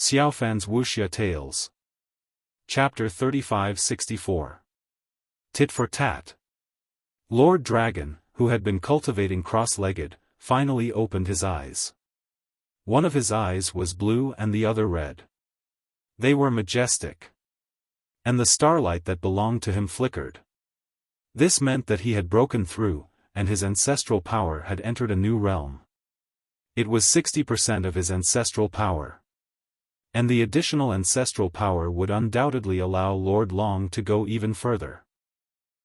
Xiaofan's Wuxia Tales. Chapter 3564. Tit for Tat. Lord Dragon, who had been cultivating cross-legged, finally opened his eyes. One of his eyes was blue and the other red. They were majestic. And the starlight that belonged to him flickered. This meant that he had broken through, and his ancestral power had entered a new realm. It was 60% of his ancestral power. And the additional ancestral power would undoubtedly allow Lord Long to go even further.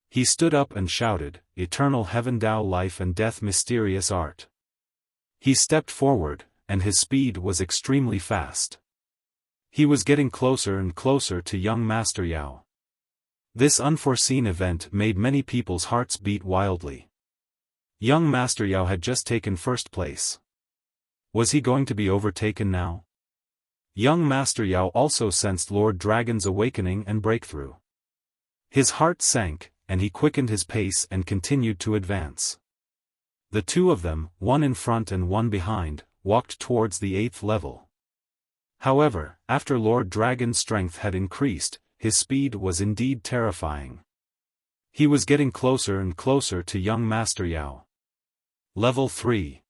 He stood up and shouted, "Eternal Heaven, Tao, Life and Death, Mysterious Art." He stepped forward, and his speed was extremely fast. He was getting closer and closer to young Master Yao. This unforeseen event made many people's hearts beat wildly. Young Master Yao had just taken first place. Was he going to be overtaken now? Young Master Yao also sensed Lord Dragon's awakening and breakthrough. His heart sank, and he quickened his pace and continued to advance. The two of them, one in front and one behind, walked towards the 8th level. However, after Lord Dragon's strength had increased, his speed was indeed terrifying. He was getting closer and closer to young Master Yao. Level 3.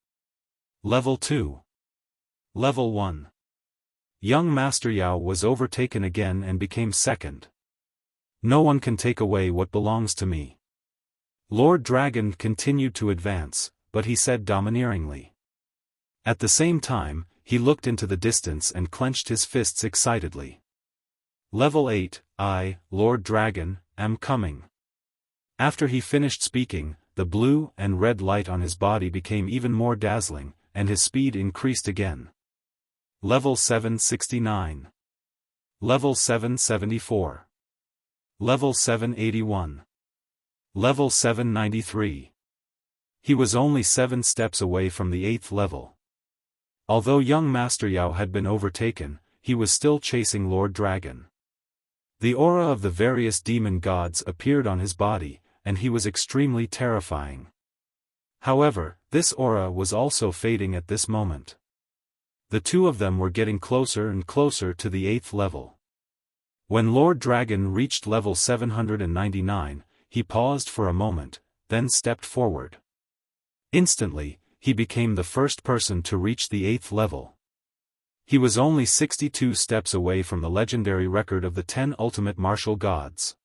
Level 2. Level 1. Young Master Yao was overtaken again and became second. No one can take away what belongs to me. Lord Dragon continued to advance, but he said domineeringly. At the same time, he looked into the distance and clenched his fists excitedly. Level 8, I, Lord Dragon, am coming. After he finished speaking, the blue and red light on his body became even more dazzling, and his speed increased again. Level 769. Level 774. Level 781. Level 793. He was only 7 steps away from the 8th level. Although young Master Yao had been overtaken, he was still chasing Lord Dragon. The aura of the various demon gods appeared on his body, and he was extremely terrifying. However, this aura was also fading at this moment. The two of them were getting closer and closer to the 8th level. When Lord Dragon reached level 799, he paused for a moment, then stepped forward. Instantly, he became the first person to reach the 8th level. He was only 62 steps away from the legendary record of the 10 ultimate martial gods.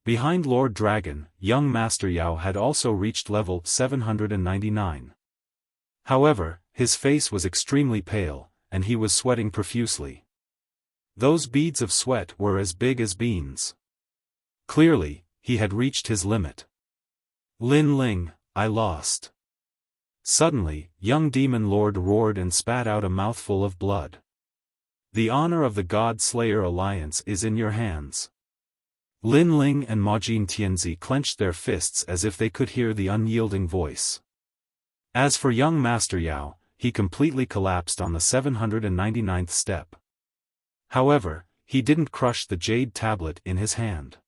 Behind Lord Dragon, young Master Yao had also reached level 799. However, his face was extremely pale, and he was sweating profusely. Those beads of sweat were as big as beans. Clearly, he had reached his limit. Lin Ling, I lost. Suddenly, young Demon Lord roared and spat out a mouthful of blood. The honor of the God Slayer Alliance is in your hands. Lin Ling and Majin Tianzi clenched their fists as if they could hear the unyielding voice. As for young Master Yao, he completely collapsed on the 799th step. However, he didn't crush the jade tablet in his hand.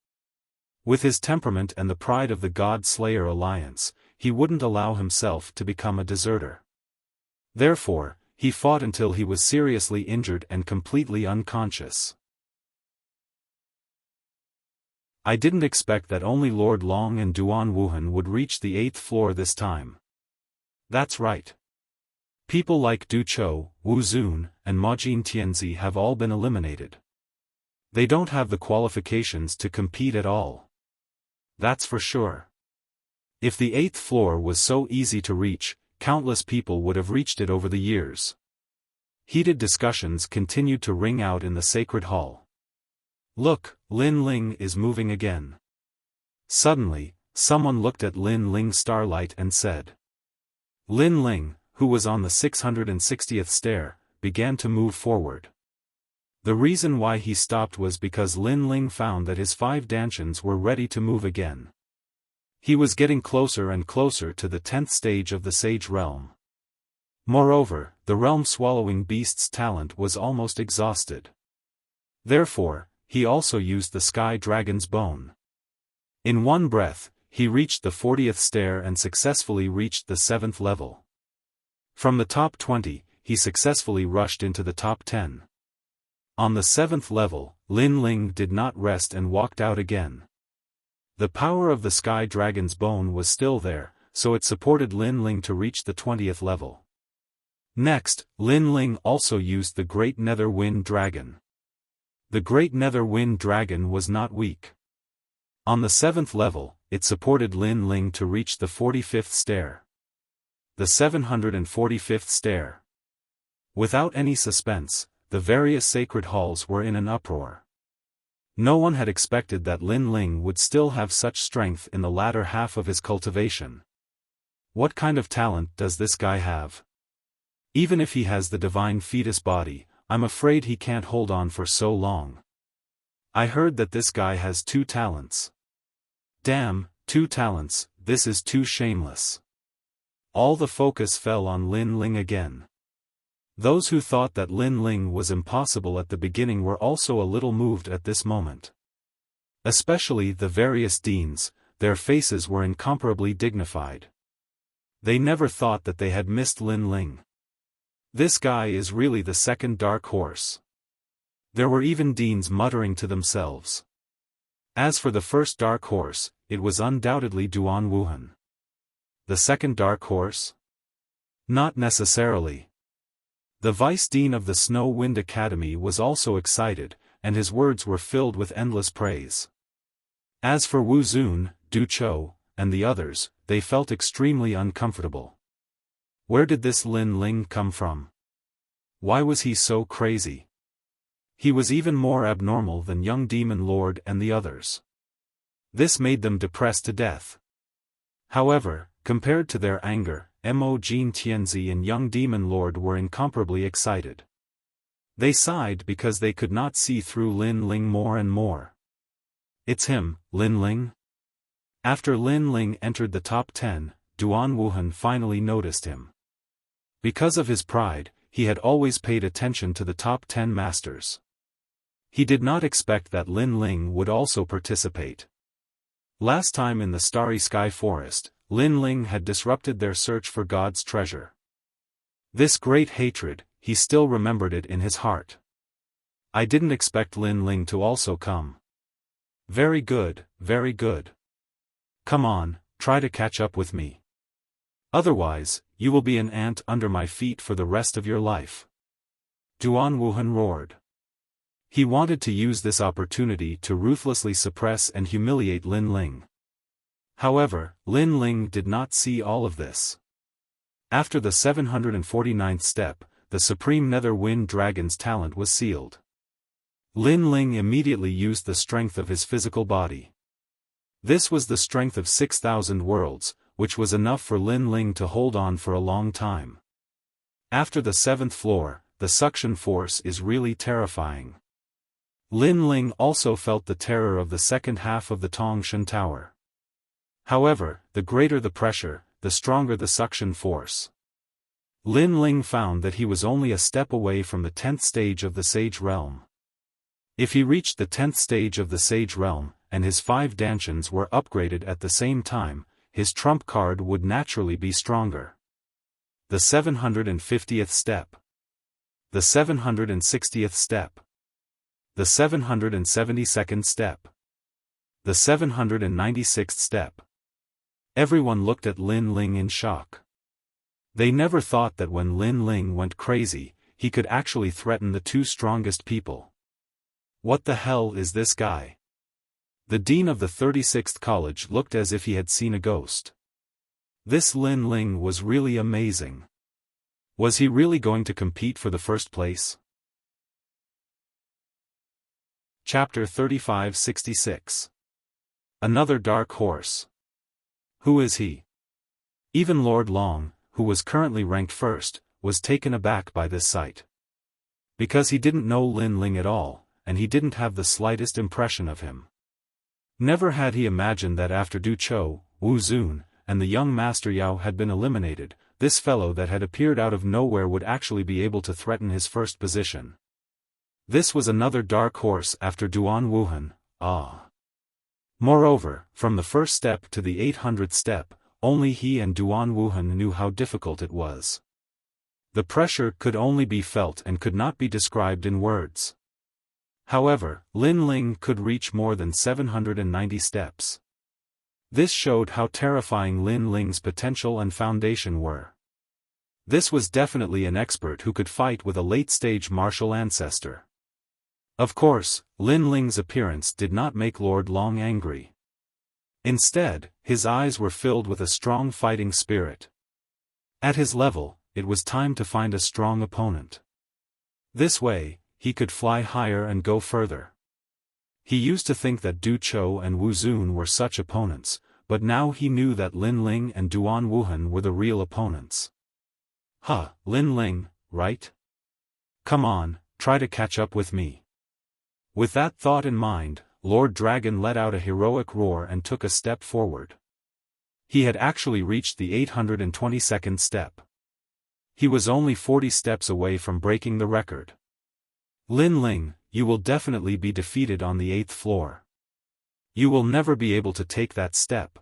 With his temperament and the pride of the God Slayer Alliance, he wouldn't allow himself to become a deserter. Therefore, he fought until he was seriously injured and completely unconscious. I didn't expect that only Lord Long and Duan Wuhan would reach the 8th floor this time. That's right. People like Du Chou, Wu Zun, and Majin Tianzi have all been eliminated. They don't have the qualifications to compete at all. That's for sure. If the 8th floor was so easy to reach, countless people would have reached it over the years. Heated discussions continued to ring out in the sacred hall. Look, Lin Ling is moving again. Suddenly, someone looked at Lin Ling's starlight and said. Lin Ling, who was on the 660th stair, began to move forward. The reason why he stopped was because Lin Ling found that his 5 dantians were ready to move again. He was getting closer and closer to the 10th stage of the Sage Realm. Moreover, the realm-swallowing beast's talent was almost exhausted. Therefore, he also used the Sky Dragon's bone. In one breath, he reached the 40th stair and successfully reached the 7th level. From the top 20, he successfully rushed into the top 10. On the 7th level, Lin Ling did not rest and walked out again. The power of the Sky Dragon's bone was still there, so it supported Lin Ling to reach the 20th level. Next, Lin Ling also used the Great Nether Wind Dragon. The Great Nether Wind Dragon was not weak. On the 7th level, it supported Lin Ling to reach the 45th stair. The 745th stair. Without any suspense, the various sacred halls were in an uproar. No one had expected that Lin Ling would still have such strength in the latter half of his cultivation. What kind of talent does this guy have? Even if he has the divine fetus body, I'm afraid he can't hold on for so long. I heard that this guy has 2 talents. Damn, 2 talents, this is too shameless. All the focus fell on Lin Ling again. Those who thought that Lin Ling was impossible at the beginning were also a little moved at this moment. Especially the various deans, their faces were incomparably dignified. They never thought that they had missed Lin Ling. This guy is really the second dark horse. There were even deans muttering to themselves. As for the first dark horse, it was undoubtedly Duan Wuhan. The second dark horse? Not necessarily. The vice-dean of the Snow Wind Academy was also excited, and his words were filled with endless praise. As for Wu Zun, Du Chou, and the others, they felt extremely uncomfortable. Where did this Lin Ling come from? Why was he so crazy? He was even more abnormal than young Demon Lord and the others. This made them depressed to death. However, compared to their anger, Mo Jin Tianzi and young Demon Lord were incomparably excited. They sighed because they could not see through Lin Ling more and more. It's him, Lin Ling? After Lin Ling entered the top 10, Duan Wuhan finally noticed him. Because of his pride, he had always paid attention to the top 10 masters. He did not expect that Lin Ling would also participate. Last time in the Starry Sky Forest, Lin Ling had disrupted their search for God's treasure. This great hatred, he still remembered it in his heart. I didn't expect Lin Ling to also come. Very good, very good. Come on, try to catch up with me. Otherwise, you will be an ant under my feet for the rest of your life. Duan Wuhan roared. He wanted to use this opportunity to ruthlessly suppress and humiliate Lin Ling. However, Lin Ling did not see all of this. After the 749th step, the Supreme Nether Wind Dragon's talent was sealed. Lin Ling immediately used the strength of his physical body. This was the strength of 6,000 worlds, which was enough for Lin Ling to hold on for a long time. After the 7th floor, the suction force is really terrifying. Lin Ling also felt the terror of the second half of the Tongshan Tower. However, the greater the pressure, the stronger the suction force. Lin Ling found that he was only a step away from the 10th stage of the Sage Realm. If he reached the 10th stage of the Sage Realm, and his 5 dantians were upgraded at the same time, his trump card would naturally be stronger. The 750th step. The 760th step. The 772nd step. The 796th step. Everyone looked at Lin Ling in shock. They never thought that when Lin Ling went crazy, he could actually threaten the 2 strongest people. What the hell is this guy? The dean of the 36th college looked as if he had seen a ghost. This Lin Ling was really amazing. Was he really going to compete for the first place? Chapter 3566. Another dark horse. Who is he? Even Lord Long, who was currently ranked first, was taken aback by this sight. Because he didn't know Lin Ling at all, and he didn't have the slightest impression of him. Never had he imagined that after Du Chou, Wu Zun, and the young Master Yao had been eliminated, this fellow that had appeared out of nowhere would actually be able to threaten his first position. This was another dark horse after Duan Wuhan. Moreover, from the first step to the 800th step, only he and Duan Wuhan knew how difficult it was. The pressure could only be felt and could not be described in words. However, Lin Ling could reach more than 790 steps. This showed how terrifying Lin Ling's potential and foundation were. This was definitely an expert who could fight with a late-stage martial ancestor. Of course, Lin Ling's appearance did not make Lord Long angry. Instead, his eyes were filled with a strong fighting spirit. At his level, it was time to find a strong opponent. This way, he could fly higher and go further. He used to think that Du Chou and Wu Zun were such opponents, but now he knew that Lin Ling and Duan Wuhan were the real opponents. Lin Ling, right? Come on, try to catch up with me. With that thought in mind, Lord Dragon let out a heroic roar and took a step forward. He had actually reached the 822nd step. He was only 40 steps away from breaking the record. Lin Ling, you will definitely be defeated on the 8th floor. You will never be able to take that step.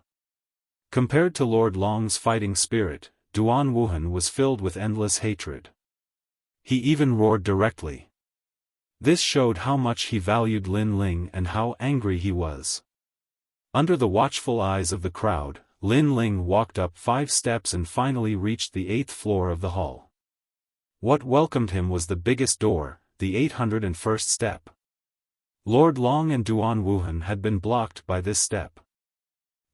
Compared to Lord Long's fighting spirit, Duan Wuhan was filled with endless hatred. He even roared directly. This showed how much he valued Lin Ling and how angry he was. Under the watchful eyes of the crowd, Lin Ling walked up 5 steps and finally reached the 8th floor of the hall. What welcomed him was the biggest door, the 801st step. Lord Long and Duan Wuhan had been blocked by this step.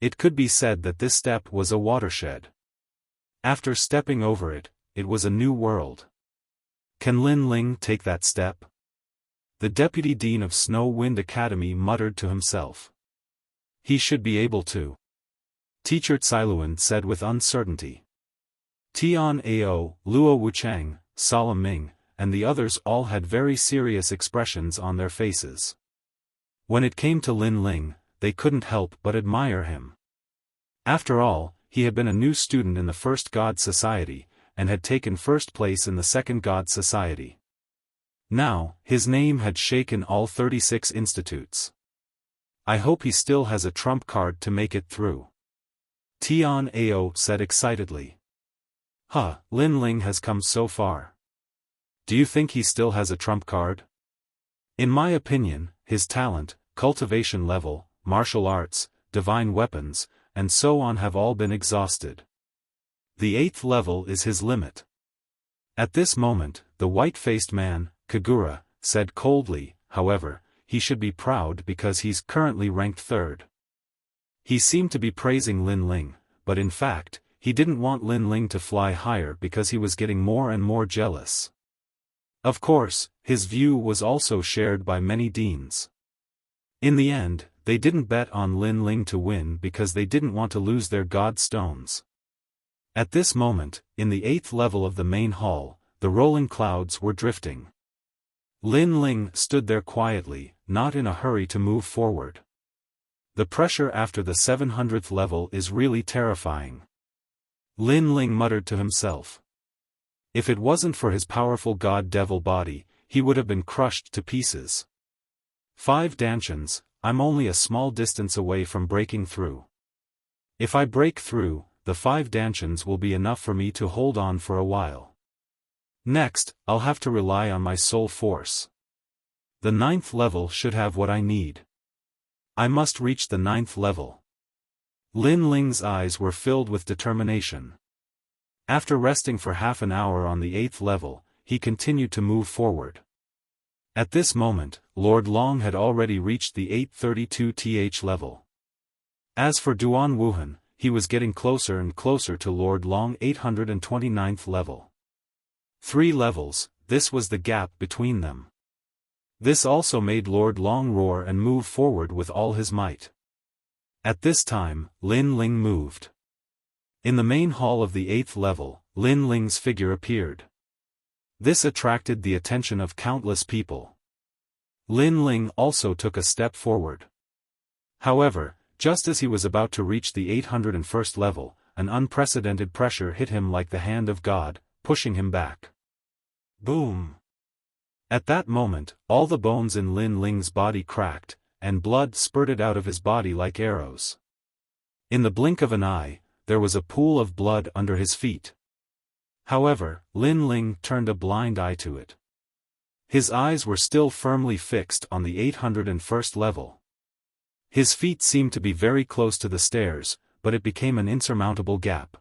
It could be said that this step was a watershed. After stepping over it, it was a new world. Can Lin Ling take that step? The Deputy Dean of Snow Wind Academy muttered to himself. He should be able to. Teacher Cailuan said with uncertainty. Tian Ao, Luo Wuchang, Salam Ming, and the others all had very serious expressions on their faces. When it came to Lin Ling, they couldn't help but admire him. After all, he had been a new student in the First God Society, and had taken first place in the Second God Society. Now, his name had shaken all 36 institutes. I hope he still has a trump card to make it through. Tian Ao said excitedly. Lin Ling has come so far. Do you think he still has a trump card? In my opinion, his talent, cultivation level, martial arts, divine weapons, and so on have all been exhausted. The 8th level is his limit. At this moment, the white-faced man, Kagura, said coldly, however, he should be proud because he's currently ranked 3rd. He seemed to be praising Lin Ling, but in fact, he didn't want Lin Ling to fly higher because he was getting more and more jealous. Of course, his view was also shared by many deans. In the end, they didn't bet on Lin Ling to win because they didn't want to lose their god stones. At this moment, in the 8th level of the main hall, the rolling clouds were drifting. Lin Ling stood there quietly, not in a hurry to move forward. The pressure after the 700th level is really terrifying. Lin Ling muttered to himself. If it wasn't for his powerful god-devil body, he would have been crushed to pieces. 5 dantians, I'm only a small distance away from breaking through. If I break through, the 5 dantians will be enough for me to hold on for a while. Next, I'll have to rely on my soul force. The 9th level should have what I need. I must reach the 9th level. Lin Ling's eyes were filled with determination. After resting for half an hour on the 8th level, he continued to move forward. At this moment, Lord Long had already reached the 832th level. As for Duan Wuhan, he was getting closer and closer to Lord Long 829th level. 3 levels, this was the gap between them. This also made Lord Long roar and move forward with all his might. At this time, Lin Ling moved. In the main hall of the 8th level, Lin Ling's figure appeared. This attracted the attention of countless people. Lin Ling also took a step forward. However, just as he was about to reach the 801st level, an unprecedented pressure hit him like the hand of God, pushing him back. Boom! At that moment, all the bones in Lin Ling's body cracked, and blood spurted out of his body like arrows. In the blink of an eye, there was a pool of blood under his feet. However, Lin Ling turned a blind eye to it. His eyes were still firmly fixed on the 801st level. His feet seemed to be very close to the stairs, but it became an insurmountable gap.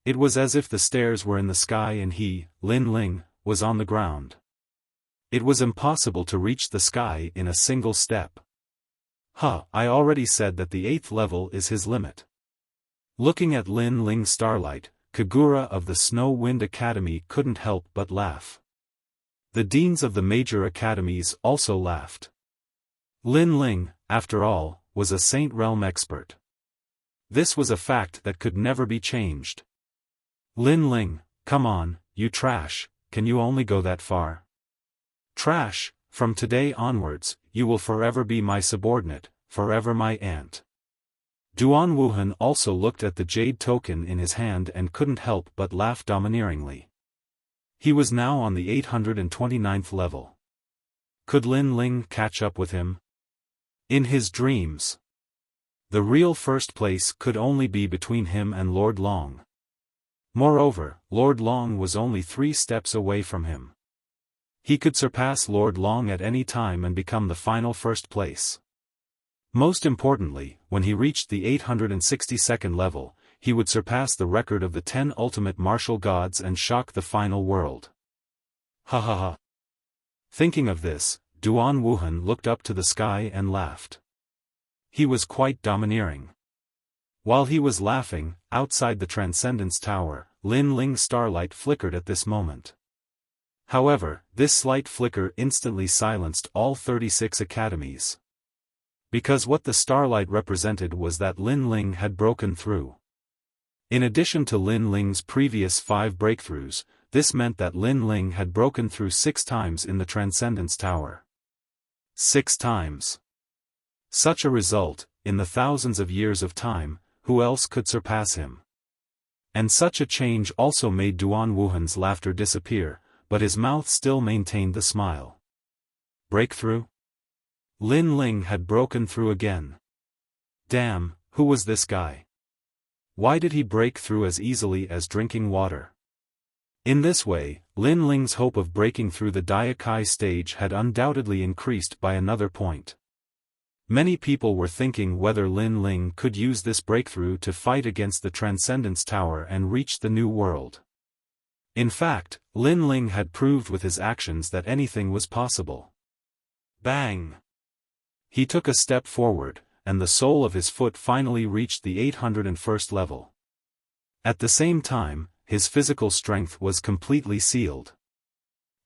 It was as if the stairs were in the sky and he, Lin Ling, was on the ground. It was impossible to reach the sky in a single step. I already said that the 8th level is his limit. Looking at Lin Ling's starlight, Kagura of the Snow Wind Academy couldn't help but laugh. The deans of the major academies also laughed. Lin Ling, after all, was a Saint Realm expert. This was a fact that could never be changed. Lin Ling, come on, you trash, can you only go that far? Trash, from today onwards, you will forever be my subordinate, forever my aunt. Duan Wuhan also looked at the jade token in his hand and couldn't help but laugh domineeringly. He was now on the 829th level. Could Lin Ling catch up with him? In his dreams. The real first place could only be between him and Lord Long. Moreover, Lord Long was only 3 steps away from him. He could surpass Lord Long at any time and become the final first place. Most importantly, when he reached the 862nd level, he would surpass the record of the 10 ultimate martial gods and shock the final world. Ha ha ha. Thinking of this, Duan Wuhan looked up to the sky and laughed. He was quite domineering. While he was laughing, outside the Transcendence Tower, Lin Ling's starlight flickered at this moment. However, this slight flicker instantly silenced all 36 academies. Because what the starlight represented was that Lin Ling had broken through. In addition to Lin Ling's previous 5 breakthroughs, this meant that Lin Ling had broken through 6 times in the Transcendence Tower. 6 times. Such a result, in the thousands of years of time, who else could surpass him? And such a change also made Duan Wuhan's laughter disappear, but his mouth still maintained the smile. Breakthrough? Lin Ling had broken through again. Damn, who was this guy? Why did he break through as easily as drinking water? In this way, Lin Ling's hope of breaking through the Daikai stage had undoubtedly increased by another point. Many people were thinking whether Lin Ling could use this breakthrough to fight against the Transcendence Tower and reach the new world. In fact, Lin Ling had proved with his actions that anything was possible. Bang! He took a step forward, and the sole of his foot finally reached the 801st level. At the same time, his physical strength was completely sealed.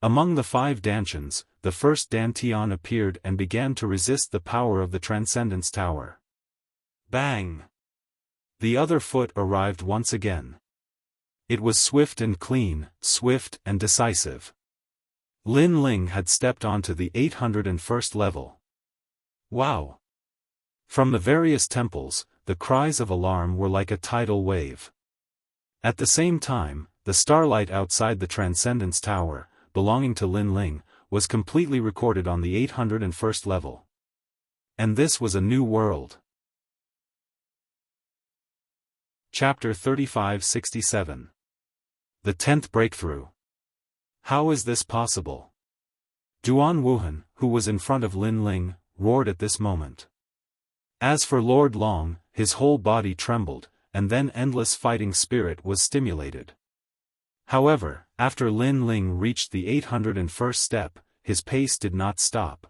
Among the 5 Dantians, the first Dantian appeared and began to resist the power of the Transcendence Tower. Bang! The other foot arrived once again. It was swift and clean, swift and decisive. Lin Ling had stepped onto the 801st level. Wow! From the various temples, the cries of alarm were like a tidal wave. At the same time, the starlight outside the Transcendence Tower, belonging to Lin Ling, was completely recorded on the 801st level. And this was a new world. Chapter 3567. The 10th Breakthrough. How is this possible? Duan Wuhan, who was in front of Lin Ling, roared at this moment. As for Lord Long, his whole body trembled, and then endless fighting spirit was stimulated. However, after Lin Ling reached the 801st step, his pace did not stop.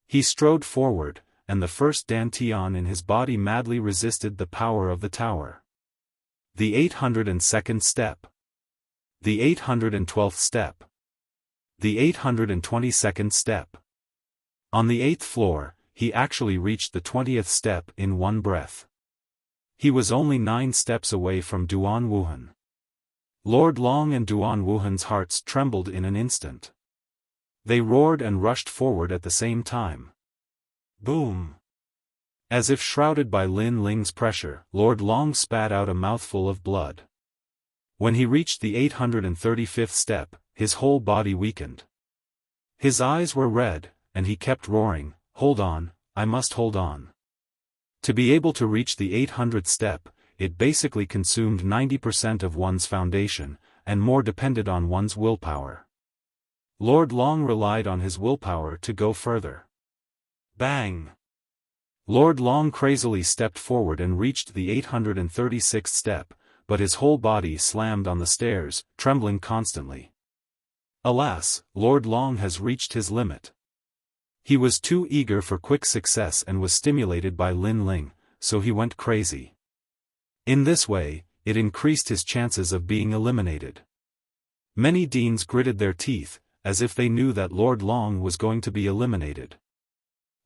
He strode forward, and the first Dantian in his body madly resisted the power of the tower. The 802nd step. The 812th step. The 822nd step. On the 8th floor, he actually reached the 20th step in one breath. He was only 9 steps away from Duan Wuhan. Lord Long and Duan Wuhan's hearts trembled in an instant. They roared and rushed forward at the same time. Boom! As if shrouded by Lin Ling's pressure, Lord Long spat out a mouthful of blood. When he reached the 835th step, his whole body weakened. His eyes were red, and he kept roaring, "Hold on, I must hold on." To be able to reach the 800th step, it basically consumed 90% of one's foundation, and more depended on one's willpower. Lord Long relied on his willpower to go further. Bang! Lord Long crazily stepped forward and reached the 836th step, but his whole body slammed on the stairs, trembling constantly. Alas, Lord Long has reached his limit. He was too eager for quick success and was stimulated by Lin Ling, so he went crazy. In this way, it increased his chances of being eliminated. Many deans gritted their teeth, as if they knew that Lord Long was going to be eliminated.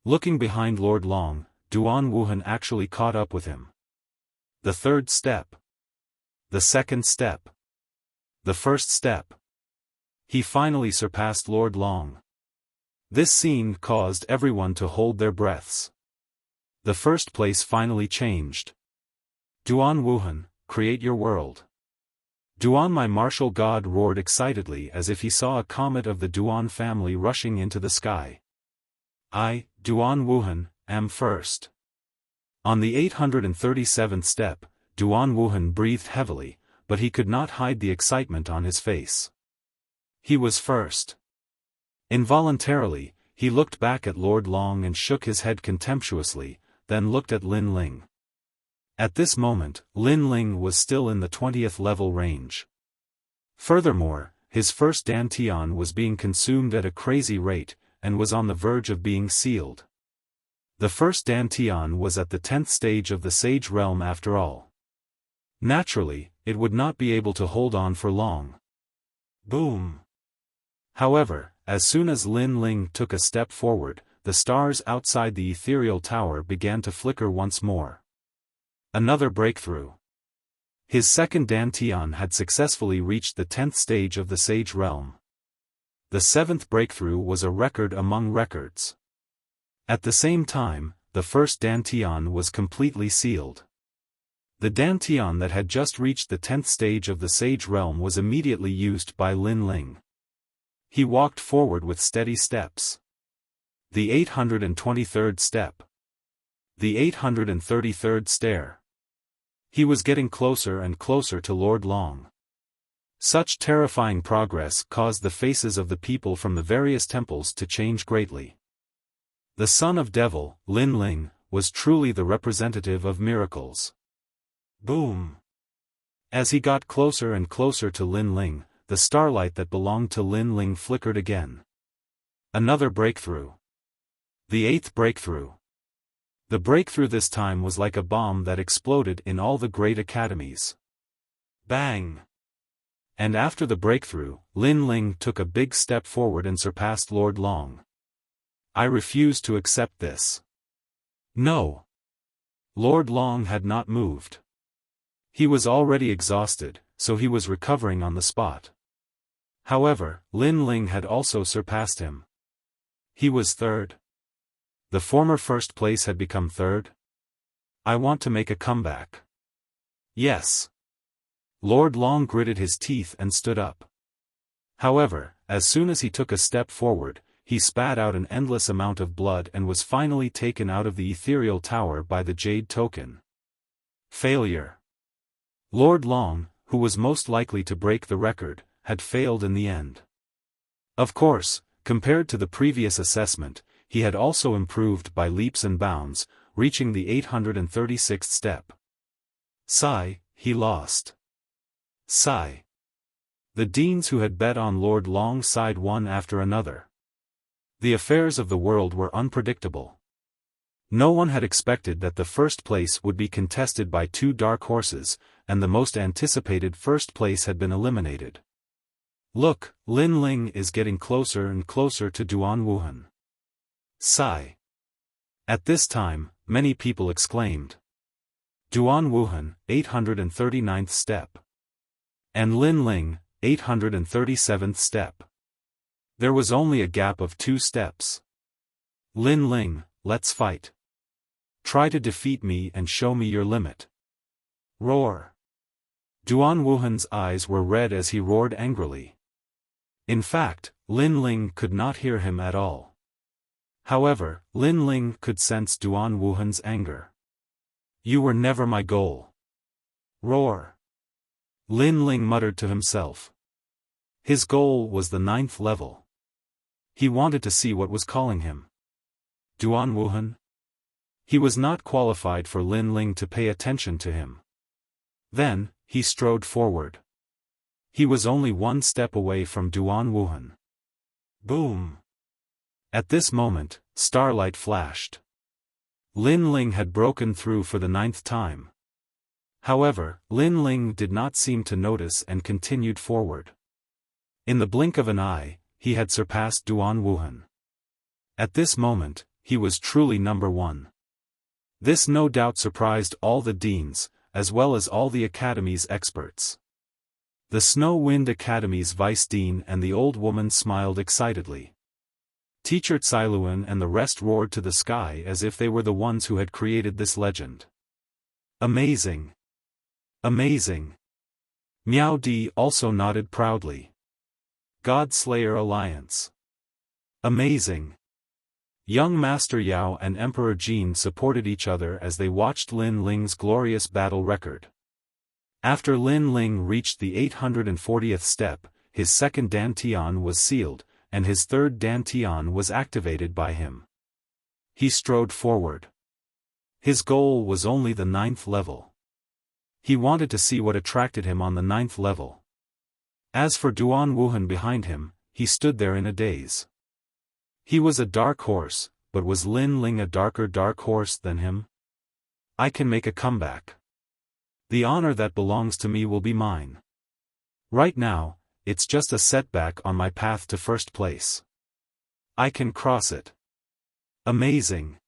Looking behind Lord Long, Duan Wuhan actually caught up with him. The third step. The second step. The first step. He finally surpassed Lord Long. This scene caused everyone to hold their breaths. The first place finally changed. Duan Wuhan, create your world. Duan, my martial god, roared excitedly as if he saw a comet of the Duan family rushing into the sky. I, Duan Wuhan, am first. On the 837th step, Duan Wuhan breathed heavily, but he could not hide the excitement on his face. He was first. Involuntarily, he looked back at Lord Long and shook his head contemptuously, then looked at Lin Ling. At this moment, Lin Ling was still in the 20th level range. Furthermore, his first dantian was being consumed at a crazy rate, and was on the verge of being sealed. The first dantian was at the 10th stage of the Sage Realm after all. Naturally, it would not be able to hold on for long. Boom! However, as soon as Lin Ling took a step forward, the stars outside the ethereal tower began to flicker once more. Another breakthrough. His second dantian had successfully reached the 10th stage of the Sage Realm. The seventh breakthrough was a record among records. At the same time, the first dantian was completely sealed. The dantian that had just reached the 10th stage of the Sage Realm was immediately used by Lin Ling. He walked forward with steady steps. The 823rd step. The 833rd stair. He was getting closer and closer to Lord Long. Such terrifying progress caused the faces of the people from the various temples to change greatly. The son of Devil, Lin Ling, was truly the representative of miracles. Boom! As he got closer and closer to Lin Ling, the starlight that belonged to Lin Ling flickered again. Another breakthrough. The eighth breakthrough. The breakthrough this time was like a bomb that exploded in all the great academies. Bang! And after the breakthrough, Lin Ling took a big step forward and surpassed Lord Long. I refuse to accept this. No. Lord Long had not moved. He was already exhausted, so he was recovering on the spot. However, Lin Ling had also surpassed him. He was third. The former first place had become third. I want to make a comeback. Yes. Lord Long gritted his teeth and stood up. However, as soon as he took a step forward, he spat out an endless amount of blood and was finally taken out of the ethereal tower by the Jade Token. Failure. Lord Long, who was most likely to break the record, had failed in the end. Of course, compared to the previous assessment, he had also improved by leaps and bounds, reaching the 836th step. Sigh, he lost. Sigh. The deans who had bet on Lord Long sighed one after another. The affairs of the world were unpredictable. No one had expected that the first place would be contested by two dark horses, and the most anticipated first place had been eliminated. Look, Lin Ling is getting closer and closer to Duan Wuhan. Sigh. At this time, many people exclaimed. Duan Wuhan, 839th step. And Lin Ling, 837th step. There was only a gap of 2 steps. Lin Ling, let's fight. Try to defeat me and show me your limit. Roar. Duan Wuhan's eyes were red as he roared angrily. In fact, Lin Ling could not hear him at all. However, Lin Ling could sense Duan Wuhan's anger. You were never my goal. Roar. Lin Ling muttered to himself. His goal was the 9th level. He wanted to see what was calling him. Duan Wuhan? He was not qualified for Lin Ling to pay attention to him. Then, he strode forward. He was only one step away from Duan Wuhan. Boom! At this moment, starlight flashed. Lin Ling had broken through for the 9th time. However, Lin Ling did not seem to notice and continued forward. In the blink of an eye, he had surpassed Duan Wuhan. At this moment, he was truly number one. This no doubt surprised all the deans, as well as all the Academy's experts. The Snow Wind Academy's vice-dean and the old woman smiled excitedly. Teacher Cailuan and the rest roared to the sky as if they were the ones who had created this legend. Amazing! Amazing! Miao Di also nodded proudly. God Slayer Alliance. Amazing! Young Master Yao and Emperor Jin supported each other as they watched Lin Ling's glorious battle record. After Lin Ling reached the 840th step, his second dantian was sealed, and his third dantian was activated by him. He strode forward. His goal was only the 9th level. He wanted to see what attracted him on the 9th level. As for Duan Wuhan behind him, he stood there in a daze. He was a dark horse, but was Lin Ling a darker dark horse than him? I can make a comeback. The honor that belongs to me will be mine. Right now, it's just a setback on my path to first place. I can cross it. Amazing!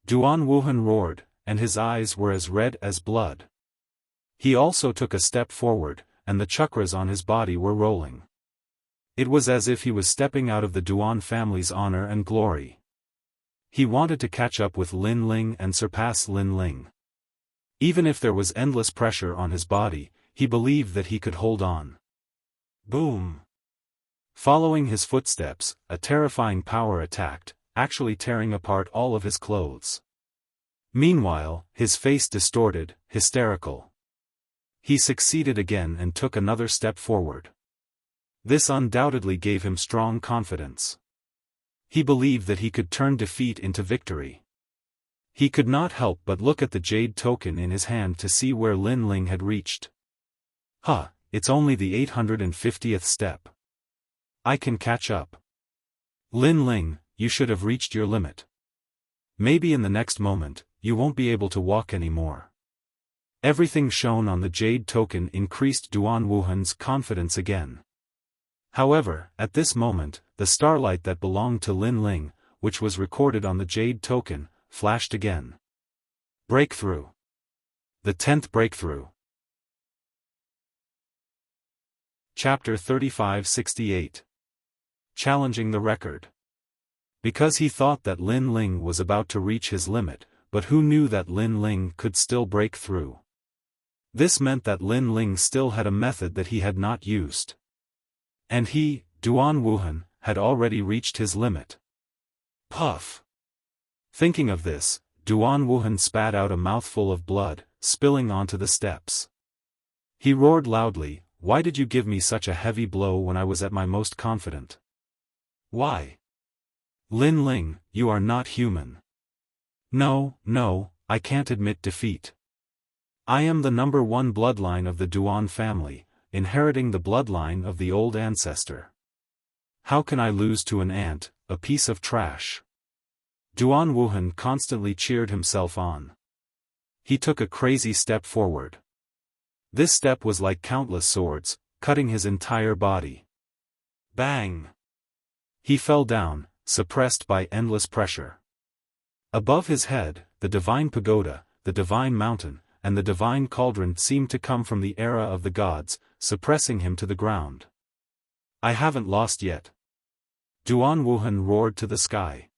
Duan Wuhan roared, and his eyes were as red as blood. He also took a step forward, and the chakras on his body were rolling. It was as if he was stepping out of the Duan family's honor and glory. He wanted to catch up with Lin Ling and surpass Lin Ling. Even if there was endless pressure on his body, he believed that he could hold on. Boom! Following his footsteps, a terrifying power attacked, actually tearing apart all of his clothes. Meanwhile, his face distorted, hysterical. He succeeded again and took another step forward. This undoubtedly gave him strong confidence. He believed that he could turn defeat into victory. He could not help but look at the jade token in his hand to see where Lin Ling had reached. It's only the 850th step. I can catch up. Lin Ling, you should have reached your limit. Maybe in the next moment, you won't be able to walk anymore. Everything shown on the jade token increased Duan Wuhan's confidence again. However, at this moment, the starlight that belonged to Lin Ling, which was recorded on the jade token, flashed again. Breakthrough. The 10th breakthrough. Chapter 3568. Challenging the record. Because he thought that Lin Ling was about to reach his limit, but who knew that Lin Ling could still break through? This meant that Lin Ling still had a method that he had not used. And he, Duan Wuhan, had already reached his limit. Puff! Thinking of this, Duan Wuhan spat out a mouthful of blood, spilling onto the steps. He roared loudly, "Why did you give me such a heavy blow when I was at my most confident? Why? Lin Ling, you are not human. No, I can't admit defeat. I am the number one bloodline of the Duan family, inheriting the bloodline of the old ancestor. How can I lose to an ant, a piece of trash?" Duan Wuhan constantly cheered himself on. He took a crazy step forward. This step was like countless swords, cutting his entire body. Bang! He fell down, suppressed by endless pressure. Above his head, the divine pagoda, the divine mountain, and the divine cauldron seemed to come from the era of the gods, suppressing him to the ground. I haven't lost yet. Duan Wuhan roared to the sky.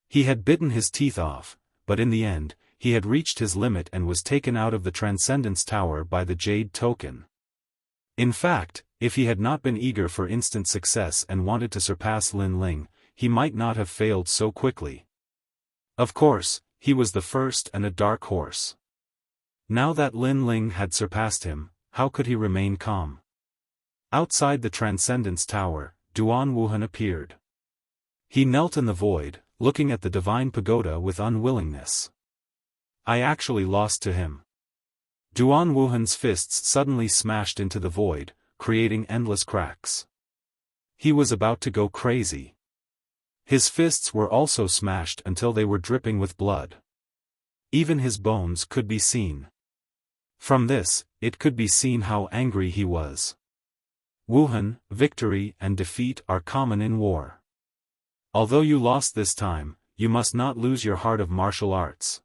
He had bitten his teeth off, but in the end, he had reached his limit and was taken out of the Transcendence Tower by the Jade Token. In fact, if he had not been eager for instant success and wanted to surpass Lin Ling, he might not have failed so quickly. Of course, he was the first and a dark horse. Now that Lin Ling had surpassed him, how could he remain calm? Outside the Transcendence Tower, Duan Wuhan appeared. He knelt in the void, looking at the divine pagoda with unwillingness. I actually lost to him. Duan Wuhan's fists suddenly smashed into the void, creating endless cracks. He was about to go crazy. His fists were also smashed until they were dripping with blood. Even his bones could be seen. From this, it could be seen how angry he was. Wuhan, victory and defeat are common in war. Although you lost this time, you must not lose your heart of martial arts.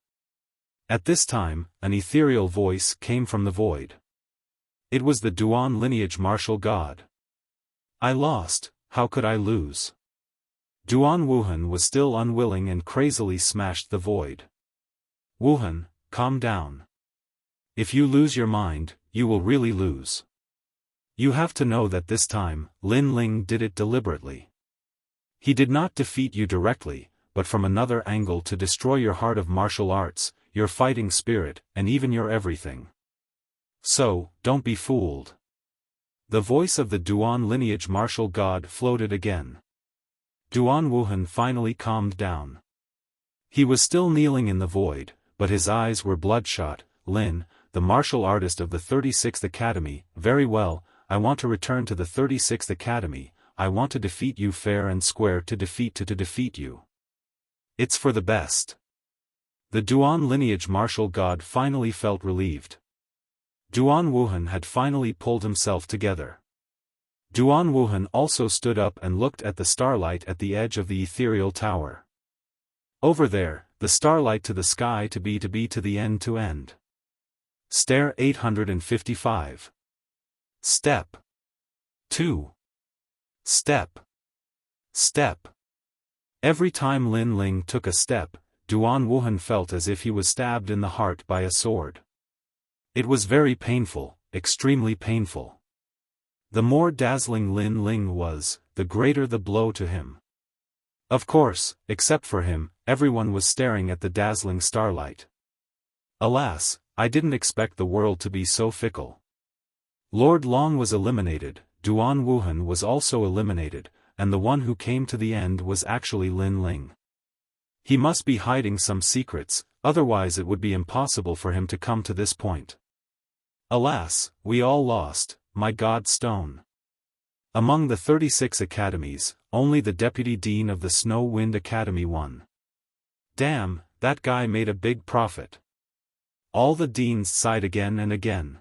At this time, an ethereal voice came from the void. It was the Duan lineage martial god. I lost, how could I lose? Duan Wuhan was still unwilling and crazily smashed the void. Wuhan, calm down. If you lose your mind, you will really lose. You have to know that this time, Lin Ling did it deliberately. He did not defeat you directly, but from another angle to destroy your heart of martial arts, your fighting spirit, and even your everything. So, don't be fooled. The voice of the Duan lineage martial god floated again. Duan Wuhan finally calmed down. He was still kneeling in the void, but his eyes were bloodshot. Lin, the martial artist of the 36th Academy, very well, I want to return to the 36th Academy, I want to defeat you fair and square to defeat you. It's for the best. The Duan lineage martial god finally felt relieved. Duan Wuhan had finally pulled himself together. Duan Wuhan also stood up and looked at the starlight at the edge of the ethereal tower. Over there, the starlight to the sky to be to the end to end. Stair 855. Step 2. Step. Step. Every time Lin Ling took a step, Duan Wuhan felt as if he was stabbed in the heart by a sword. It was very painful, extremely painful. The more dazzling Lin Ling was, the greater the blow to him. Of course, except for him, everyone was staring at the dazzling starlight. Alas, I didn't expect the world to be so fickle. Lord Long was eliminated, Duan Wuhan was also eliminated, and the one who came to the end was actually Lin Ling. He must be hiding some secrets, otherwise it would be impossible for him to come to this point. Alas, we all lost, my god stone. Among the 36 academies, only the deputy dean of the Snow Wind Academy won. Damn, that guy made a big profit. All the deans sighed again and again.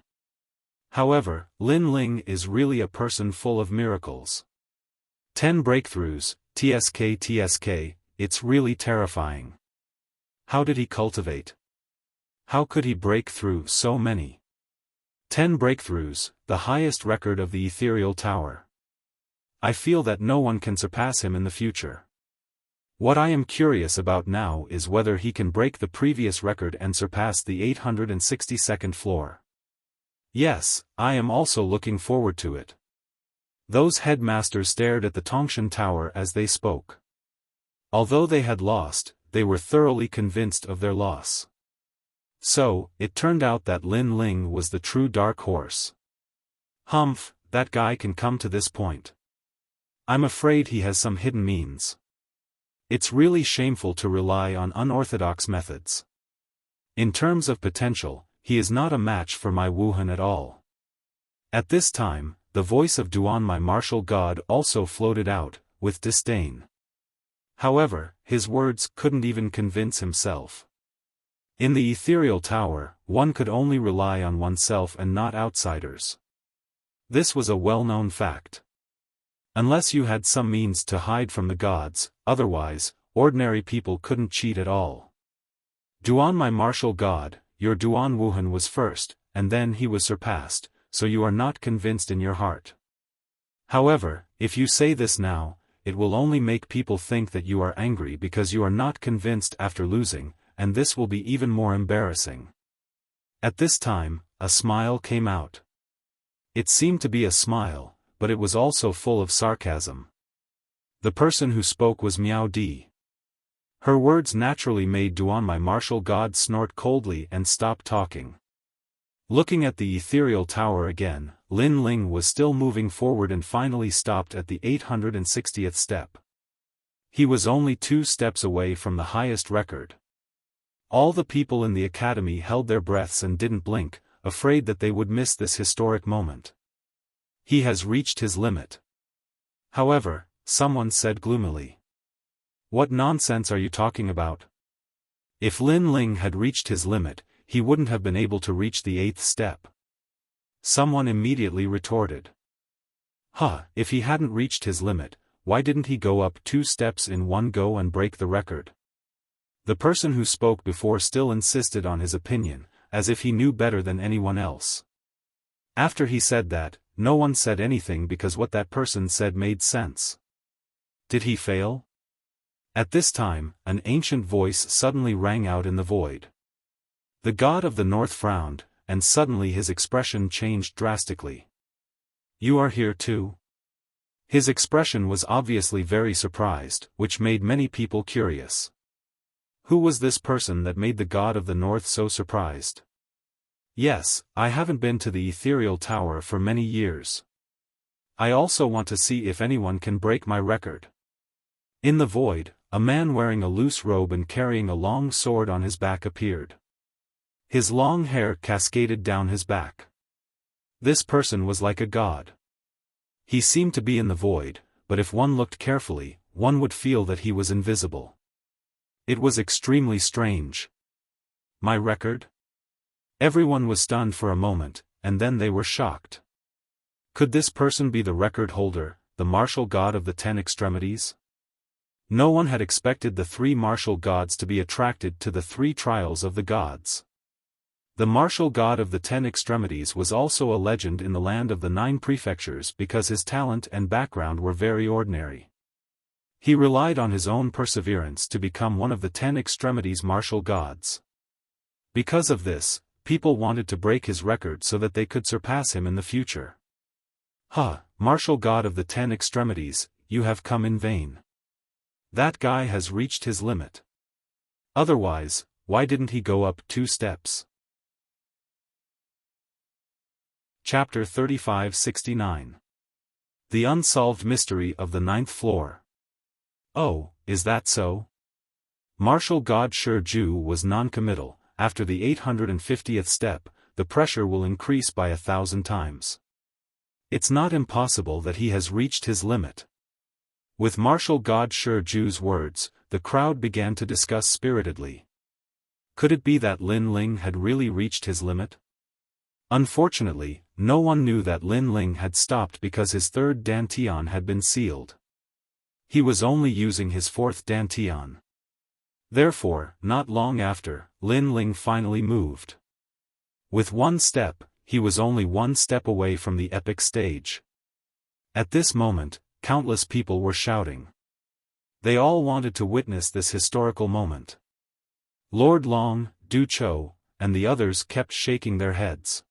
However, Lin Ling is really a person full of miracles. 10 breakthroughs, TSK, it's really terrifying. How did he cultivate? How could he break through so many? 10 breakthroughs, the highest record of the ethereal tower. I feel that no one can surpass him in the future. What I am curious about now is whether he can break the previous record and surpass the 862nd floor. Yes, I am also looking forward to it. Those headmasters stared at the Tongshan Tower as they spoke. Although they had lost, they were thoroughly convinced of their loss. So, it turned out that Lin Ling was the true dark horse. Humph, that guy can come to this point. I'm afraid he has some hidden means. It's really shameful to rely on unorthodox methods. In terms of potential, he is not a match for my Wuhan at all. At this time, the voice of Duan my martial god also floated out, with disdain. However, his words couldn't even convince himself. In the ethereal tower, one could only rely on oneself and not outsiders. This was a well-known fact. Unless you had some means to hide from the gods, otherwise, ordinary people couldn't cheat at all. Duan my martial god, your Duan Wuhan was first, and then he was surpassed, so you are not convinced in your heart. However, if you say this now, it will only make people think that you are angry because you are not convinced after losing, and this will be even more embarrassing. At this time, a smile came out. It seemed to be a smile, but it was also full of sarcasm. The person who spoke was Miao Di. Her words naturally made Duan my martial god snort coldly and stop talking. Looking at the ethereal tower again, Lin Ling was still moving forward and finally stopped at the 860th step. He was only 2 steps away from the highest record. All the people in the academy held their breaths and didn't blink, afraid that they would miss this historic moment. He has reached his limit. However, someone said gloomily. What nonsense are you talking about? If Lin Ling had reached his limit, he wouldn't have been able to reach the 8th step. Someone immediately retorted. If he hadn't reached his limit, why didn't he go up 2 steps in one go and break the record? The person who spoke before still insisted on his opinion, as if he knew better than anyone else. After he said that, no one said anything because what that person said made sense. Did he fail? At this time, an ancient voice suddenly rang out in the void. The god of the north frowned, and suddenly his expression changed drastically. You are here too? His expression was obviously very surprised, which made many people curious. Who was this person that made the god of the north so surprised? Yes, I haven't been to the ethereal tower for many years. I also want to see if anyone can break my record. In the void, a man wearing a loose robe and carrying a long sword on his back appeared. His long hair cascaded down his back. This person was like a god. He seemed to be in the void, but if one looked carefully, one would feel that he was invisible. It was extremely strange. My record? Everyone was stunned for a moment, and then they were shocked. Could this person be the record holder, the martial god of the 10 extremities? No one had expected the 3 martial gods to be attracted to the 3 trials of the gods. The martial god of the 10 extremities was also a legend in the land of the 9 prefectures because his talent and background were very ordinary. He relied on his own perseverance to become one of the 10 extremities martial gods. Because of this, people wanted to break his record so that they could surpass him in the future. Martial god of the 10 extremities, you have come in vain. That guy has reached his limit. Otherwise, why didn't he go up 2 steps? Chapter 3569. The Unsolved Mystery of the 9th Floor. Oh, is that so? Martial god Shi Ju was non-committal. After the 850th step, the pressure will increase by 1,000 times. It's not impossible that he has reached his limit. With martial god Shi Ju's words, the crowd began to discuss spiritedly. Could it be that Lin Ling had really reached his limit? Unfortunately, no one knew that Lin Ling had stopped because his 3rd dantian had been sealed. He was only using his 4th dantian. Therefore, not long after, Lin Ling finally moved. With 1 step, he was only 1 step away from the epic stage. At this moment, countless people were shouting. They all wanted to witness this historical moment. Lord Long, Du Chou, and the others kept shaking their heads.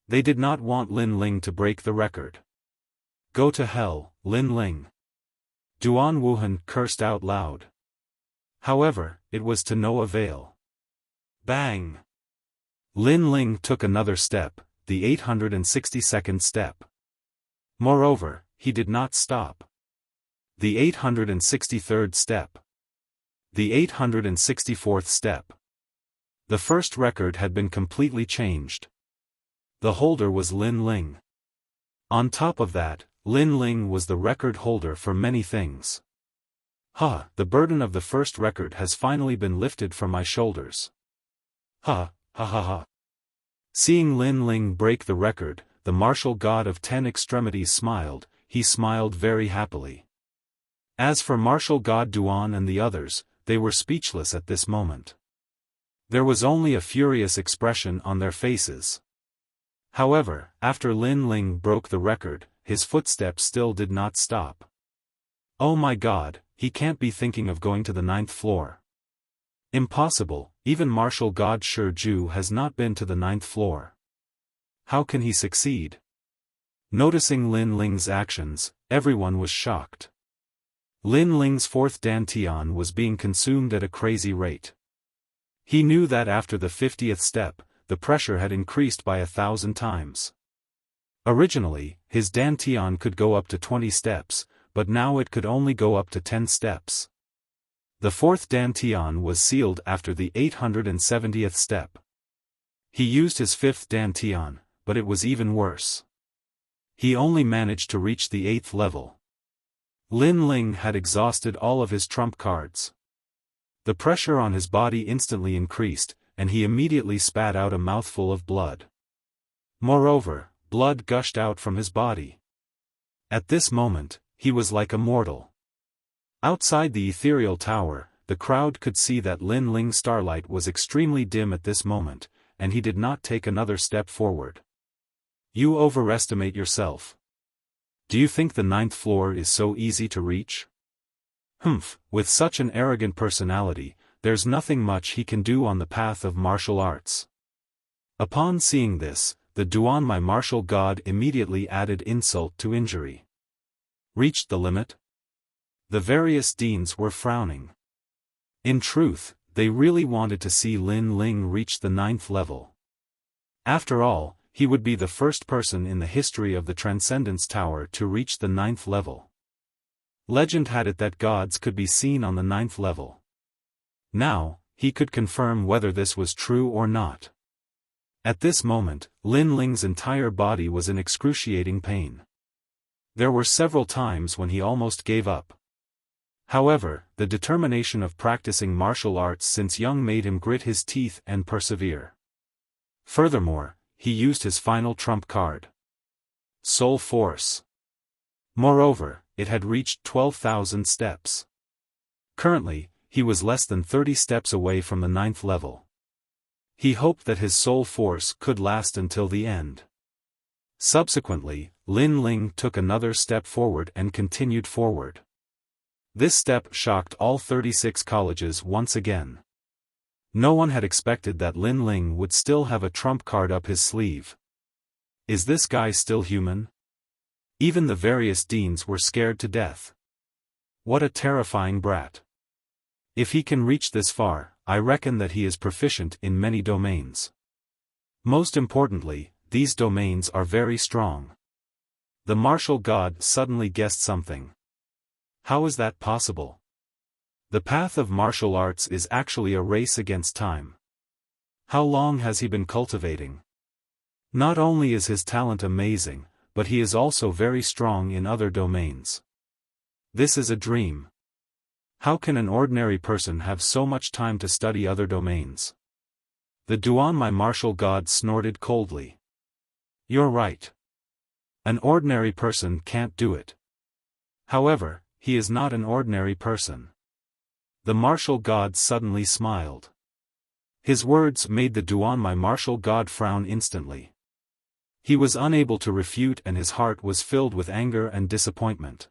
They did not want Lin Ling to break the record. Go to hell, Lin Ling. Duan Wuhan cursed out loud. However, it was to no avail. Bang! Lin Ling took another step, the 862nd step. Moreover, he did not stop. The 863rd step. The 864th step. The first record had been completely changed. The holder was Lin Ling. On top of that, Lin Ling was the record holder for many things. The burden of the first record has finally been lifted from my shoulders. Seeing Lin Ling break the record, the martial god of 10 extremities smiled. He smiled very happily. As for martial god Duan and the others, they were speechless at this moment. There was only a furious expression on their faces. However, after Lin Ling broke the record, his footsteps still did not stop. Oh my god, he can't be thinking of going to the 9th floor. Impossible, even martial god Shi Ju has not been to the 9th floor. How can he succeed? Noticing Lin Ling's actions, everyone was shocked. Lin Ling's 4th dantian was being consumed at a crazy rate. He knew that after the 50th step, the pressure had increased by 1,000 times. Originally, his dantian could go up to 20 steps, but now it could only go up to 10 steps. The fourth dantian was sealed after the 870th step. He used his fifth dantian, but it was even worse. He only managed to reach the 8th level. Lin Ling had exhausted all of his trump cards. The pressure on his body instantly increased, and he immediately spat out a mouthful of blood. Moreover, blood gushed out from his body. At this moment, he was like a mortal. Outside the ethereal tower, the crowd could see that Lin Ling's starlight was extremely dim at this moment, and he did not take another step forward. You overestimate yourself. Do you think the 9th floor is so easy to reach? Humph, with such an arrogant personality, there's nothing much he can do on the path of martial arts. Upon seeing this, the Duan my martial god immediately added insult to injury. Reached the limit? The various deans were frowning. In truth, they really wanted to see Lin Ling reach the 9th level. After all, he would be the first person in the history of the Transcendence Tower to reach the 9th level. Legend had it that gods could be seen on the 9th level. Now, he could confirm whether this was true or not. At this moment, Lin Ling's entire body was in excruciating pain. There were several times when he almost gave up. However, the determination of practicing martial arts since young made him grit his teeth and persevere. Furthermore, he used his final trump card. Soul Force. Moreover, it had reached 12,000 steps. Currently, he was less than 30 steps away from the 9th level. He hoped that his soul force could last until the end. Subsequently, Lin Ling took another step forward and continued forward. This step shocked all 36 colleges once again. No one had expected that Lin Ling would still have a trump card up his sleeve. Is this guy still human? Even the various deans were scared to death. What a terrifying brat. If he can reach this far, I reckon that he is proficient in many domains. Most importantly, these domains are very strong. The martial god suddenly guessed something. How is that possible? The path of martial arts is actually a race against time. How long has he been cultivating? Not only is his talent amazing, but he is also very strong in other domains. This is a dream. How can an ordinary person have so much time to study other domains? The Duan my martial god snorted coldly. You're right. An ordinary person can't do it. However, he is not an ordinary person. The martial god suddenly smiled. His words made the Duan my martial god frown instantly. He was unable to refute and his heart was filled with anger and disappointment.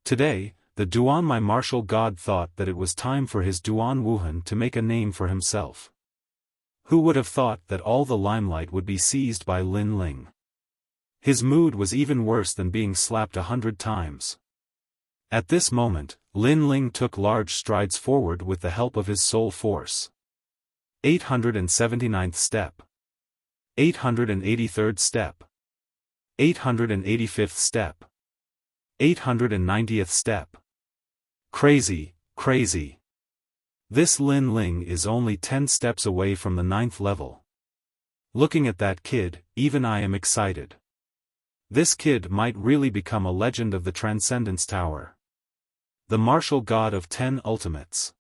Today, the Duan my martial god thought that it was time for his Duan Wuhan to make a name for himself. Who would have thought that all the limelight would be seized by Lin Ling? His mood was even worse than being slapped 100 times. At this moment, Lin Ling took large strides forward with the help of his soul force. 879th step. 883rd step. 885th step. 890th step. Crazy, crazy. This Lin Ling is only 10 steps away from the 9th level. Looking at that kid, even I am excited. This kid might really become a legend of the Transcendence Tower. The martial god of 10 ultimates.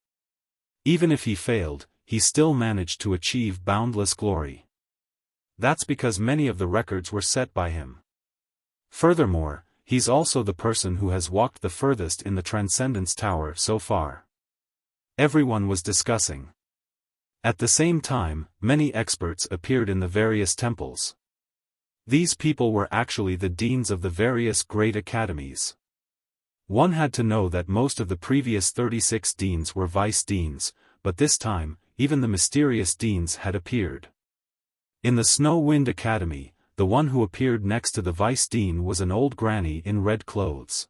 Even if he failed, he still managed to achieve boundless glory. That's because many of the records were set by him. Furthermore, he's also the person who has walked the furthest in the Transcendence Tower so far. Everyone was discussing. At the same time, many experts appeared in the various temples. These people were actually the deans of the various great academies. One had to know that most of the previous 36 deans were vice deans, but this time, even the mysterious deans had appeared. In the Snow Wind Academy, the one who appeared next to the vice dean was an old granny in red clothes.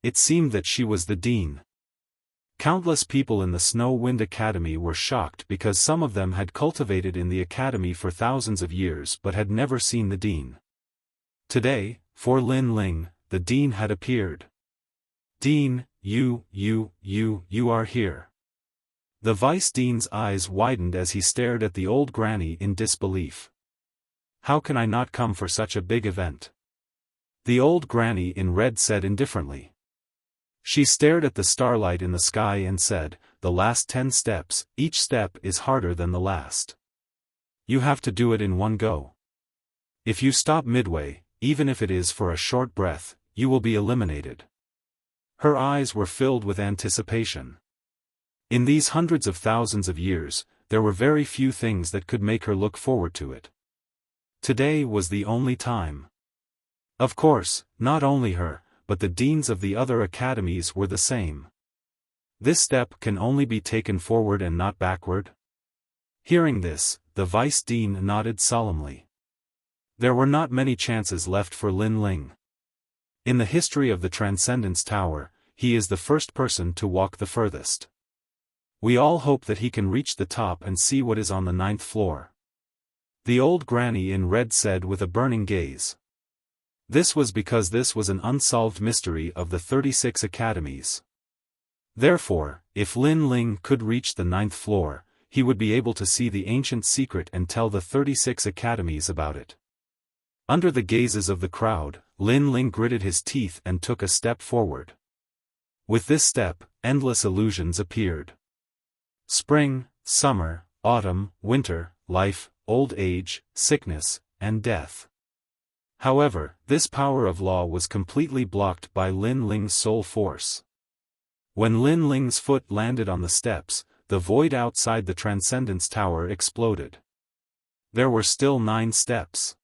It seemed that she was the dean. Countless people in the Snow Wind Academy were shocked because some of them had cultivated in the academy for thousands of years but had never seen the dean. Today, for Lin Ling, the dean had appeared. Dean, you are here. The Vice Dean's eyes widened as he stared at the old granny in disbelief. How can I not come for such a big event? The old granny in red said indifferently. She stared at the starlight in the sky and said, the last 10 steps, each step is harder than the last. You have to do it in one go. If you stop midway, even if it is for a short breath, you will be eliminated. Her eyes were filled with anticipation. In these hundreds of thousands of years, there were very few things that could make her look forward to it. Today was the only time. Of course, not only her, but the deans of the other academies were the same. This step can only be taken forward and not backward. Hearing this, the Vice Dean nodded solemnly. There were not many chances left for Lin Ling. In the history of the Transcendence Tower, he is the first person to walk the furthest. We all hope that he can reach the top and see what is on the 9th floor. The old granny in red said with a burning gaze. This was because this was an unsolved mystery of the 36 academies. Therefore, if Lin Ling could reach the 9th floor, he would be able to see the ancient secret and tell the 36 academies about it. Under the gazes of the crowd, Lin Ling gritted his teeth and took a step forward. With this step, endless illusions appeared. Spring, summer, autumn, winter, life, old age, sickness, and death. However, this power of law was completely blocked by Lin Ling's soul force. When Lin Ling's foot landed on the steps, the void outside the Transcendence Tower exploded. There were still 9 steps.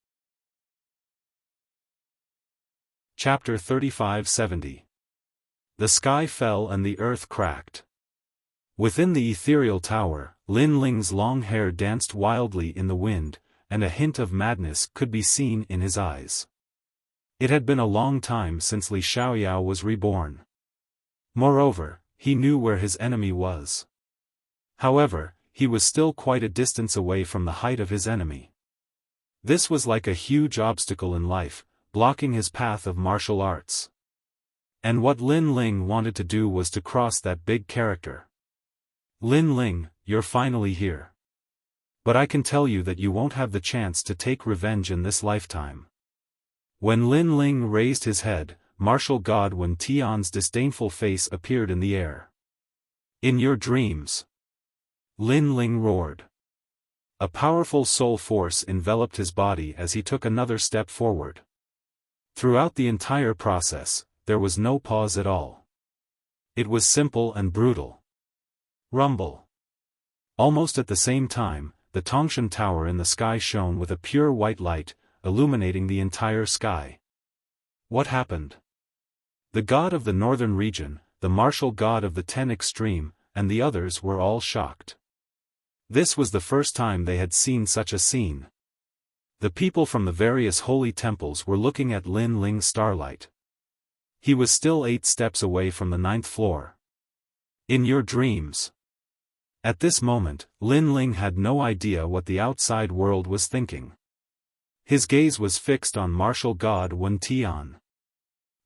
Chapter 3570. The sky fell and the earth cracked. Within the ethereal tower, Lin Ling's long hair danced wildly in the wind, and a hint of madness could be seen in his eyes. It had been a long time since Li Xiaoyao was reborn. Moreover, he knew where his enemy was. However, he was still quite a distance away from the height of his enemy. This was like a huge obstacle in life, blocking his path of martial arts. And what Lin Ling wanted to do was to cross that big character. Lin Ling, you're finally here. But I can tell you that you won't have the chance to take revenge in this lifetime. When Lin Ling raised his head, martial god Wen Tian's disdainful face appeared in the air. In your dreams. Lin Ling roared. A powerful soul force enveloped his body as he took another step forward. Throughout the entire process, there was no pause at all. It was simple and brutal. Rumble. Almost at the same time, the Tongshan Tower in the sky shone with a pure white light, illuminating the entire sky. What happened? The god of the northern region, the martial god of the 10 extreme, and the others were all shocked. This was the first time they had seen such a scene. The people from the various holy temples were looking at Lin Ling's starlight. He was still 8 steps away from the 9th floor. In your dreams. At this moment, Lin Ling had no idea what the outside world was thinking. His gaze was fixed on martial god Wen Tian.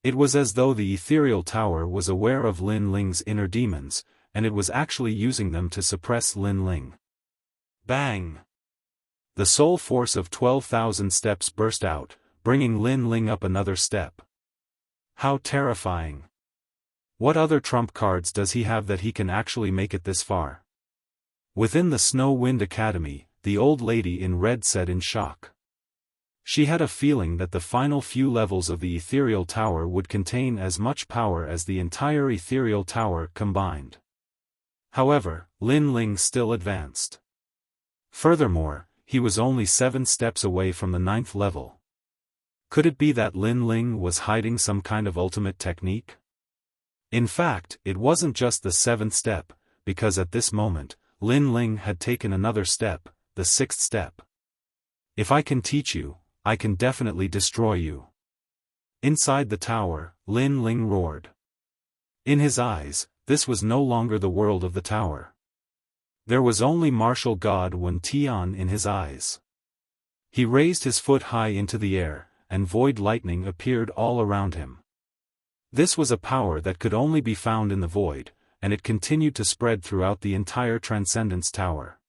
It was as though the ethereal tower was aware of Lin Ling's inner demons, and it was actually using them to suppress Lin Ling. Bang! The soul force of 12,000 steps burst out, bringing Lin Ling up another step. How terrifying! What other trump cards does he have that he can actually make it this far? Within the Snow Wind Academy, the old lady in red said in shock. She had a feeling that the final few levels of the ethereal tower would contain as much power as the entire ethereal tower combined. However, Lin Ling still advanced. Furthermore, he was only 7 steps away from the 9th level. Could it be that Lin Ling was hiding some kind of ultimate technique? In fact, it wasn't just the 7th step, because at this moment, Lin Ling had taken another step, the 6th step. If I can teach you, I can definitely destroy you. Inside the tower, Lin Ling roared. In his eyes, this was no longer the world of the tower. There was only martial god Wen Tian in his eyes. He raised his foot high into the air, and void lightning appeared all around him. This was a power that could only be found in the void, and it continued to spread throughout the entire Transcendence Tower.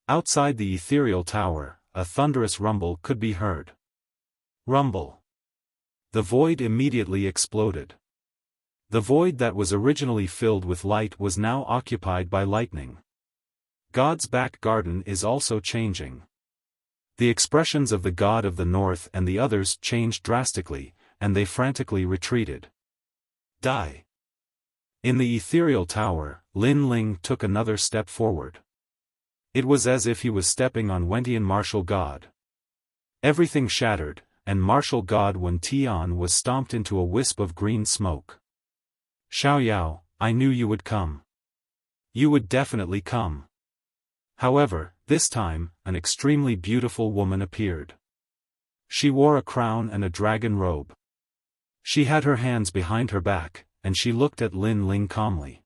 Outside the ethereal tower, a thunderous rumble could be heard. Rumble. The void immediately exploded. The void that was originally filled with light was now occupied by lightning. God's back garden is also changing. The expressions of the god of the north and the others changed drastically, and they frantically retreated. Die. In the ethereal tower, Lin Ling took another step forward. It was as if he was stepping on Wentian martial god. Everything shattered, and martial god Wen Tian was stomped into a wisp of green smoke. Xiaoyao, I knew you would come. You would definitely come. However, this time, an extremely beautiful woman appeared. She wore a crown and a dragon robe. She had her hands behind her back, and she looked at Lin Ling calmly.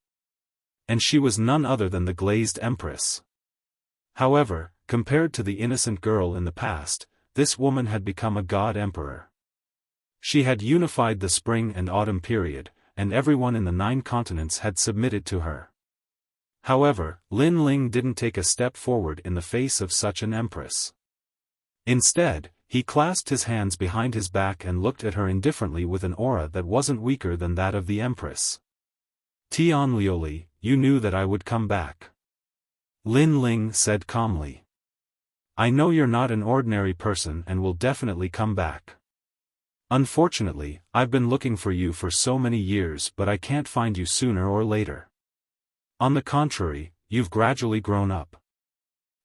And she was none other than the glazed empress. However, compared to the innocent girl in the past, this woman had become a god emperor. She had unified the spring and autumn period, and everyone in the 9 continents had submitted to her. However, Lin Ling didn't take a step forward in the face of such an empress. Instead, he clasped his hands behind his back and looked at her indifferently with an aura that wasn't weaker than that of the empress. Tian Liuli, you knew that I would come back. Lin Ling said calmly. I know you're not an ordinary person and will definitely come back. Unfortunately, I've been looking for you for so many years, but I can't find you sooner or later. On the contrary, you've gradually grown up.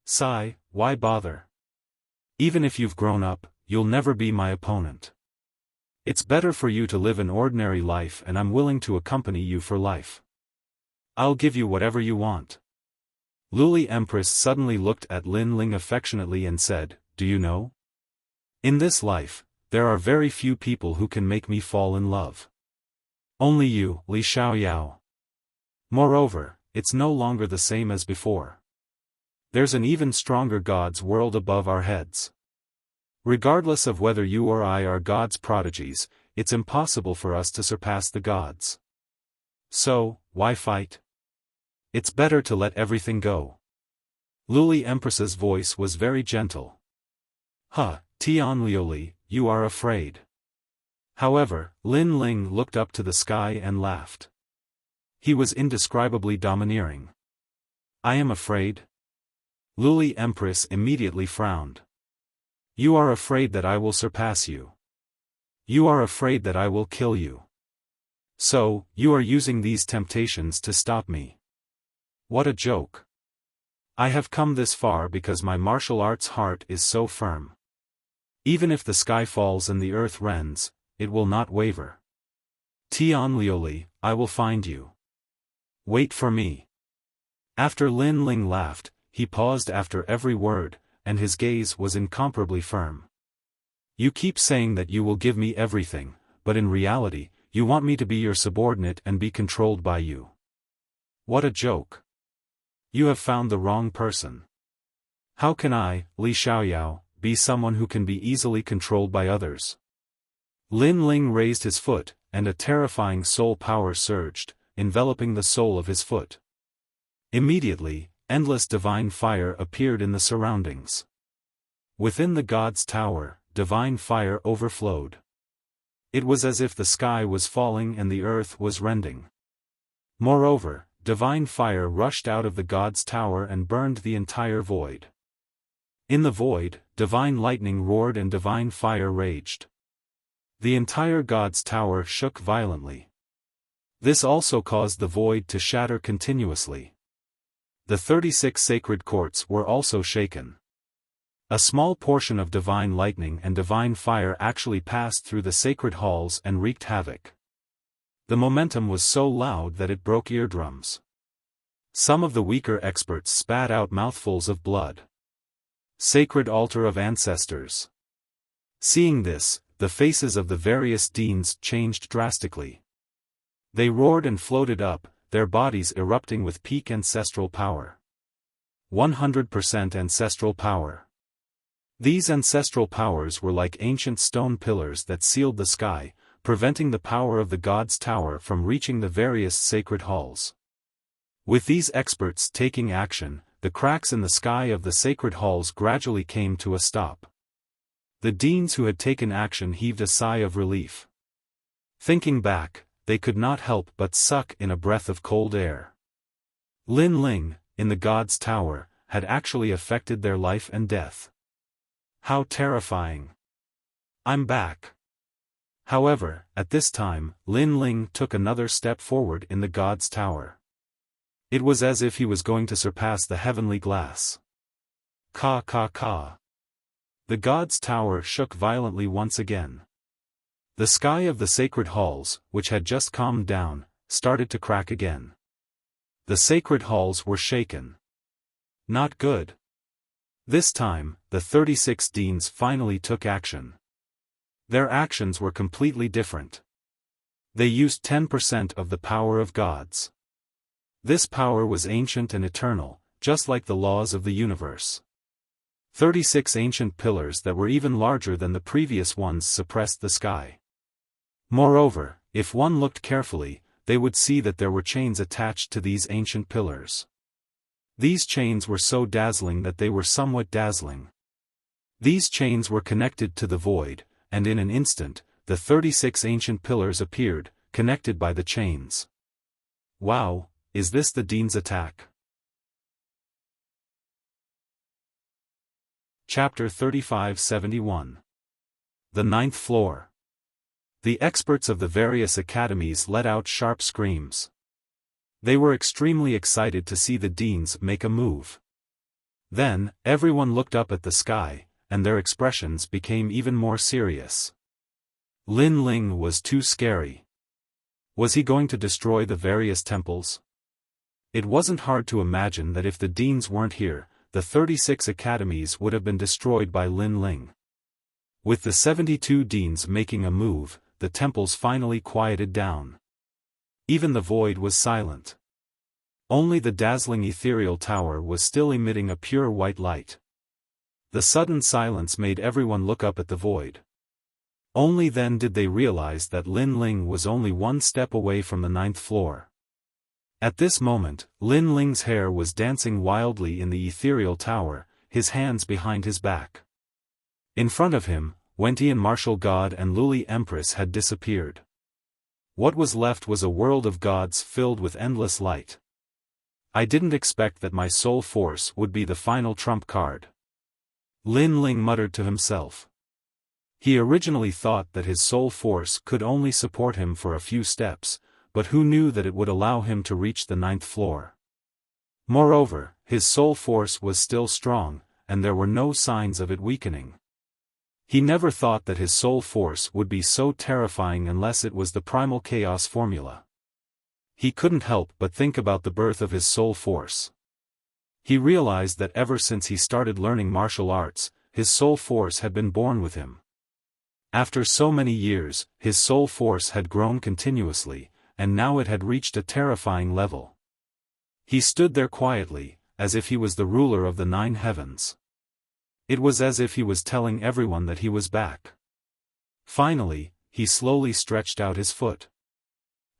Sigh, why bother? Even if you've grown up, you'll never be my opponent. It's better for you to live an ordinary life, and I'm willing to accompany you for life. I'll give you whatever you want. Luli Empress suddenly looked at Lin Ling affectionately and said, do you know? In this life, there are very few people who can make me fall in love. Only you, Li Xiaoyao. Moreover, it's no longer the same as before. There's an even stronger God's world above our heads. Regardless of whether you or I are God's prodigies, it's impossible for us to surpass the gods. So, why fight? It's better to let everything go. Luli Empress's voice was very gentle. Huh, Tian Liuli, you are afraid. However, Lin Ling looked up to the sky and laughed. He was indescribably domineering. I am afraid? Luli Empress immediately frowned. You are afraid that I will surpass you. You are afraid that I will kill you. So, you are using these temptations to stop me. What a joke. I have come this far because my martial arts heart is so firm. Even if the sky falls and the earth rends, it will not waver. Tian Liuli, I will find you. Wait for me. After Lin Ling laughed, he paused after every word, and his gaze was incomparably firm. You keep saying that you will give me everything, but in reality, you want me to be your subordinate and be controlled by you. What a joke. You have found the wrong person. How can I, Li Xiaoyao, be someone who can be easily controlled by others? Lin Ling raised his foot, and a terrifying soul power surged, enveloping the sole of his foot. Immediately, endless divine fire appeared in the surroundings. Within the god's tower, divine fire overflowed. It was as if the sky was falling and the earth was rending. Moreover, divine fire rushed out of the god's tower and burned the entire void. In the void, divine lightning roared and divine fire raged. The entire god's tower shook violently. This also caused the void to shatter continuously. The 36 sacred courts were also shaken. A small portion of divine lightning and divine fire actually passed through the sacred halls and wreaked havoc. The momentum was so loud that it broke eardrums. Some of the weaker experts spat out mouthfuls of blood. Sacred altar of ancestors. Seeing this, the faces of the various deans changed drastically. They roared and floated up, their bodies erupting with peak ancestral power. 100% ancestral power. These ancestral powers were like ancient stone pillars that sealed the sky, preventing the power of the God's Tower from reaching the various sacred halls. With these experts taking action, the cracks in the sky of the sacred halls gradually came to a stop. The deans who had taken action heaved a sigh of relief. Thinking back, they could not help but suck in a breath of cold air. Lin Ling, in the God's Tower, had actually affected their life and death. How terrifying. I'm back. However, at this time, Lin Ling took another step forward in the God's Tower. It was as if he was going to surpass the heavenly glass. Ka ka ka. The God's Tower shook violently once again. The sky of the sacred halls, which had just calmed down, started to crack again. The sacred halls were shaken. Not good. This time, the 36 deans finally took action. Their actions were completely different. They used 10% of the power of gods. This power was ancient and eternal, just like the laws of the universe. 36 ancient pillars that were even larger than the previous ones suppressed the sky. Moreover, if one looked carefully, they would see that there were chains attached to these ancient pillars. These chains were so dazzling that they were somewhat dazzling. These chains were connected to the void, and in an instant, the 36 ancient pillars appeared, connected by the chains. Wow, is this the Dean's attack? Chapter 3571. The Ninth Floor. The experts of the various academies let out sharp screams. They were extremely excited to see the deans make a move. Then, everyone looked up at the sky, and their expressions became even more serious. Lin Ling was too scary. Was he going to destroy the various temples? It wasn't hard to imagine that if the deans weren't here, the 36 academies would have been destroyed by Lin Ling. With the 72 deans making a move, the temples finally quieted down. Even the void was silent. Only the dazzling ethereal tower was still emitting a pure white light. The sudden silence made everyone look up at the void. Only then did they realize that Lin Ling was only one step away from the 9th floor. At this moment, Lin Ling's hair was dancing wildly in the ethereal tower, his hands behind his back. In front of him, Wentian Martial God and Luli Empress had disappeared. What was left was a world of gods filled with endless light. I didn't expect that my soul force would be the final trump card. Lin Ling muttered to himself. He originally thought that his soul force could only support him for a few steps, but who knew that it would allow him to reach the 9th floor? Moreover, his soul force was still strong, and there were no signs of it weakening. He never thought that his soul force would be so terrifying unless it was the primal chaos formula. He couldn't help but think about the birth of his soul force. He realized that ever since he started learning martial arts, his soul force had been born with him. After so many years, his soul force had grown continuously, and now it had reached a terrifying level. He stood there quietly, as if he was the ruler of the 9 heavens. It was as if he was telling everyone that he was back. Finally, he slowly stretched out his foot.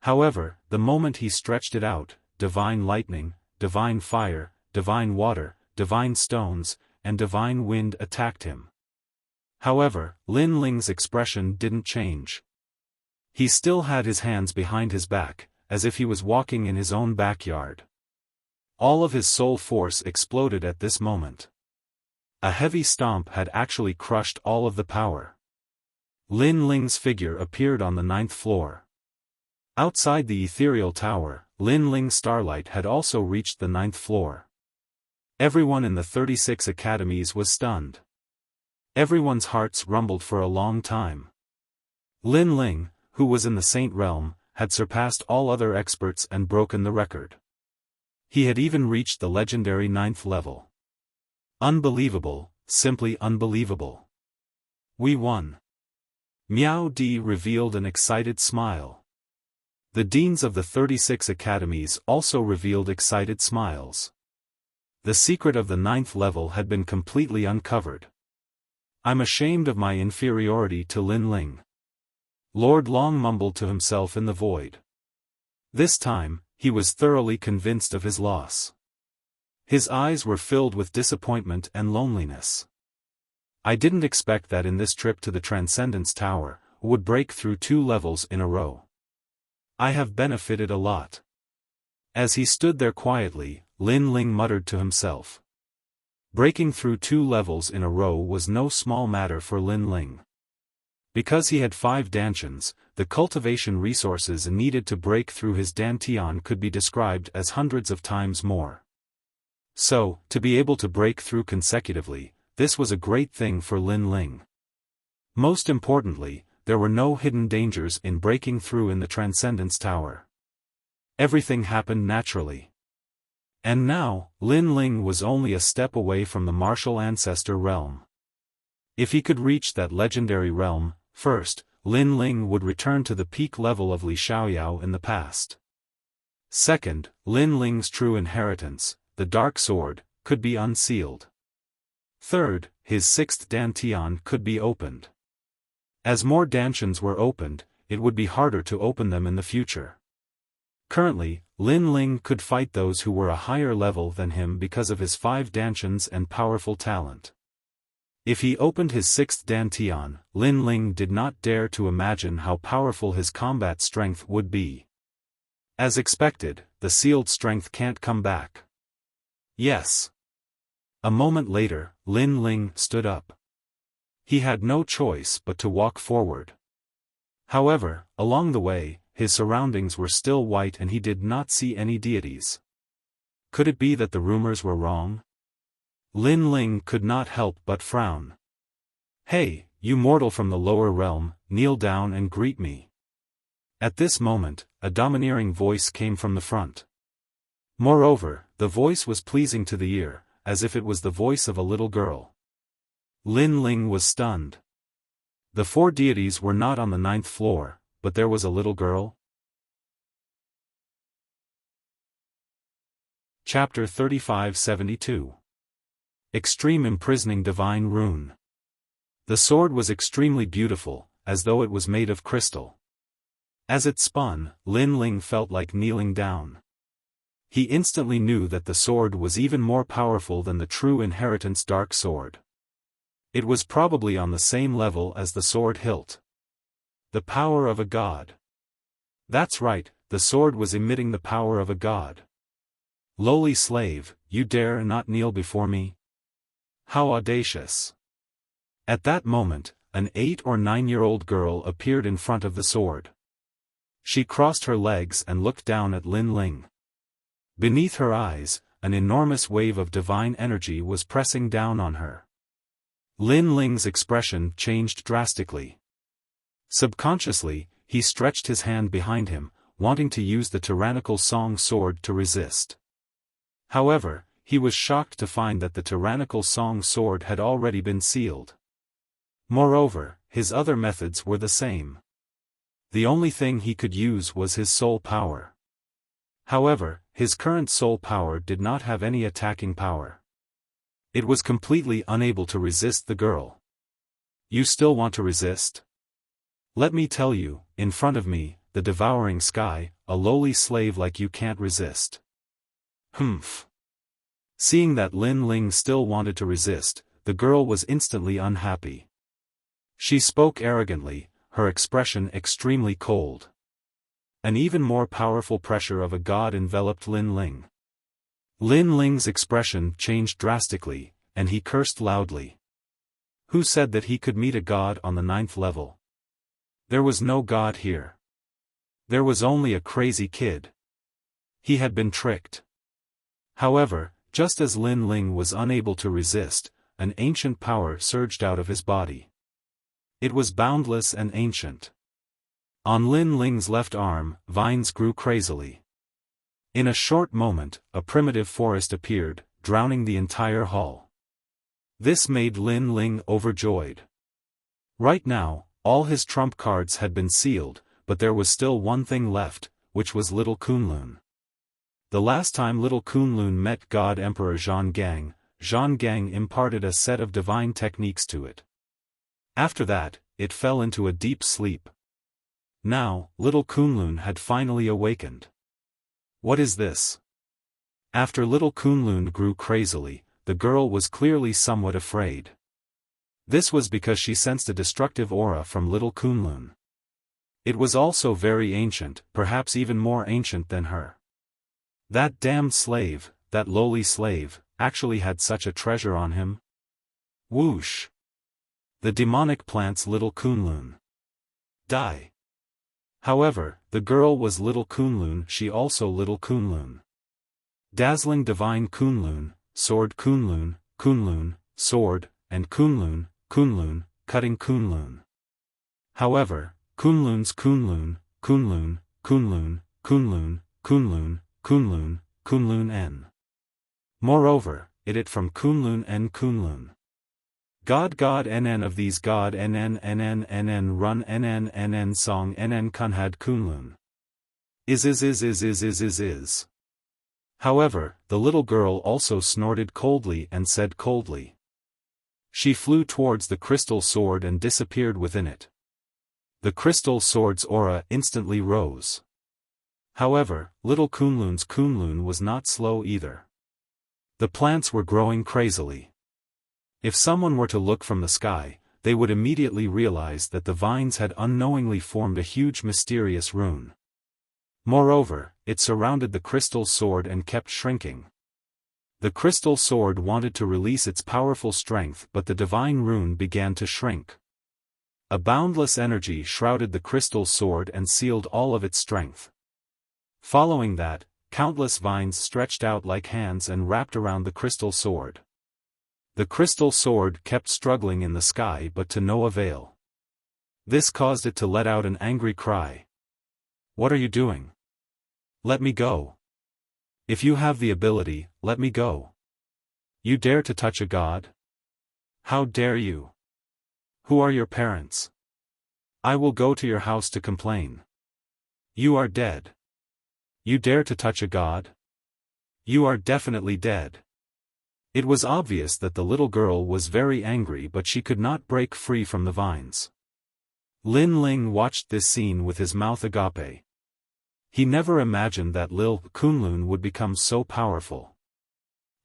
However, the moment he stretched it out, divine lightning, divine fire, divine water, divine stones, and divine wind attacked him. However, Lin Ling's expression didn't change. He still had his hands behind his back, as if he was walking in his own backyard. All of his soul force exploded at this moment. A heavy stomp had actually crushed all of the power. Lin Ling's figure appeared on the 9th floor. Outside the ethereal tower, Lin Ling's starlight had also reached the 9th floor. Everyone in the 36 academies was stunned. Everyone's hearts rumbled for a long time. Lin Ling, who was in the Saint realm, had surpassed all other experts and broken the record. He had even reached the legendary 9th level. Unbelievable, simply unbelievable. We won. Miao Di revealed an excited smile. The deans of the 36 academies also revealed excited smiles. The secret of the 9th level had been completely uncovered. I'm ashamed of my inferiority to Lin Ling. Lord Long mumbled to himself in the void. This time, he was thoroughly convinced of his loss. His eyes were filled with disappointment and loneliness. I didn't expect that in this trip to the Transcendence Tower, would break through 2 levels in a row. I have benefited a lot. As he stood there quietly, Lin Ling muttered to himself. Breaking through 2 levels in a row was no small matter for Lin Ling. Because he had 5 dantians, the cultivation resources needed to break through his dantian could be described as hundreds of times more. So, to be able to break through consecutively, this was a great thing for Lin Ling. Most importantly, there were no hidden dangers in breaking through in the Transcendence Tower. Everything happened naturally. And now, Lin Ling was only a step away from the martial ancestor realm. If he could reach that legendary realm, first, Lin Ling would return to the peak level of Li Xiaoyao in the past. Second, Lin Ling's true inheritance, the Dark Sword, could be unsealed. Third, his 6th dantian could be opened. As more dantians were opened, it would be harder to open them in the future. Currently, Lin Ling could fight those who were a higher level than him because of his 5 dantians and powerful talent. If he opened his 6th dantian, Lin Ling did not dare to imagine how powerful his combat strength would be. As expected, the sealed strength can't come back. Yes. A moment later, Lin Ling stood up. He had no choice but to walk forward. However, along the way, his surroundings were still white and he did not see any deities. Could it be that the rumors were wrong? Lin Ling could not help but frown. Hey, you mortal from the lower realm, kneel down and greet me. At this moment, a domineering voice came from the front. Moreover, the voice was pleasing to the ear, as if it was the voice of a little girl. Lin Ling was stunned. The 4 deities were not on the 9th floor, but there was a little girl. Chapter 3572. Extreme Imprisoning Divine Rune. The sword was extremely beautiful, as though it was made of crystal. As it spun, Lin Ling felt like kneeling down. He instantly knew that the sword was even more powerful than the true inheritance Dark Sword. It was probably on the same level as the sword hilt. The power of a god. That's right, the sword was emitting the power of a god. Lowly slave, you dare not kneel before me? How audacious. At that moment, an 8 or 9-year-old girl appeared in front of the sword. She crossed her legs and looked down at Lin Ling. Beneath her eyes, an enormous wave of divine energy was pressing down on her. Lin Ling's expression changed drastically. Subconsciously, he stretched his hand behind him, wanting to use the tyrannical song sword to resist. However, he was shocked to find that the tyrannical song sword had already been sealed. Moreover, his other methods were the same. The only thing he could use was his soul power. However, his current soul power did not have any attacking power. It was completely unable to resist the girl. You still want to resist? Let me tell you, in front of me, the devouring sky, a lowly slave like you can't resist. Humph. Seeing that Lin Ling still wanted to resist, the girl was instantly unhappy. She spoke arrogantly, her expression extremely cold. An even more powerful pressure of a god enveloped Lin Ling. Lin Ling's expression changed drastically, and he cursed loudly. Who said that he could meet a god on the 9th level? There was no god here. There was only a crazy kid. He had been tricked. However, just as Lin Ling was unable to resist, an ancient power surged out of his body. It was boundless and ancient. On Lin Ling's left arm, vines grew crazily. In a short moment, a primitive forest appeared, drowning the entire hall. This made Lin Ling overjoyed. Right now, all his trump cards had been sealed, but there was still one thing left, which was Little Kunlun. The last time Little Kunlun met God Emperor Zhang Gang imparted a set of divine techniques to it. After that, it fell into a deep sleep. Now, little Kunlun had finally awakened. What is this? After little Kunlun grew crazily, the girl was clearly somewhat afraid. This was because she sensed a destructive aura from little Kunlun. It was also very ancient, perhaps even more ancient than her. That damned slave, that lowly slave, actually had such a treasure on him? Whoosh! The demonic plant's little Kunlun. Die. However, the girl was little Kunlun, she also little Kunlun. Dazzling divine Kunlun, sword Kunlun, Kunlun, sword, and Kunlun, Kunlun, cutting Kunlun. However, Kunlun's Kunlun, Kunlun, Kunlun, Kunlun, Kunlun, Kunlun, Kunlun n. Moreover, it from Kunlun n Kunlun. God nn of these God nn run nn song nn kunhad Kunlun. Is. However, the little girl also snorted coldly and said coldly. She flew towards the crystal sword and disappeared within it. The crystal sword's aura instantly rose. However, little Kunlun's Kunlun was not slow either. The plants were growing crazily. If someone were to look from the sky, they would immediately realize that the vines had unknowingly formed a huge mysterious rune. Moreover, it surrounded the crystal sword and kept shrinking. The crystal sword wanted to release its powerful strength, but the divine rune began to shrink. A boundless energy shrouded the crystal sword and sealed all of its strength. Following that, countless vines stretched out like hands and wrapped around the crystal sword. The crystal sword kept struggling in the sky but to no avail. This caused it to let out an angry cry. What are you doing? Let me go. If you have the ability, let me go. You dare to touch a god? How dare you? Who are your parents? I will go to your house to complain. You are dead. You dare to touch a god? You are definitely dead. It was obvious that the little girl was very angry, but she could not break free from the vines. Lin Ling watched this scene with his mouth agape. He never imagined that Lil Kunlun would become so powerful.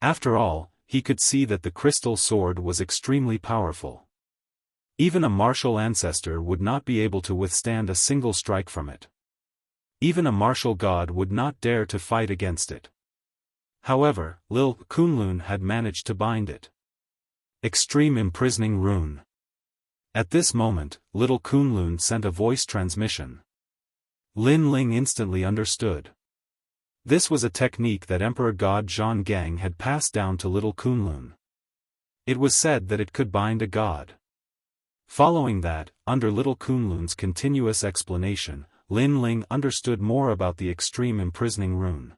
After all, he could see that the crystal sword was extremely powerful. Even a martial ancestor would not be able to withstand a single strike from it. Even a martial god would not dare to fight against it. However, Lil Kunlun had managed to bind it. Extreme imprisoning rune. At this moment, little Kunlun sent a voice transmission. Lin Ling instantly understood. This was a technique that Emperor God Zhang Gang had passed down to little Kunlun. It was said that it could bind a god. Following that, under little Kunlun's continuous explanation, Lin Ling understood more about the extreme imprisoning rune.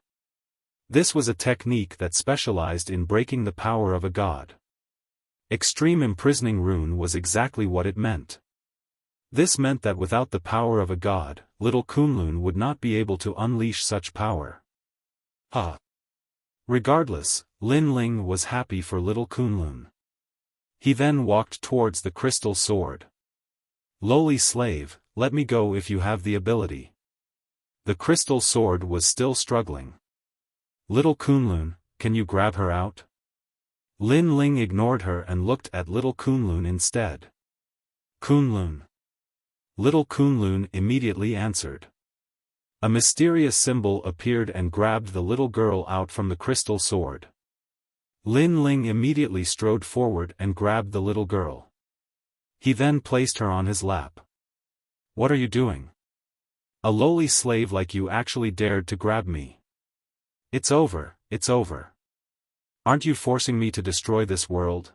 This was a technique that specialized in breaking the power of a god. Extreme imprisoning rune was exactly what it meant. This meant that without the power of a god, little Kunlun would not be able to unleash such power. Regardless, Lin Ling was happy for little Kunlun. He then walked towards the crystal sword. Lowly slave, let me go if you have the ability. The crystal sword was still struggling. Little Kunlun, can you grab her out? Lin Ling ignored her and looked at little Kunlun instead. Kunlun. Little Kunlun immediately answered. A mysterious symbol appeared and grabbed the little girl out from the crystal sword. Lin Ling immediately strode forward and grabbed the little girl. He then placed her on his lap. What are you doing? A lowly slave like you actually dared to grab me. It's over, it's over. Aren't you forcing me to destroy this world?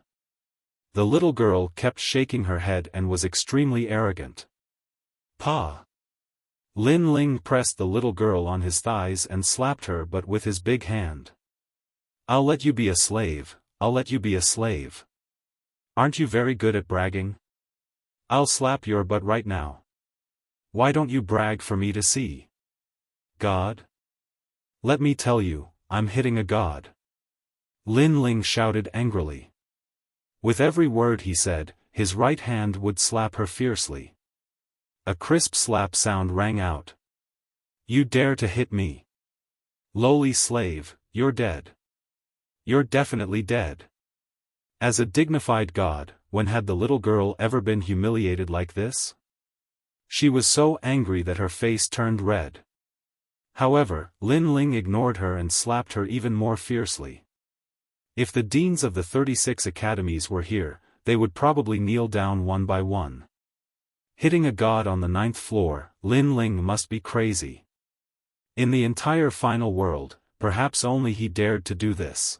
The little girl kept shaking her head and was extremely arrogant. Pa! Lin Ling pressed the little girl on his thighs and slapped her but with his big hand. I'll let you be a slave, I'll let you be a slave. Aren't you very good at bragging? I'll slap your butt right now. Why don't you brag for me to see? God? Let me tell you, I'm hitting a god. Lin Ling shouted angrily. With every word he said, his right hand would slap her fiercely. a crisp slap sound rang out. You dare to hit me? Lowly slave, you're dead. You're definitely dead. As a dignified god, when had the little girl ever been humiliated like this? She was so angry that her face turned red. However, Lin Ling ignored her and slapped her even more fiercely. If the deans of the 36 academies were here, they would probably kneel down one by one. Hitting a god on the 9th floor, Lin Ling must be crazy. In the entire final world, perhaps only he dared to do this.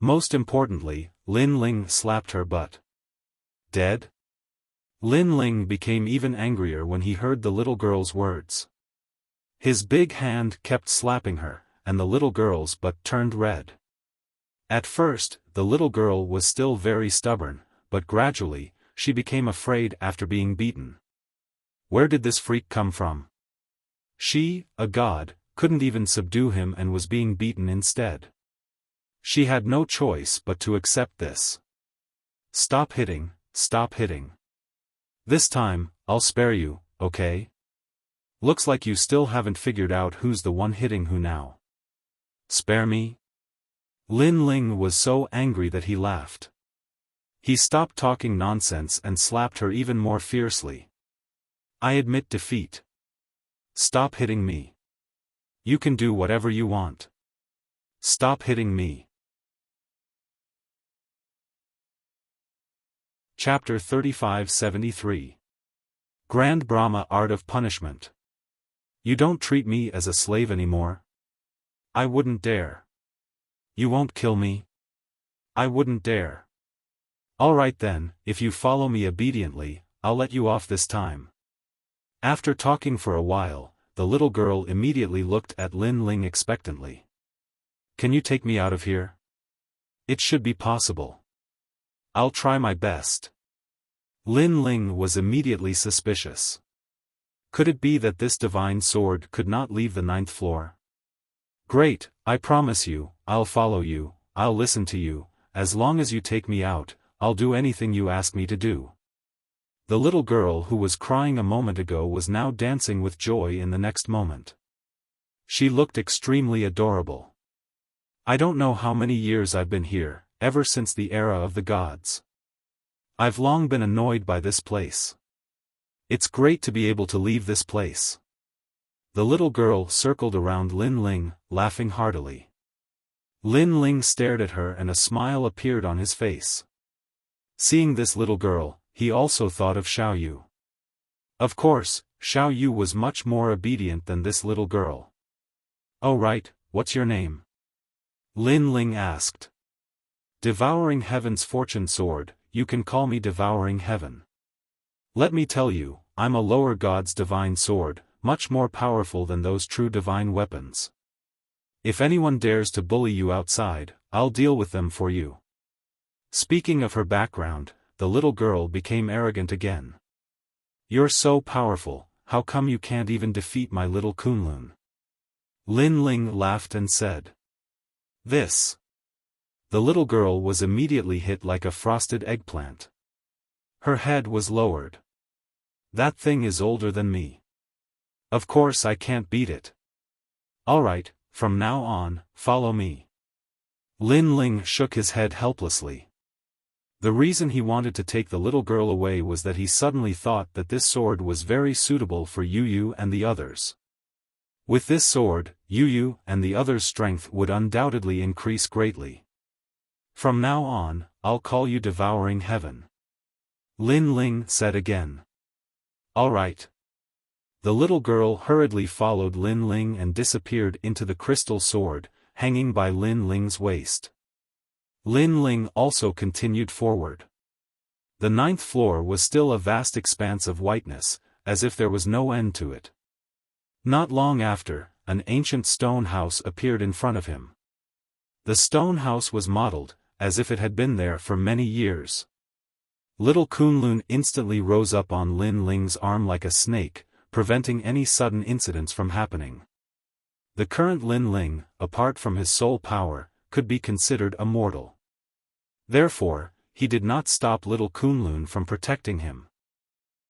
Most importantly, Lin Ling slapped her butt. Dead? Lin Ling became even angrier when he heard the little girl's words. His big hand kept slapping her, and the little girl's butt turned red. At first, the little girl was still very stubborn, but gradually, she became afraid after being beaten. Where did this freak come from? She, a god, couldn't even subdue him and was being beaten instead. She had no choice but to accept this. Stop hitting, stop hitting. This time, I'll spare you, okay? Looks like you still haven't figured out who's the one hitting who now. Spare me? Lin Ling was so angry that he laughed. He stopped talking nonsense and slapped her even more fiercely. I admit defeat. Stop hitting me. You can do whatever you want. Stop hitting me. Chapter 3573. Grand Brahma Art of Punishment. You don't treat me as a slave anymore? I wouldn't dare. You won't kill me? I wouldn't dare. Alright then, if you follow me obediently, I'll let you off this time. After talking for a while, the little girl immediately looked at Lin Ling expectantly. Can you take me out of here? It should be possible. I'll try my best. Lin Ling was immediately suspicious. Could it be that this divine sword could not leave the 9th floor? Great, I promise you, I'll follow you, I'll listen to you, as long as you take me out, I'll do anything you ask me to do. The little girl who was crying a moment ago was now dancing with joy in the next moment. She looked extremely adorable. I don't know how many years I've been here, ever since the era of the gods. I've long been annoyed by this place. It's great to be able to leave this place. The little girl circled around Lin Ling, laughing heartily. Lin Ling stared at her and a smile appeared on his face. Seeing this little girl, he also thought of Xiao Yu. Of course, Xiao Yu was much more obedient than this little girl. Oh right, what's your name? Lin Ling asked. Devouring Heaven's fortune sword, you can call me Devouring Heaven. Let me tell you, I'm a lower god's divine sword, much more powerful than those true divine weapons. If anyone dares to bully you outside, I'll deal with them for you. Speaking of her background, the little girl became arrogant again. You're so powerful, how come you can't even defeat my little Kunlun? Lin Ling laughed and said. This. The little girl was immediately hit like a frosted eggplant. Her head was lowered. That thing is older than me. Of course I can't beat it. Alright, from now on, follow me. Lin Ling shook his head helplessly. The reason he wanted to take the little girl away was that he suddenly thought that this sword was very suitable for Yu Yu and the others. With this sword, Yu Yu and the others' strength would undoubtedly increase greatly. From now on, I'll call you Devouring Heaven. Lin Ling said again. Alright. The little girl hurriedly followed Lin Ling and disappeared into the crystal sword, hanging by Lin Ling's waist. Lin Ling also continued forward. The 9th floor was still a vast expanse of whiteness, as if there was no end to it. Not long after, an ancient stone house appeared in front of him. The stone house was modeled, as if it had been there for many years. Little Kunlun instantly rose up on Lin Ling's arm like a snake, preventing any sudden incidents from happening. The current Lin Ling, apart from his soul power, could be considered a mortal. Therefore, he did not stop little Kunlun from protecting him.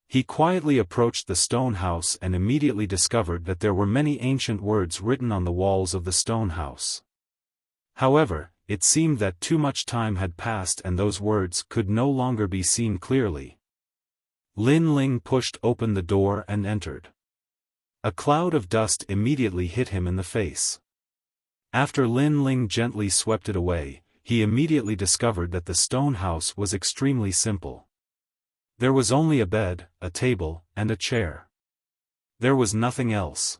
He quietly approached the stone house and immediately discovered that there were many ancient words written on the walls of the stone house. However, it seemed that too much time had passed and those words could no longer be seen clearly. Lin Ling pushed open the door and entered. A cloud of dust immediately hit him in the face. After Lin Ling gently swept it away, he immediately discovered that the stone house was extremely simple. There was only a bed, a table, and a chair. There was nothing else.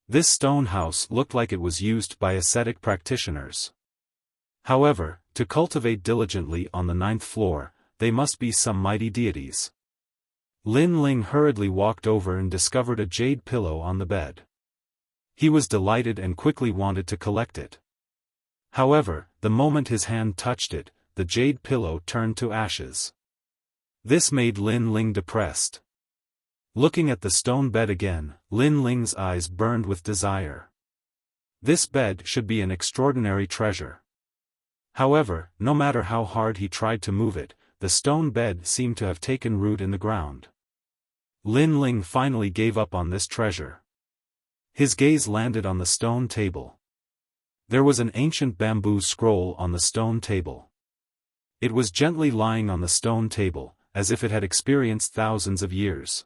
This stone house looked like it was used by ascetic practitioners. However, to cultivate diligently on the 9th floor, they must be some mighty deities. Lin Ling hurriedly walked over and discovered a jade pillow on the bed. He was delighted and quickly wanted to collect it. However, the moment his hand touched it, the jade pillow turned to ashes. This made Lin Ling depressed. Looking at the stone bed again, Lin Ling's eyes burned with desire. This bed should be an extraordinary treasure. However, no matter how hard he tried to move it, the stone bed seemed to have taken root in the ground. Lin Ling finally gave up on this treasure. His gaze landed on the stone table. There was an ancient bamboo scroll on the stone table. It was gently lying on the stone table, as if it had experienced thousands of years.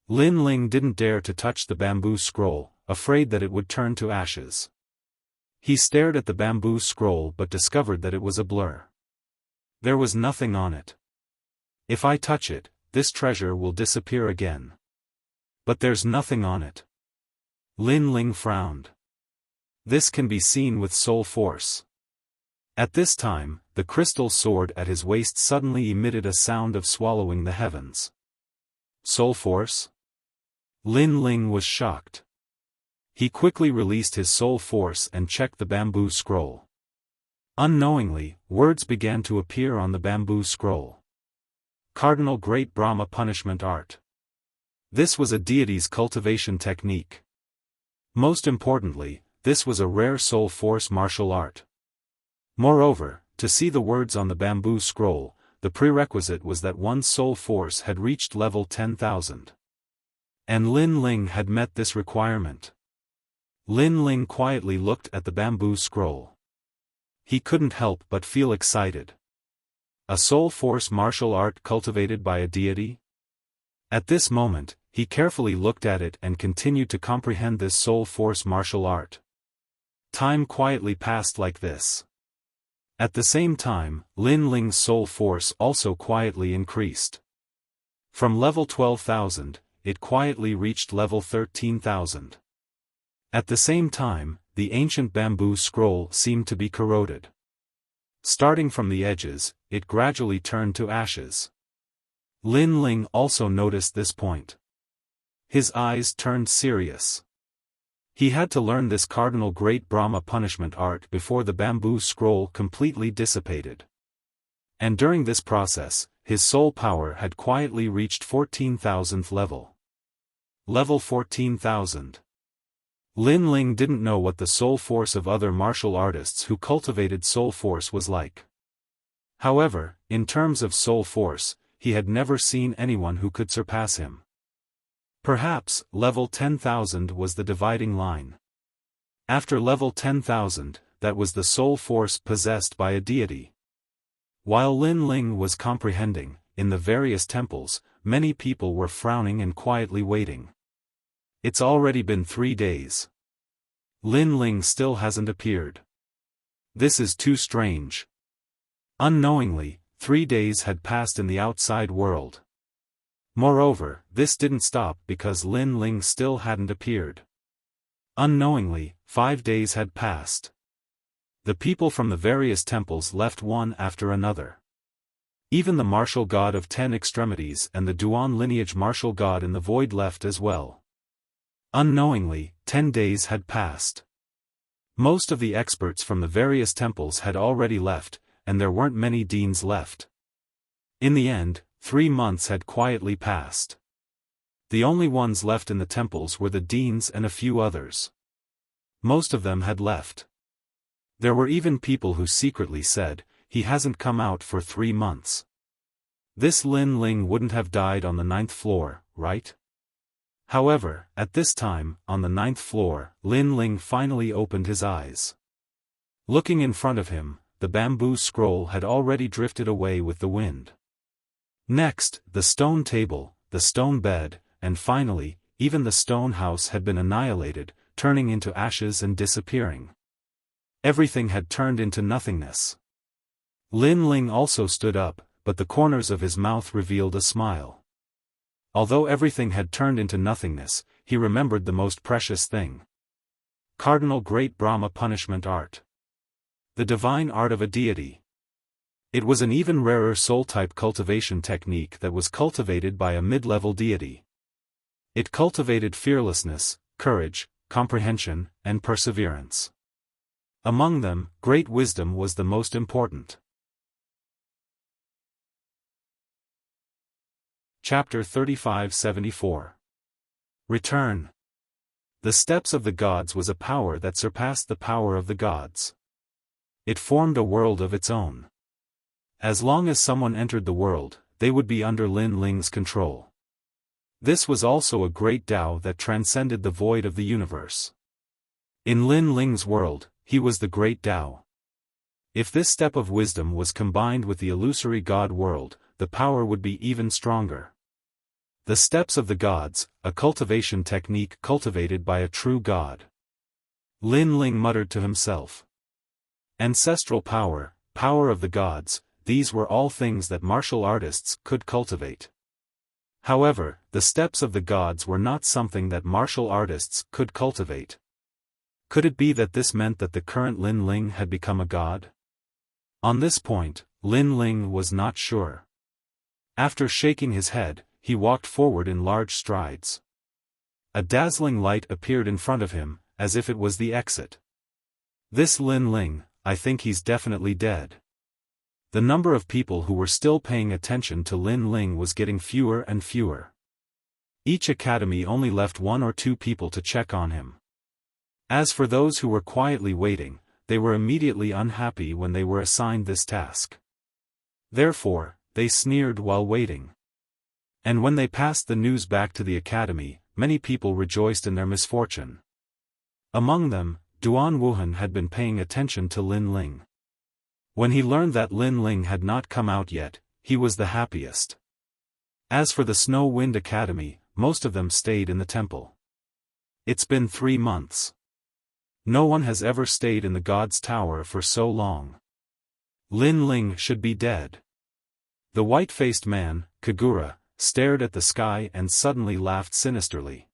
Lin Ling didn't dare to touch the bamboo scroll, afraid that it would turn to ashes. He stared at the bamboo scroll but discovered that it was a blur. There was nothing on it. If I touch it, this treasure will disappear again. But there's nothing on it. Lin Ling frowned. This can be seen with soul force. At this time, the crystal sword at his waist suddenly emitted a sound of swallowing the heavens. Soul force? Lin Ling was shocked. He quickly released his soul force and checked the bamboo scroll. Unknowingly, words began to appear on the bamboo scroll. Cardinal Great Brahma Punishment Art. This was a deity's cultivation technique. Most importantly, this was a rare soul force martial art. Moreover, to see the words on the bamboo scroll, the prerequisite was that one's soul force had reached level 10,000. And Lin Ling had met this requirement. Lin Ling quietly looked at the bamboo scroll. He couldn't help but feel excited. A soul force martial art cultivated by a deity? At this moment, he carefully looked at it and continued to comprehend this soul force martial art. Time quietly passed like this. At the same time, Lin Ling's soul force also quietly increased. From level 12,000, it quietly reached level 13,000. At the same time, the ancient bamboo scroll seemed to be corroded. Starting from the edges, it gradually turned to ashes. Lin Ling also noticed this point. His eyes turned serious. He had to learn this Cardinal Great Brahma Punishment art before the bamboo scroll completely dissipated. And during this process, his soul power had quietly reached 14,000th level. Level 14,000. Lin Ling didn't know what the soul force of other martial artists who cultivated soul force was like. However, in terms of soul force, he had never seen anyone who could surpass him. Perhaps, level 10,000 was the dividing line. After level 10,000, that was the soul force possessed by a deity. While Lin Ling was comprehending, in the various temples, many people were frowning and quietly waiting. It's already been 3 days. Lin Ling still hasn't appeared. This is too strange. Unknowingly, 3 days had passed in the outside world. Moreover, this didn't stop because Lin Ling still hadn't appeared. Unknowingly, 5 days had passed. The people from the various temples left one after another. Even the martial god of 10 extremities and the Duan lineage martial god in the void left as well. Unknowingly, 10 days had passed. Most of the experts from the various temples had already left, and there weren't many deans left. In the end, 3 months had quietly passed. The only ones left in the temples were the deans and a few others. Most of them had left. There were even people who secretly said, "He hasn't come out for 3 months." This Lin Ling wouldn't have died on the 9th floor, right? However, at this time, on the 9th floor, Lin Ling finally opened his eyes. Looking in front of him, the bamboo scroll had already drifted away with the wind. Next, the stone table, the stone bed, and finally, even the stone house had been annihilated, turning into ashes and disappearing. Everything had turned into nothingness. Lin Ling also stood up, but the corners of his mouth revealed a smile. Although everything had turned into nothingness, he remembered the most precious thing. Cardinal Great Brahma Punishment Art. The divine art of a deity. It was an even rarer soul-type cultivation technique that was cultivated by a mid-level deity. It cultivated fearlessness, courage, comprehension, and perseverance. Among them, great wisdom was the most important. Chapter 3574. Return. The steps of the gods was a power that surpassed the power of the gods. It formed a world of its own. As long as someone entered the world, they would be under Lin Ling's control. This was also a great Tao that transcended the void of the universe. In Lin Ling's world, he was the great Tao. If this step of wisdom was combined with the illusory god world, the power would be even stronger. The steps of the gods, a cultivation technique cultivated by a true god. Lin Ling muttered to himself. Ancestral power, power of the gods, these were all things that martial artists could cultivate. However, the steps of the gods were not something that martial artists could cultivate. Could it be that this meant that the current Lin Ling had become a god? On this point, Lin Ling was not sure. After shaking his head, he walked forward in large strides. A dazzling light appeared in front of him, as if it was the exit. This Lin Ling, I think he's definitely dead. The number of people who were still paying attention to Lin Ling was getting fewer and fewer. Each academy only left 1 or 2 people to check on him. As for those who were quietly waiting, they were immediately unhappy when they were assigned this task. Therefore, they sneered while waiting. And when they passed the news back to the academy, many people rejoiced in their misfortune. Among them, Duan Wuhan had been paying attention to Lin Ling. When he learned that Lin Ling had not come out yet, he was the happiest. As for the Snow Wind Academy, most of them stayed in the temple. It's been 3 months. No one has ever stayed in the God's Tower for so long. Lin Ling should be dead. The white-faced man, Kagura, stared at the sky and suddenly laughed sinisterly.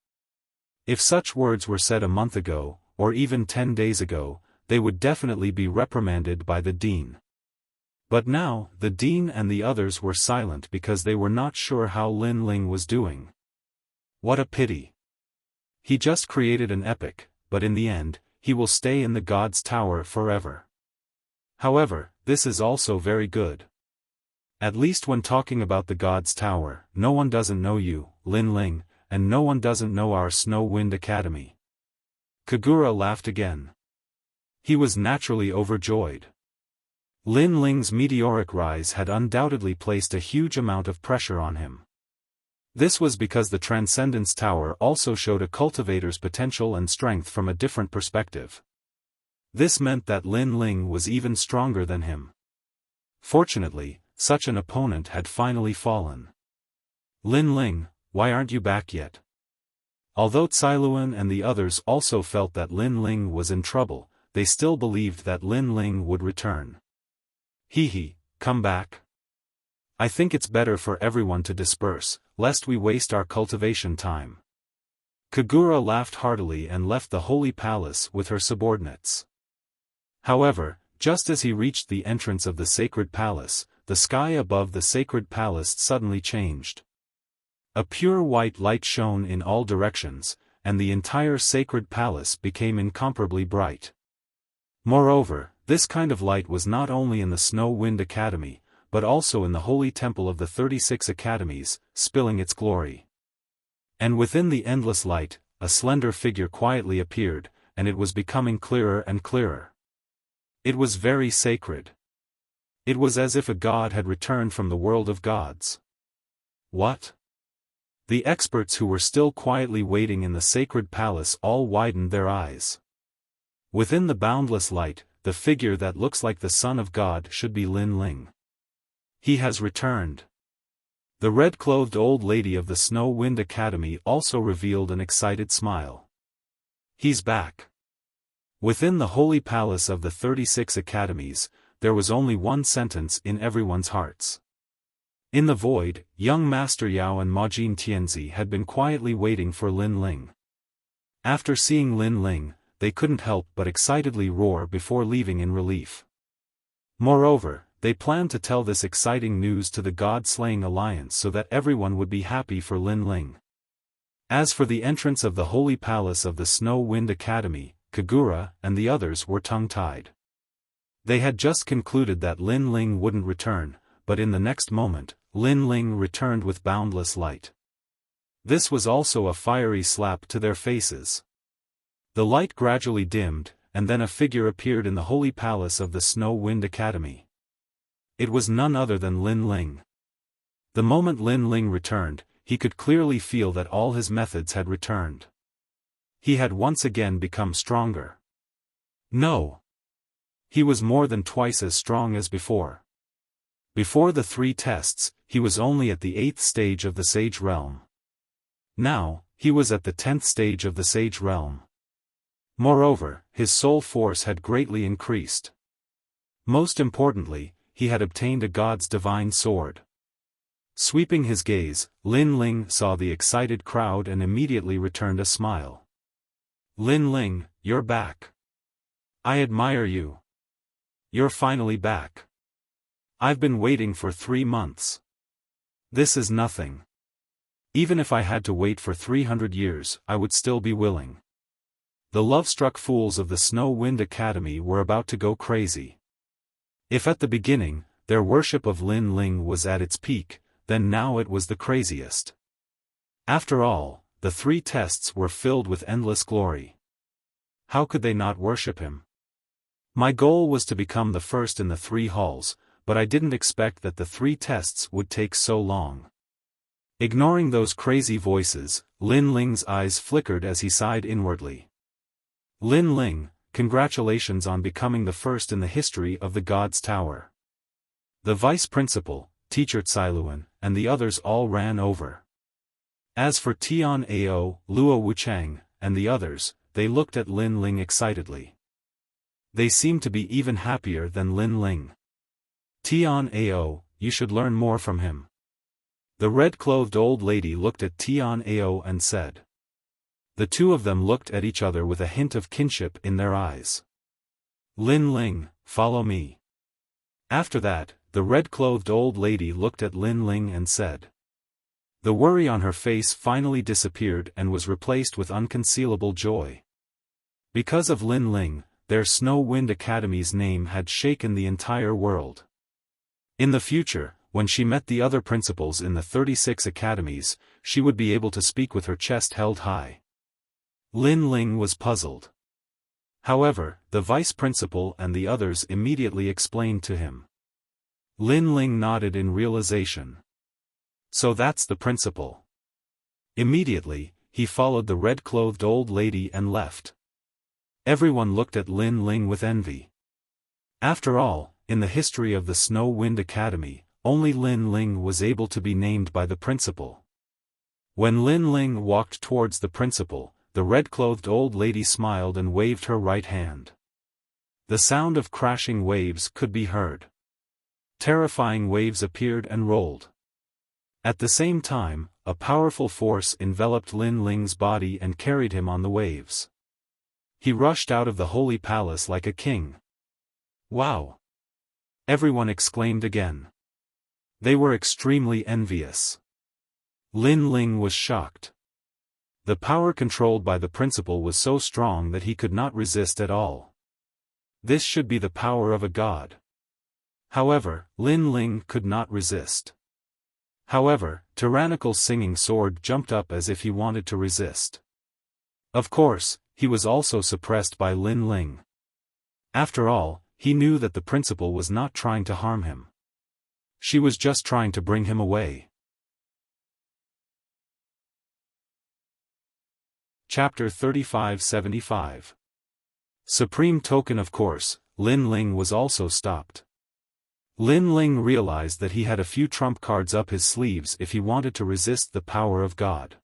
If such words were said a month ago, or even 10 days ago, they would definitely be reprimanded by the dean. But now, the dean and the others were silent because they were not sure how Lin Ling was doing. What a pity. He just created an epic, but in the end, he will stay in the God's Tower forever. However, this is also very good. At least when talking about the God's Tower, no one doesn't know you, Lin Ling, and no one doesn't know our Snow Wind Academy. Kagura laughed again. He was naturally overjoyed. Lin Ling's meteoric rise had undoubtedly placed a huge amount of pressure on him. This was because the Transcendence Tower also showed a cultivator's potential and strength from a different perspective. This meant that Lin Ling was even stronger than him. Fortunately, such an opponent had finally fallen. Lin Ling, why aren't you back yet? Although Cailuan and the others also felt that Lin Ling was in trouble, they still believed that Lin Ling would return. Hee, come back. I think it's better for everyone to disperse, lest we waste our cultivation time. Kagura laughed heartily and left the Holy Palace with her subordinates. However, just as he reached the entrance of the Sacred Palace, the sky above the Sacred Palace suddenly changed. A pure white light shone in all directions, and the entire Sacred Palace became incomparably bright. Moreover, this kind of light was not only in the Snow Wind Academy, but also in the Holy Temple of the 36 Academies, spilling its glory. And within the endless light, a slender figure quietly appeared, and it was becoming clearer and clearer. It was very sacred. It was as if a god had returned from the world of gods. What? The experts who were still quietly waiting in the sacred palace all widened their eyes. Within the boundless light, the figure that looks like the Son of God should be Lin Ling. He has returned. The red-clothed old lady of the Snow Wind Academy also revealed an excited smile. He's back. Within the holy palace of the 36 academies, there was only one sentence in everyone's hearts. In the void, young Master Yao and Majin Tianzi had been quietly waiting for Lin Ling. After seeing Lin Ling, they couldn't help but excitedly roar before leaving in relief. Moreover, they planned to tell this exciting news to the God-slaying alliance so that everyone would be happy for Lin Ling. As for the entrance of the holy palace of the Snow Wind Academy, Kagura and the others were tongue-tied. They had just concluded that Lin Ling wouldn't return, but in the next moment, Lin Ling returned with boundless light. This was also a fiery slap to their faces. The light gradually dimmed, and then a figure appeared in the holy palace of the Snow Wind Academy. It was none other than Lin Ling. The moment Lin Ling returned, he could clearly feel that all his methods had returned. He had once again become stronger. No. He was more than twice as strong as before. Before the 3 tests, he was only at the 8th stage of the Sage Realm. Now, he was at the 10th stage of the Sage Realm. Moreover, his soul force had greatly increased. Most importantly, he had obtained a god's divine sword. Sweeping his gaze, Lin Ling saw the excited crowd and immediately returned a smile. Lin Ling, you're back. I admire you. You're finally back. I've been waiting for 3 months. This is nothing. Even if I had to wait for 300 years, I would still be willing. The love-struck fools of the Snow Wind Academy were about to go crazy. If at the beginning, their worship of Lin Ling was at its peak, then now it was the craziest. After all, the 3 tests were filled with endless glory. How could they not worship him? My goal was to become the first in the 3 halls, but I didn't expect that the 3 tests would take so long. Ignoring those crazy voices, Lin Ling's eyes flickered as he sighed inwardly. Lin Ling, congratulations on becoming the first in the history of the God's Tower. The vice principal, teacher Cailuan, and the others all ran over. As for Tian Ao, Luo Wuchang, and the others, they looked at Lin Ling excitedly. They seemed to be even happier than Lin Ling. Tian Ao, you should learn more from him. The red-clothed old lady looked at Tian Ao and said. The two of them looked at each other with a hint of kinship in their eyes. Lin Ling, follow me. After that, the red-clothed old lady looked at Lin Ling and said. The worry on her face finally disappeared and was replaced with unconcealable joy. Because of Lin Ling, their Snow Wind Academy's name had shaken the entire world. In the future, when she met the other principals in the 36 academies, she would be able to speak with her chest held high. Lin Ling was puzzled. However, the vice principal and the others immediately explained to him. Lin Ling nodded in realization. So that's the principal. Immediately, he followed the red-clothed old lady and left. Everyone looked at Lin Ling with envy. After all, in the history of the Snow Wind Academy, only Lin Ling was able to be named by the principal. When Lin Ling walked towards the principal, the red-clothed old lady smiled and waved her right hand. The sound of crashing waves could be heard. Terrifying waves appeared and rolled. At the same time, a powerful force enveloped Lin Ling's body and carried him on the waves. He rushed out of the holy palace like a king. Wow! Everyone exclaimed again. They were extremely envious. Lin Ling was shocked. The power controlled by the principal was so strong that he could not resist at all. This should be the power of a god. However, Lin Ling could not resist. However, tyrannical singing sword jumped up as if he wanted to resist. Of course, he was also suppressed by Lin Ling. After all, he knew that the principal was not trying to harm him. She was just trying to bring him away. Chapter 3575. Supreme Token. Of course, Lin Ling was also stopped. Lin Ling realized that he had a few trump cards up his sleeves if he wanted to resist the power of God.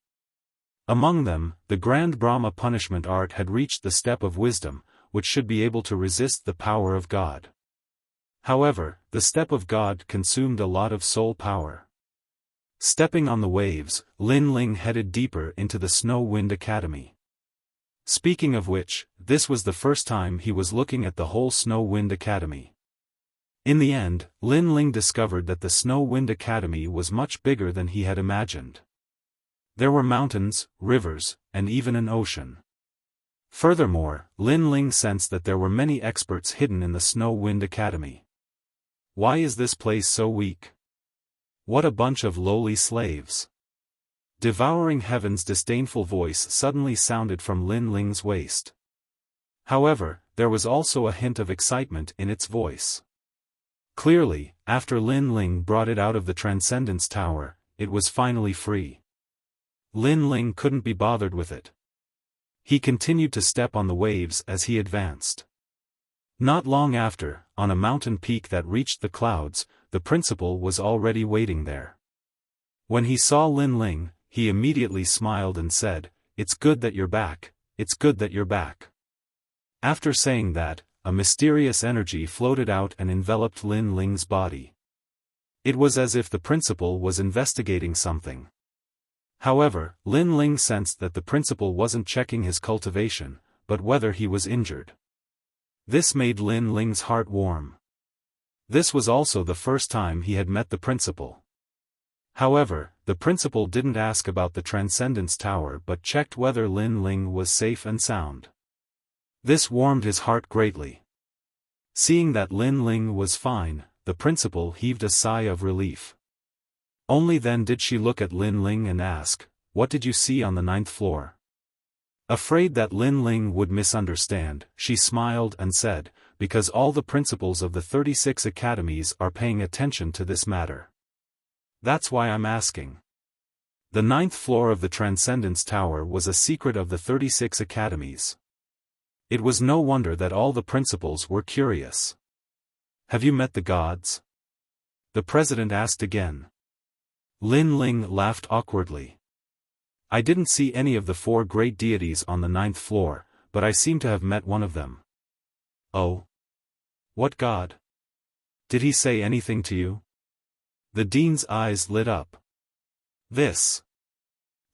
Among them, the Grand Brahma punishment art had reached the step of wisdom, which should be able to resist the power of God. However, the step of God consumed a lot of soul power. Stepping on the waves, Lin Ling headed deeper into the Snow Wind Academy. Speaking of which, this was the first time he was looking at the whole Snow Wind Academy. In the end, Lin Ling discovered that the Snow Wind Academy was much bigger than he had imagined. There were mountains, rivers, and even an ocean. Furthermore, Lin Ling sensed that there were many experts hidden in the Snow Wind Academy. Why is this place so weak? What a bunch of lowly slaves. Devouring Heaven's disdainful voice suddenly sounded from Lin Ling's waist. However, there was also a hint of excitement in its voice. Clearly, after Lin Ling brought it out of the Transcendence Tower, it was finally free. Lin Ling couldn't be bothered with it. He continued to step on the waves as he advanced. Not long after, on a mountain peak that reached the clouds, the principal was already waiting there. When he saw Lin Ling, he immediately smiled and said, "It's good that you're back, it's good that you're back." After saying that, a mysterious energy floated out and enveloped Lin Ling's body. It was as if the principal was investigating something. However, Lin Ling sensed that the principal wasn't checking his cultivation, but whether he was injured. This made Lin Ling's heart warm. This was also the first time he had met the principal. However, the principal didn't ask about the Transcendence Tower but checked whether Lin Ling was safe and sound. This warmed his heart greatly. Seeing that Lin Ling was fine, the principal heaved a sigh of relief. Only then did she look at Lin Ling and ask, "What did you see on the 9th floor?" Afraid that Lin Ling would misunderstand, she smiled and said, "Because all the principals of the 36 academies are paying attention to this matter. That's why I'm asking." The 9th floor of the Transcendence Tower was a secret of the 36 academies. It was no wonder that all the principals were curious. "Have you met the gods?" the president asked again. Lin Ling laughed awkwardly. "I didn't see any of the 4 great deities on the 9th floor, but I seem to have met one of them." "Oh? What god? Did he say anything to you?" The dean's eyes lit up. "This."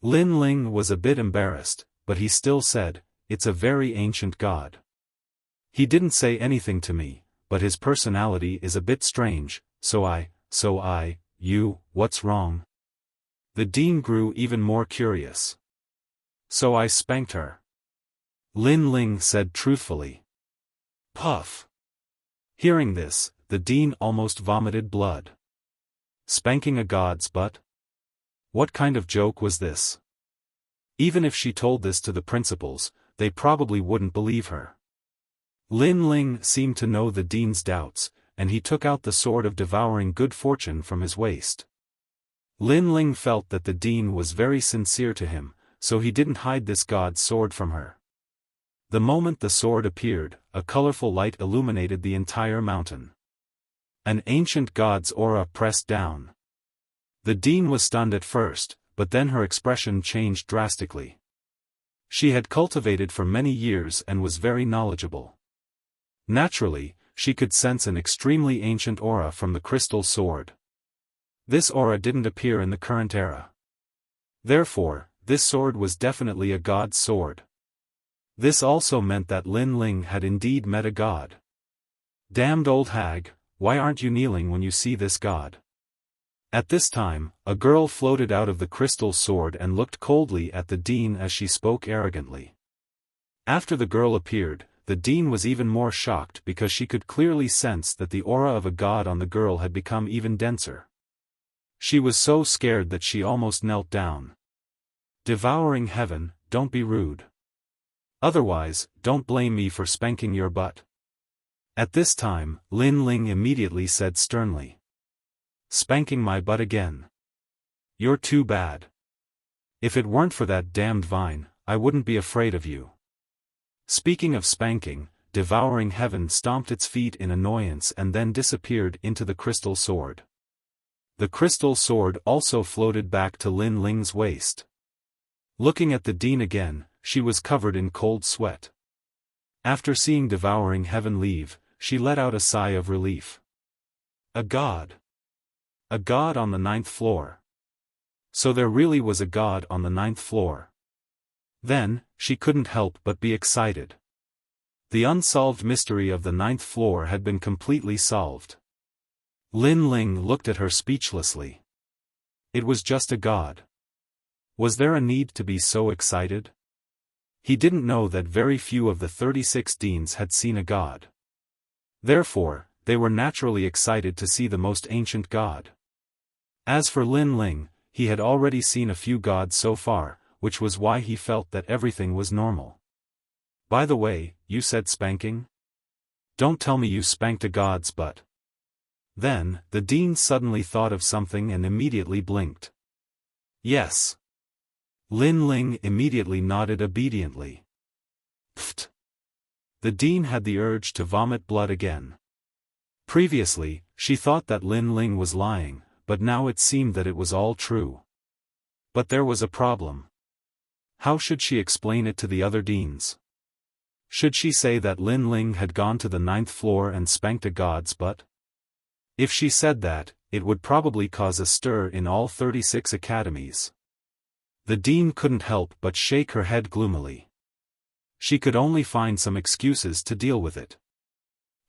Lin Ling was a bit embarrassed, but he still said, "It's a very ancient god. He didn't say anything to me, but his personality is a bit strange, what's wrong?" The dean grew even more curious. "So I spanked her," Lin Ling said truthfully. Puff. Hearing this, the dean almost vomited blood. Spanking a god's butt? What kind of joke was this? Even if she told this to the principals, they probably wouldn't believe her. Lin Ling seemed to know the dean's doubts, and he took out the sword of devouring good fortune from his waist. Lin Ling felt that the dean was very sincere to him, so he didn't hide this god's sword from her. The moment the sword appeared, a colorful light illuminated the entire mountain. An ancient god's aura pressed down. The dean was stunned at first, but then her expression changed drastically. She had cultivated for many years and was very knowledgeable. Naturally, she could sense an extremely ancient aura from the crystal sword. This aura didn't appear in the current era. Therefore, this sword was definitely a god's sword. This also meant that Lin Ling had indeed met a god. "Damned old hag, why aren't you kneeling when you see this god?" At this time, a girl floated out of the crystal sword and looked coldly at the dean as she spoke arrogantly. After the girl appeared, the dean was even more shocked because she could clearly sense that the aura of a god on the girl had become even denser. She was so scared that she almost knelt down. "Devouring Heaven, don't be rude. Otherwise, don't blame me for spanking your butt." At this time, Lin Ling immediately said sternly. Spanking my butt again. You're too bad. If it weren't for that damned vine, I wouldn't be afraid of you. Speaking of spanking, Devouring Heaven stomped its feet in annoyance and then disappeared into the crystal sword. The crystal sword also floated back to Lin Ling's waist. Looking at the Dean again, she was covered in cold sweat. After seeing Devouring Heaven leave, she let out a sigh of relief. A god. A god on the 9th floor. So there really was a god on the 9th floor. Then, she couldn't help but be excited. The unsolved mystery of the 9th floor had been completely solved. Lin Ling looked at her speechlessly. It was just a god. Was there a need to be so excited? He didn't know that very few of the 36 deans had seen a god. Therefore, they were naturally excited to see the most ancient god. As for Lin Ling, he had already seen a few gods so far, which was why he felt that everything was normal. By the way, you said spanking? Don't tell me you spanked a god's butt. Then, the Dean suddenly thought of something and immediately blinked. Yes. Lin Ling immediately nodded obediently. Pfft. The Dean had the urge to vomit blood again. Previously, she thought that Lin Ling was lying, but now it seemed that it was all true. But there was a problem. How should she explain it to the other deans? Should she say that Lin Ling had gone to the 9th floor and spanked a god's butt? If she said that, it would probably cause a stir in all 36 academies. The Dean couldn't help but shake her head gloomily. She could only find some excuses to deal with it.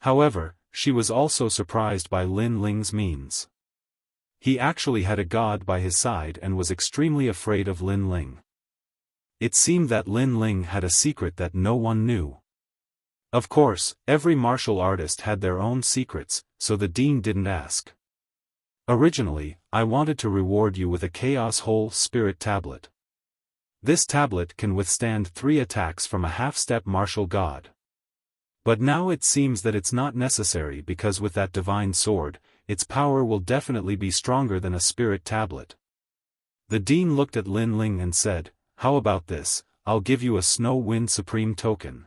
However, she was also surprised by Lin Ling's means. He actually had a god by his side and was extremely afraid of Lin Ling. It seemed that Lin Ling had a secret that no one knew. Of course, every martial artist had their own secrets, so the Dean didn't ask. Originally, I wanted to reward you with a Chaos Whole Spirit tablet. This tablet can withstand 3 attacks from a half-step martial god. But now it seems that it's not necessary because with that divine sword, its power will definitely be stronger than a spirit tablet. The Dean looked at Lin Ling and said, how about this, I'll give you a Snow Wind Supreme token.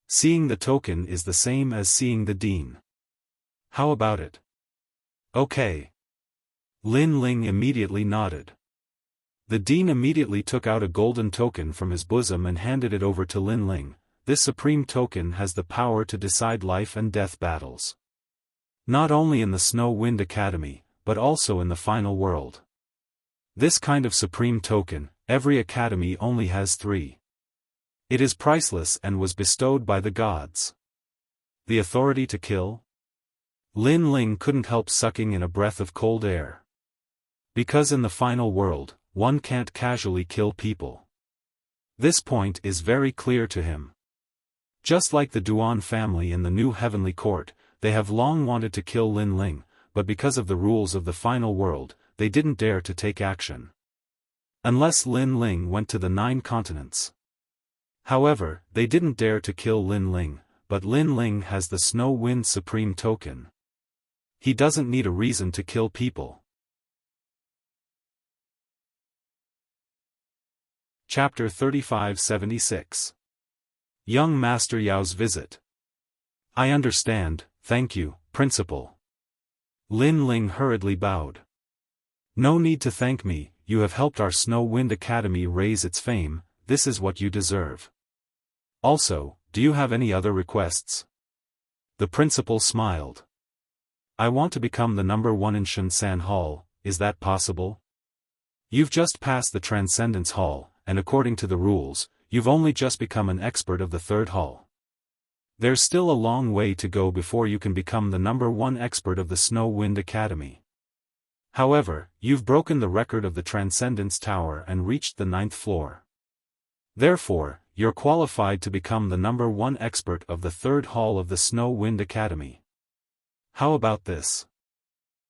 Seeing the token is the same as seeing the Dean. How about it? Okay. Lin Ling immediately nodded. The Dean immediately took out a golden token from his bosom and handed it over to Lin Ling. This supreme token has the power to decide life and death battles. Not only in the Snow Wind Academy, but also in the final world. This kind of supreme token, every academy only has 3. It is priceless and was bestowed by the gods. The authority to kill? Lin Ling couldn't help sucking in a breath of cold air. Because in the final world, one can't casually kill people. This point is very clear to him. Just like the Duan family in the New Heavenly Court, they have long wanted to kill Lin Ling, but because of the rules of the final world, they didn't dare to take action. Unless Lin Ling went to the 9 continents. However, they didn't dare to kill Lin Ling, but Lin Ling has the Snow Wind Supreme token. He doesn't need a reason to kill people. Chapter 3576. Young Master Yao's Visit. I understand, thank you, Principal. Lin Ling hurriedly bowed. No need to thank me, you have helped our Snow Wind Academy raise its fame, this is what you deserve. Also, do you have any other requests? The principal smiled. I want to become the number 1 in Shunsan Hall, is that possible? You've just passed the Transcendence Hall, and according to the rules, you've only just become an expert of the 3rd hall. There's still a long way to go before you can become the number 1 expert of the Snow Wind Academy. However, you've broken the record of the Transcendence Tower and reached the 9th floor. Therefore, you're qualified to become the number 1 expert of the 3rd hall of the Snow Wind Academy. How about this?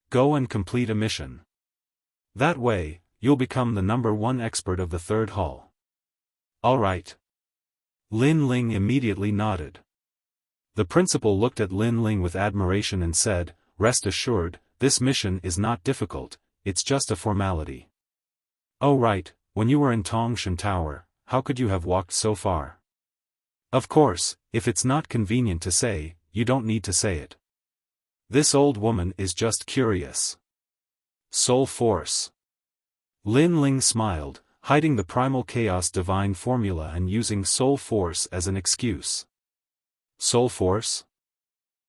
Go and complete a mission. That way, you'll become the number 1 expert of the 3rd hall. Alright. Lin Ling immediately nodded. The principal looked at Lin Ling with admiration and said, "Rest assured, this mission is not difficult, it's just a formality." "Oh right, when you were in Tongshan Tower, how could you have walked so far?" "Of course, if it's not convenient to say, you don't need to say it. This old woman is just curious." "Soul Force." Lin Ling smiled, hiding the primal chaos divine formula and using Soul Force as an excuse. "Soul Force?"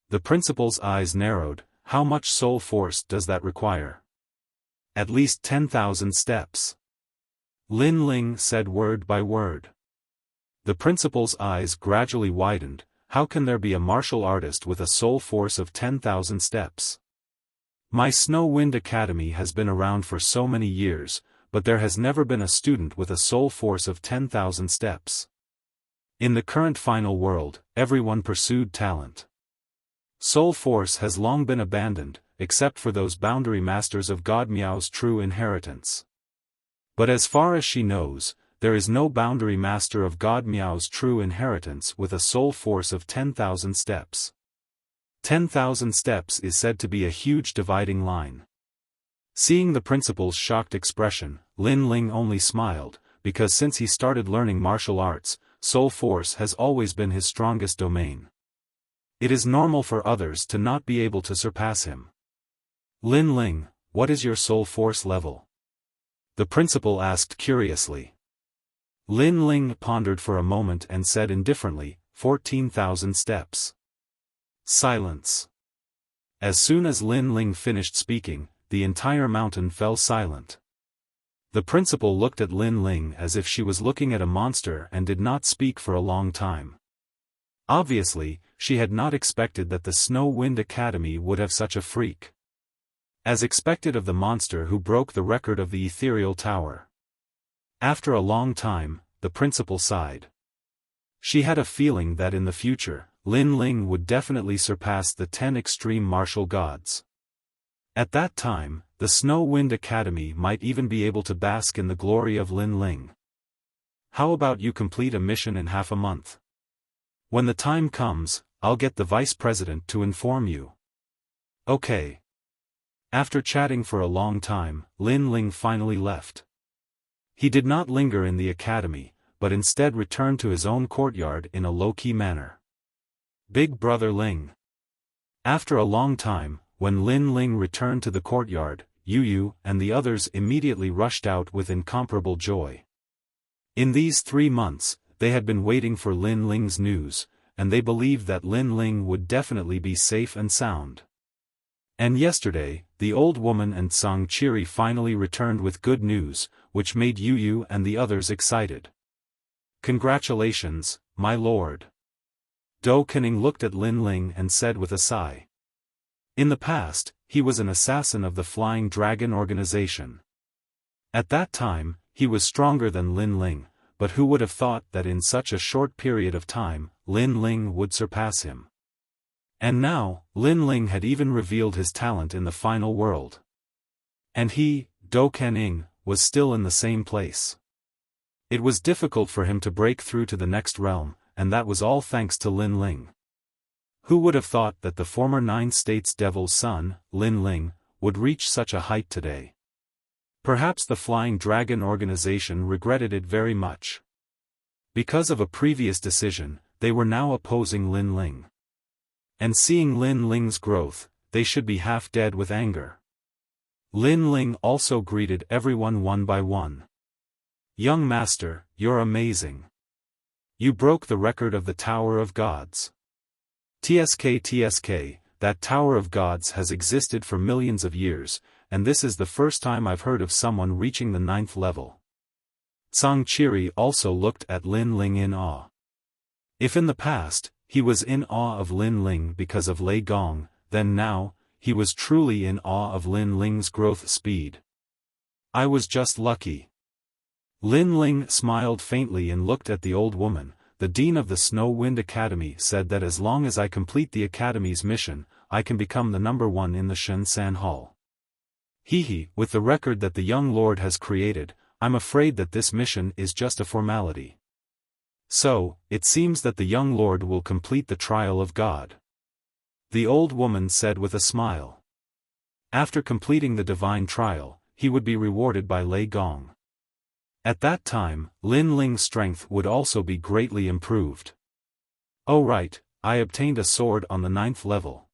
The principal's eyes narrowed. "How much Soul Force does that require?" "At least 10,000 steps." Lin Ling said word by word. The principal's eyes gradually widened. How can there be a martial artist with a soul force of 10,000 steps? "My Snow Wind Academy has been around for so many years, but there has never been a student with a soul force of 10,000 steps. In the current final world, everyone pursued talent. Soul force has long been abandoned, except for those boundary masters of God Miao's true inheritance. But as far as she knows, there is no boundary master of God Miao's true inheritance with a soul force of 10,000 steps. 10,000 steps is said to be a huge dividing line." Seeing the principal's shocked expression, Lin Ling only smiled, because since he started learning martial arts, soul force has always been his strongest domain. It is normal for others to not be able to surpass him. "Lin Ling, what is your soul force level?" the principal asked curiously. Lin Ling pondered for a moment and said indifferently, 14,000 steps. Silence. As soon as Lin Ling finished speaking, the entire mountain fell silent. The principal looked at Lin Ling as if she was looking at a monster and did not speak for a long time. Obviously, she had not expected that the Snow Wind Academy would have such a freak. As expected of the monster who broke the record of the ethereal tower. After a long time, the principal sighed. She had a feeling that in the future, Lin Ling would definitely surpass the 10 extreme martial gods. At that time, the Snow Wind Academy might even be able to bask in the glory of Lin Ling. "How about you complete a mission in half a month? When the time comes, I'll get the vice president to inform you." "Okay." After chatting for a long time, Lin Ling finally left. He did not linger in the academy, but instead returned to his own courtyard in a low-key manner. Big Brother Ling. After a long time, when Lin Ling returned to the courtyard, Yu Yu and the others immediately rushed out with incomparable joy. In these 3 months, they had been waiting for Lin Ling's news, and they believed that Lin Ling would definitely be safe and sound. And yesterday, the old woman and Song Chiri finally returned with good news, which made Yu Yu and the others excited. "Congratulations, my lord." Do Kening looked at Lin Ling and said with a sigh. In the past, he was an assassin of the Flying Dragon organization. At that time, he was stronger than Lin Ling, but who would have thought that in such a short period of time, Lin Ling would surpass him. And now, Lin Ling had even revealed his talent in the final world. And he, Do Kening, was still in the same place. It was difficult for him to break through to the next realm, and that was all thanks to Lin Ling. Who would have thought that the former 9 States Devil's son, Lin Ling, would reach such a height today? Perhaps the Flying Dragon organization regretted it very much. Because of a previous decision, they were now opposing Lin Ling. And seeing Lin Ling's growth, they should be half dead with anger. Lin Ling also greeted everyone one by one. "Young master, you're amazing. You broke the record of the Tower of Gods. TSK, that Tower of Gods has existed for millions of years, and this is the first time I've heard of someone reaching the 9th level." Song Chiri also looked at Lin Ling in awe. If in the past, he was in awe of Lin Ling because of Lei Gong, then now, he was truly in awe of Lin Ling's growth speed. "I was just lucky." Lin Ling smiled faintly and looked at the old woman. "The dean of the Snow Wind Academy said that as long as I complete the academy's mission, I can become the #1 in the Shenzhen Hall. With the record that the young lord has created, I'm afraid that this mission is just a formality." So, it seems that the young lord will complete the trial of God. The old woman said with a smile. After completing the divine trial, he would be rewarded by Lei Gong. At that time, Lin Ling's strength would also be greatly improved. Oh right, I obtained a sword on the 9th level.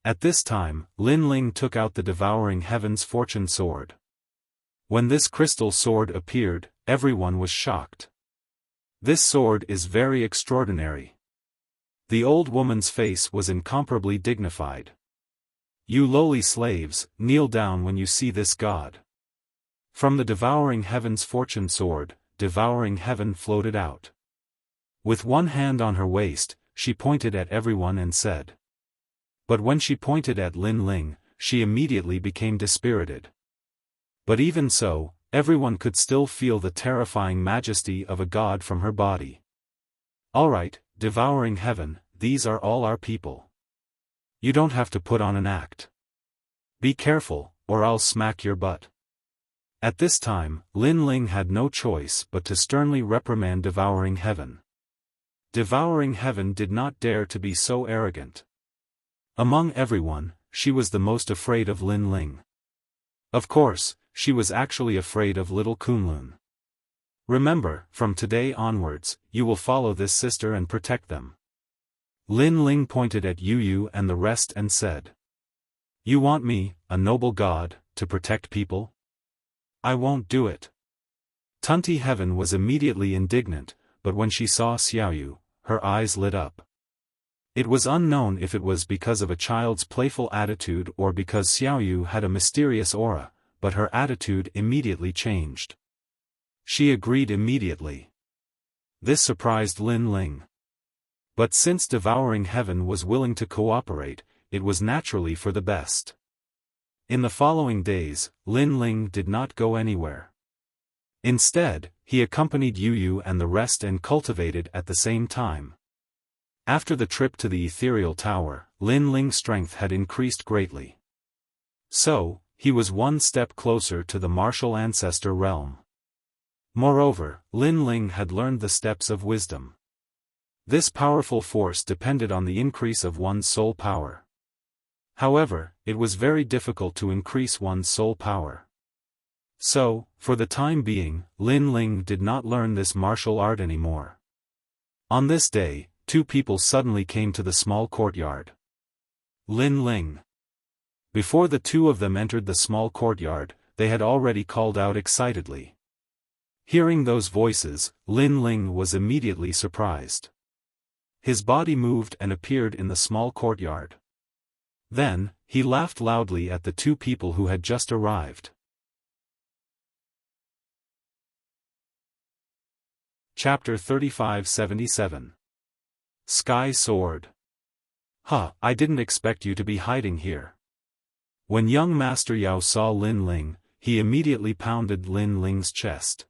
At this time, Lin Ling took out the Devouring Heaven's fortune sword. When this crystal sword appeared, everyone was shocked. This sword is very extraordinary. The old woman's face was incomparably dignified. You lowly slaves, kneel down when you see this god. From the Devouring Heaven's fortune sword, Devouring Heaven floated out. With one hand on her waist, she pointed at everyone and said. But when she pointed at Lin Ling, she immediately became dispirited. But even so, everyone could still feel the terrifying majesty of a god from her body. Alright, Devouring Heaven, these are all our people. You don't have to put on an act. Be careful, or I'll smack your butt. At this time, Lin Ling had no choice but to sternly reprimand Devouring Heaven. Devouring Heaven did not dare to be so arrogant. Among everyone, she was the most afraid of Lin Ling. Of course, she was actually afraid of little Kunlun. Remember, from today onwards, you will follow this sister and protect them. Lin Ling pointed at Yu Yu and the rest and said. You want me, a noble god, to protect people? I won't do it. Tunti Heaven was immediately indignant, but when she saw Xiaoyu, her eyes lit up. It was unknown if it was because of a child's playful attitude or because Xiaoyu had a mysterious aura, but her attitude immediately changed. She agreed immediately. This surprised Lin Ling. But since Devouring Heaven was willing to cooperate, it was naturally for the best. In the following days, Lin Ling did not go anywhere. Instead, he accompanied Yu Yu and the rest and cultivated at the same time. After the trip to the ethereal tower, Lin Ling's strength had increased greatly. So, he was one step closer to the martial ancestor realm. Moreover, Lin Ling had learned the steps of wisdom. This powerful force depended on the increase of one's soul power. However, it was very difficult to increase one's soul power. So, for the time being, Lin Ling did not learn this martial art anymore. On this day, two people suddenly came to the small courtyard. Lin Ling. Before the two of them entered the small courtyard, they had already called out excitedly. Hearing those voices, Lin Ling was immediately surprised. His body moved and appeared in the small courtyard. Then, he laughed loudly at the two people who had just arrived. Chapter 3577. Sky Sword. I didn't expect you to be hiding here. When young Master Yao saw Lin Ling, he immediately pounded Lin Ling's chest.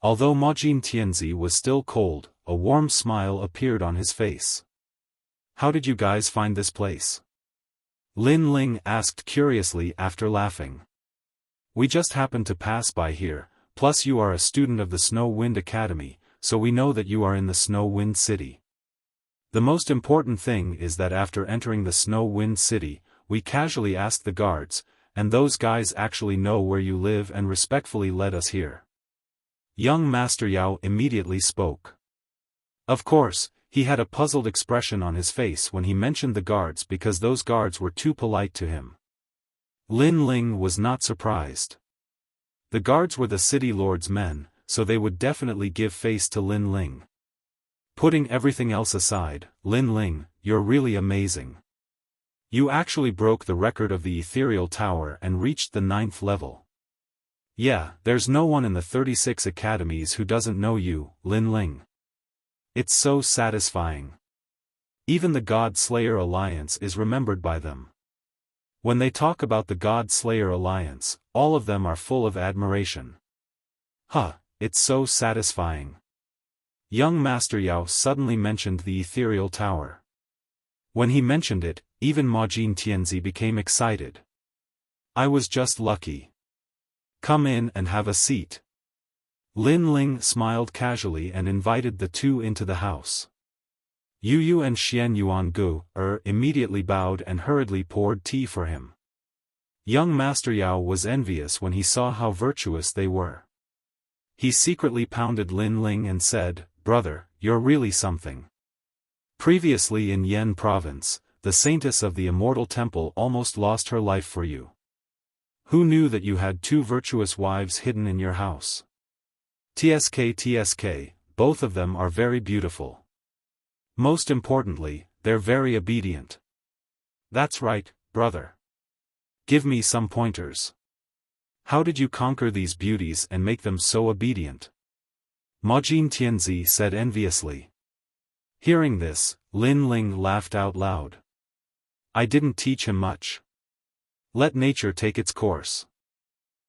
Although Majin Tianzi was still cold, a warm smile appeared on his face. How did you guys find this place? Lin Ling asked curiously after laughing. We just happened to pass by here, plus you are a student of the Snow Wind Academy, so we know that you are in the Snow Wind City. The most important thing is that after entering the Snow Wind City, we casually asked the guards, and those guys actually know where you live and respectfully led us here. Young Master Yao immediately spoke. Of course, he had a puzzled expression on his face when he mentioned the guards because those guards were too polite to him. Lin Ling was not surprised. The guards were the city lord's men, so they would definitely give face to Lin Ling. Putting everything else aside, Lin Ling, you're really amazing. You actually broke the record of the ethereal tower and reached the 9th level. Yeah, there's no one in the 36 academies who doesn't know you, Lin Ling. It's so satisfying. Even the God Slayer Alliance is remembered by them. When they talk about the God Slayer Alliance, all of them are full of admiration. It's so satisfying. Young Master Yao suddenly mentioned the ethereal tower. When he mentioned it, even Majin Tianzi became excited. I was just lucky. Come in and have a seat. Lin Ling smiled casually and invited the two into the house. Yu Yu and Xian Yuangu immediately bowed and hurriedly poured tea for him. Young Master Yao was envious when he saw how virtuous they were. He secretly pounded Lin Ling and said, "Brother, you're really something." Previously in Yen province, the saintess of the immortal temple almost lost her life for you. Who knew that you had two virtuous wives hidden in your house? TSK, both of them are very beautiful. Most importantly, they're very obedient. That's right, brother. Give me some pointers. How did you conquer these beauties and make them so obedient? Majin Tianzi said enviously. Hearing this, Lin Ling laughed out loud. I didn't teach him much. Let nature take its course.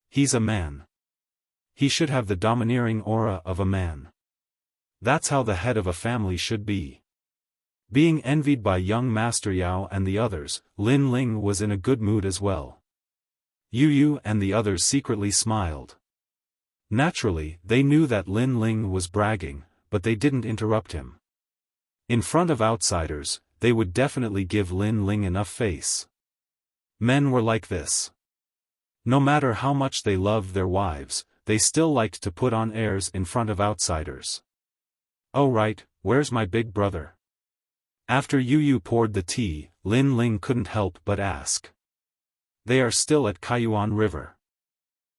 He's a man. He should have the domineering aura of a man. That's how the head of a family should be. Being envied by young Master Yao and the others, Lin Ling was in a good mood as well. Yu Yu and the others secretly smiled. Naturally, they knew that Lin Ling was bragging, but they didn't interrupt him. In front of outsiders, they would definitely give Lin Ling enough face. Men were like this. No matter how much they loved their wives, they still liked to put on airs in front of outsiders. Oh right, where's my big brother? After Yu Yu poured the tea, Lin Ling couldn't help but ask. They are still at Kaiyuan River.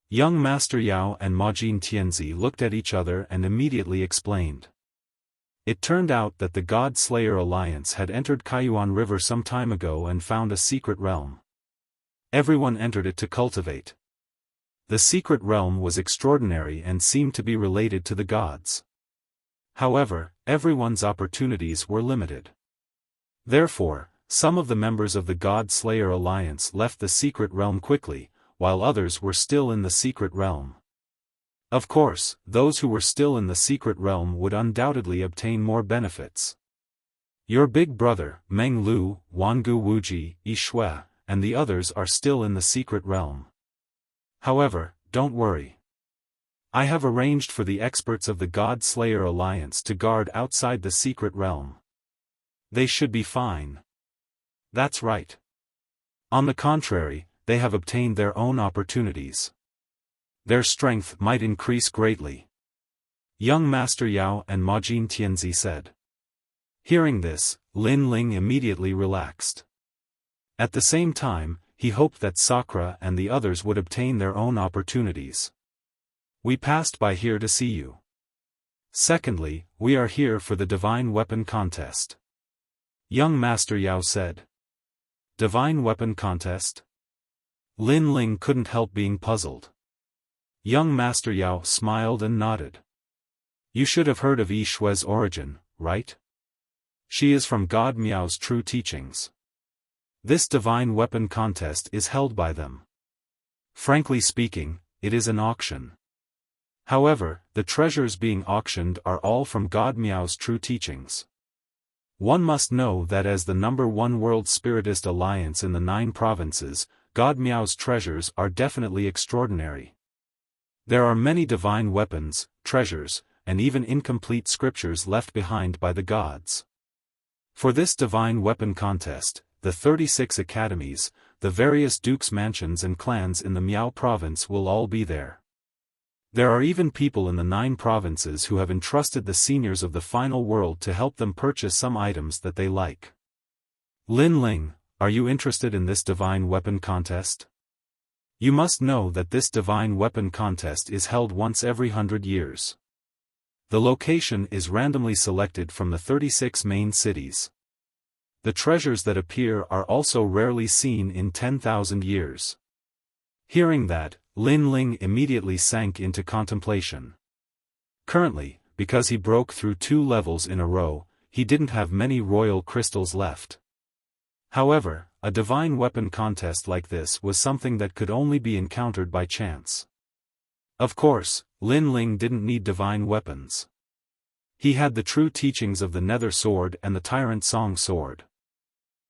Young Master Yao and Majin Tianzi looked at each other and immediately explained. It turned out that the God Slayer Alliance had entered Kaiyuan River some time ago and found a secret realm. Everyone entered it to cultivate. The secret realm was extraordinary and seemed to be related to the gods. However, everyone's opportunities were limited. Therefore, some of the members of the God Slayer Alliance left the secret realm quickly, while others were still in the secret realm. Of course, those who were still in the secret realm would undoubtedly obtain more benefits. Your big brother, Meng Lu, Wangu Wuji, Yi Shui, and the others are still in the secret realm. However, don't worry. I have arranged for the experts of the God Slayer Alliance to guard outside the secret realm. They should be fine. That's right. On the contrary, they have obtained their own opportunities. Their strength might increase greatly. Young Master Yao and Majin Tianzi said. Hearing this, Lin Ling immediately relaxed. At the same time, he hoped that Sakura and the others would obtain their own opportunities. We passed by here to see you. Secondly, we are here for the Divine Weapon Contest. Young Master Yao said. Divine Weapon Contest? Lin Ling couldn't help being puzzled. Young Master Yao smiled and nodded. You should have heard of Yi Shui's origin, right? She is from God Miao's true teachings. This divine weapon contest is held by them. Frankly speaking, it is an auction. However, the treasures being auctioned are all from God Miao's true teachings. One must know that as the #1 World Spiritist Alliance in the 9 provinces, God Miao's treasures are definitely extraordinary. There are many divine weapons, treasures, and even incomplete scriptures left behind by the gods. For this divine weapon contest, the 36 academies, the various dukes' mansions and clans in the Miao province will all be there. There are even people in the 9 provinces who have entrusted the seniors of the final world to help them purchase some items that they like. Lin Ling, are you interested in this divine weapon contest? You must know that this divine weapon contest is held once every 100 years. The location is randomly selected from the 36 main cities. The treasures that appear are also rarely seen in 10,000 years. Hearing that, Lin Ling immediately sank into contemplation. Currently, because he broke through 2 levels in a row, he didn't have many royal crystals left. However, a divine weapon contest like this was something that could only be encountered by chance. Of course, Lin Ling didn't need divine weapons. He had the true teachings of the Nether Sword and the Tyrant Song Sword.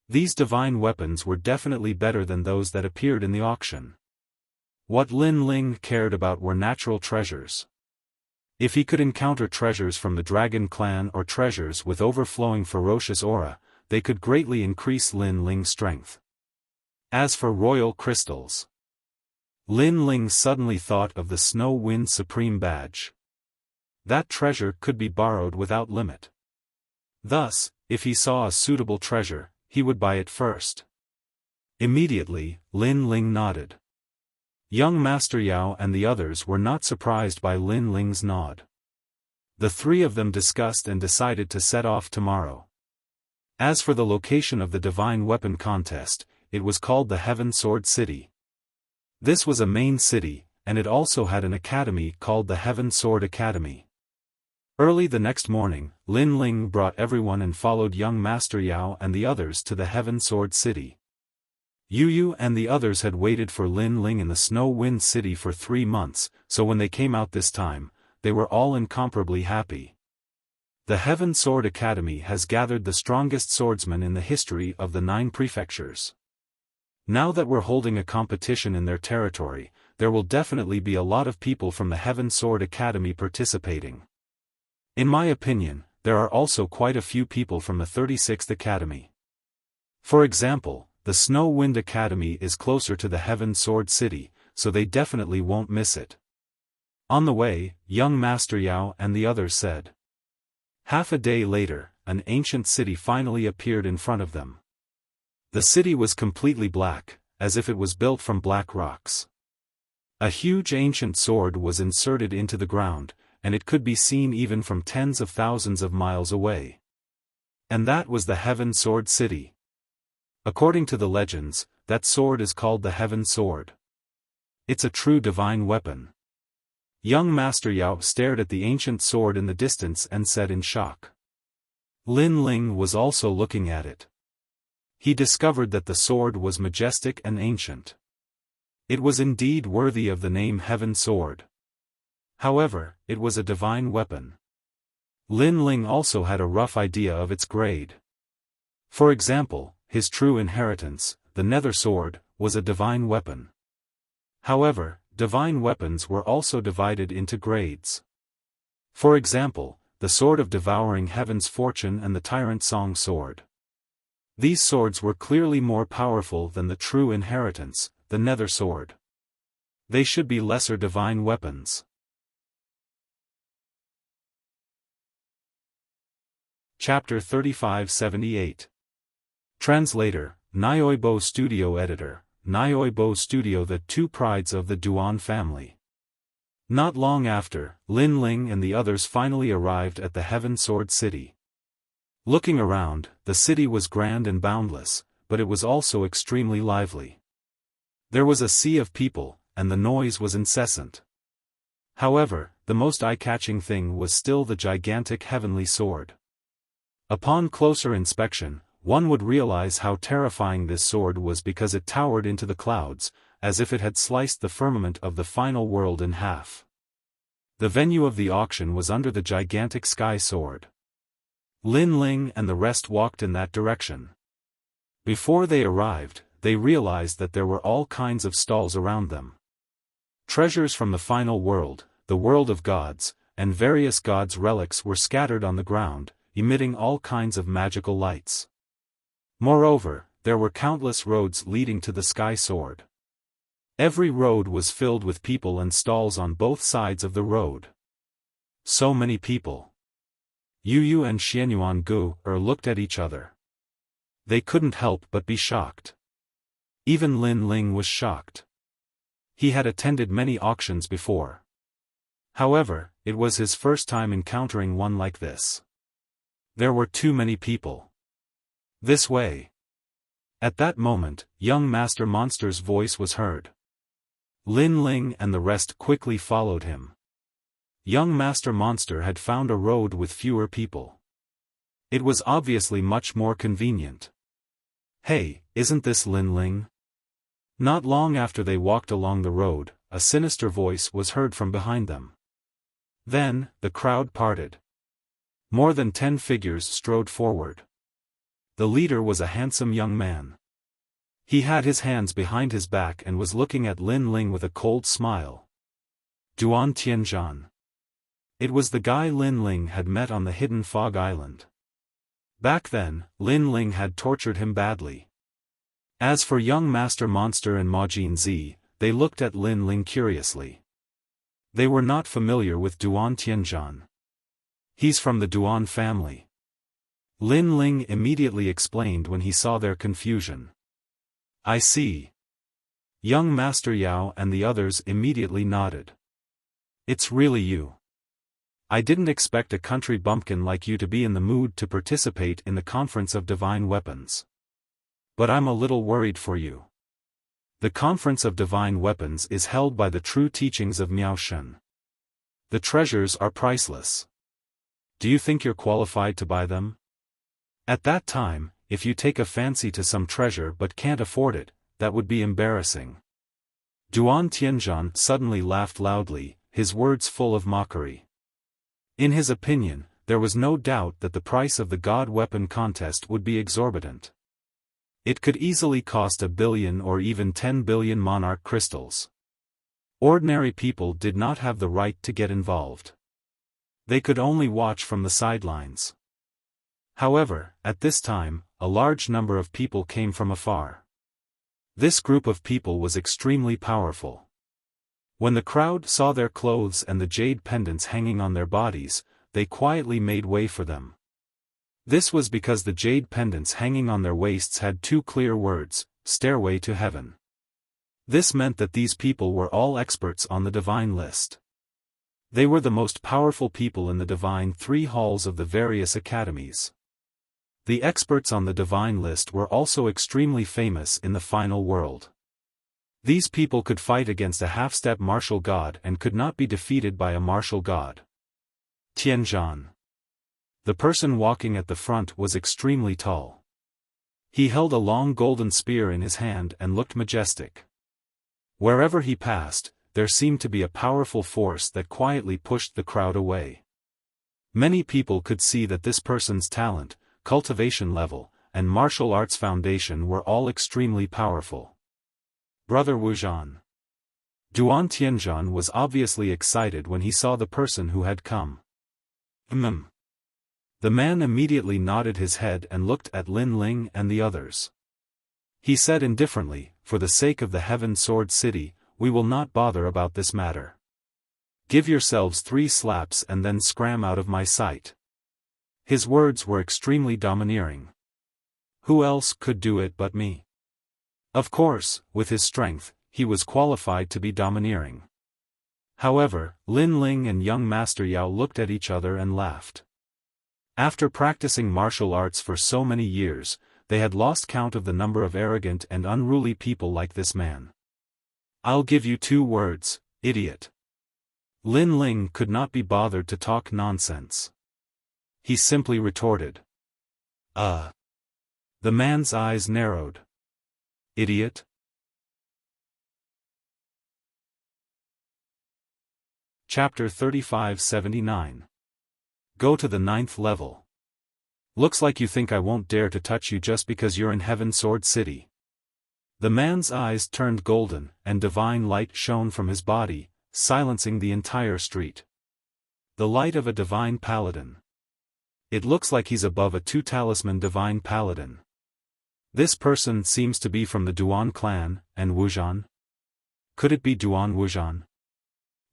These divine weapons were definitely better than those that appeared in the auction. What Lin Ling cared about were natural treasures. If he could encounter treasures from the dragon clan or treasures with overflowing ferocious aura, they could greatly increase Lin Ling's strength. As for royal crystals, Lin Ling suddenly thought of the Snow Wind Supreme badge. That treasure could be borrowed without limit. Thus, if he saw a suitable treasure, he would buy it first. Immediately, Lin Ling nodded. Young Master Yao and the others were not surprised by Lin Ling's nod. The three of them discussed and decided to set off tomorrow. As for the location of the Divine Weapon Contest, it was called the Heaven Sword City. This was a main city, and it also had an academy called the Heaven Sword Academy. Early the next morning, Lin Ling brought everyone and followed young Master Yao and the others to the Heaven Sword City. Yu Yu and the others had waited for Lin Ling in the Snow Wind City for 3 months, so when they came out this time, they were all incomparably happy. The Heaven Sword Academy has gathered the strongest swordsmen in the history of the 9 prefectures. Now that we're holding a competition in their territory, there will definitely be a lot of people from the Heaven Sword Academy participating. In my opinion, there are also quite a few people from the 36th Academy. For example, the Snow Wind Academy is closer to the Heaven Sword City, so they definitely won't miss it. On the way, young Master Yao and the others said. Half a day later, an ancient city finally appeared in front of them. The city was completely black, as if it was built from black rocks. A huge ancient sword was inserted into the ground, and it could be seen even from tens of thousands of miles away. And that was the Heaven Sword City. According to the legends, that sword is called the Heaven Sword. It's a true divine weapon. Young Master Yao stared at the ancient sword in the distance and said in shock. Lin Ling was also looking at it. He discovered that the sword was majestic and ancient. It was indeed worthy of the name Heaven Sword. However, it was a divine weapon. Lin Ling also had a rough idea of its grade. For example, his true inheritance, the Nether Sword, was a divine weapon. However, divine weapons were also divided into grades. For example, the Sword of Devouring Heaven's Fortune and the Tyrant Song Sword. These swords were clearly more powerful than the true inheritance, the Nether Sword. They should be lesser divine weapons. Chapter 3578. Translator, Nyoibo Studio Editor, Nyoibo Studio. The 2 prides of the Duan family. Not long after, Lin Ling and the others finally arrived at the Heaven Sword City. Looking around, the city was grand and boundless, but it was also extremely lively. There was a sea of people, and the noise was incessant. However, the most eye-catching thing was still the gigantic heavenly sword. Upon closer inspection, one would realize how terrifying this sword was because it towered into the clouds, as if it had sliced the firmament of the final world in half. The venue of the auction was under the gigantic sky sword. Lin Ling and the rest walked in that direction. Before they arrived, they realized that there were all kinds of stalls around them. Treasures from the final world, the world of gods, and various gods' relics were scattered on the ground, emitting all kinds of magical lights. Moreover, there were countless roads leading to the sky sword. Every road was filled with people and stalls on both sides of the road. So many people. Yu Yu and Xianyuan Gu looked at each other. They couldn't help but be shocked. Even Lin Ling was shocked. He had attended many auctions before. However, it was his first time encountering one like this. There were too many people. This way. At that moment, young Master Monster's voice was heard. Lin Ling and the rest quickly followed him. Young Master Monster had found a road with fewer people. It was obviously much more convenient. Hey, isn't this Lin Ling? Not long after they walked along the road, a sinister voice was heard from behind them. Then, the crowd parted. More than 10 figures strode forward. The leader was a handsome young man. He had his hands behind his back and was looking at Lin Ling with a cold smile. Duan Tianzhan. It was the guy Lin Ling had met on the hidden fog island. Back then, Lin Ling had tortured him badly. As for young Master Monster and Ma Jinzi, they looked at Lin Ling curiously. They were not familiar with Duan Tianzhan. He's from the Duan family. Lin Ling immediately explained when he saw their confusion. I see. Young Master Yao and the others immediately nodded. It's really you. I didn't expect a country bumpkin like you to be in the mood to participate in the Conference of Divine Weapons. But I'm a little worried for you. The Conference of Divine Weapons is held by the true teachings of Miao Shen. The treasures are priceless. Do you think you're qualified to buy them? At that time, if you take a fancy to some treasure but can't afford it, that would be embarrassing. Duan Tianzhan suddenly laughed loudly, his words full of mockery. In his opinion, there was no doubt that the price of the God Weapon contest would be exorbitant. It could easily cost 1 billion or even 10 billion monarch crystals. Ordinary people did not have the right to get involved. They could only watch from the sidelines. However, at this time, a large number of people came from afar. This group of people was extremely powerful. When the crowd saw their clothes and the jade pendants hanging on their bodies, they quietly made way for them. This was because the jade pendants hanging on their waists had two clear words, "Stairway to Heaven." This meant that these people were all experts on the divine list. They were the most powerful people in the divine three halls of the various academies. The experts on the divine list were also extremely famous in the final world. These people could fight against a half-step martial god and could not be defeated by a martial god. Tianzhan. The person walking at the front was extremely tall. He held a long golden spear in his hand and looked majestic. Wherever he passed, there seemed to be a powerful force that quietly pushed the crowd away. Many people could see that this person's talent, cultivation level, and martial arts foundation were all extremely powerful. Brother Wuxian. Duan Tianzhan was obviously excited when he saw the person who had come. The man immediately nodded his head and looked at Lin Ling and the others. He said indifferently, "For the sake of the Heaven Sword City, we will not bother about this matter. Give yourselves 3 slaps and then scram out of my sight." His words were extremely domineering. Who else could do it but me? Of course, with his strength, he was qualified to be domineering. However, Lin Ling and young Master Yao looked at each other and laughed. After practicing martial arts for so many years, they had lost count of the number of arrogant and unruly people like this man. "I'll give you 2 words, idiot." Lin Ling could not be bothered to talk nonsense. He simply retorted. The man's eyes narrowed. Idiot? Chapter 3579. Go to the 9th level. Looks like you think I won't dare to touch you just because you're in Heaven Sword City. The man's eyes turned golden, and divine light shone from his body, silencing the entire street. The light of a divine paladin. It looks like he's above a 2-talisman divine paladin. This person seems to be from the Duan clan, and Wuxian? Could it be Duan Wuxian?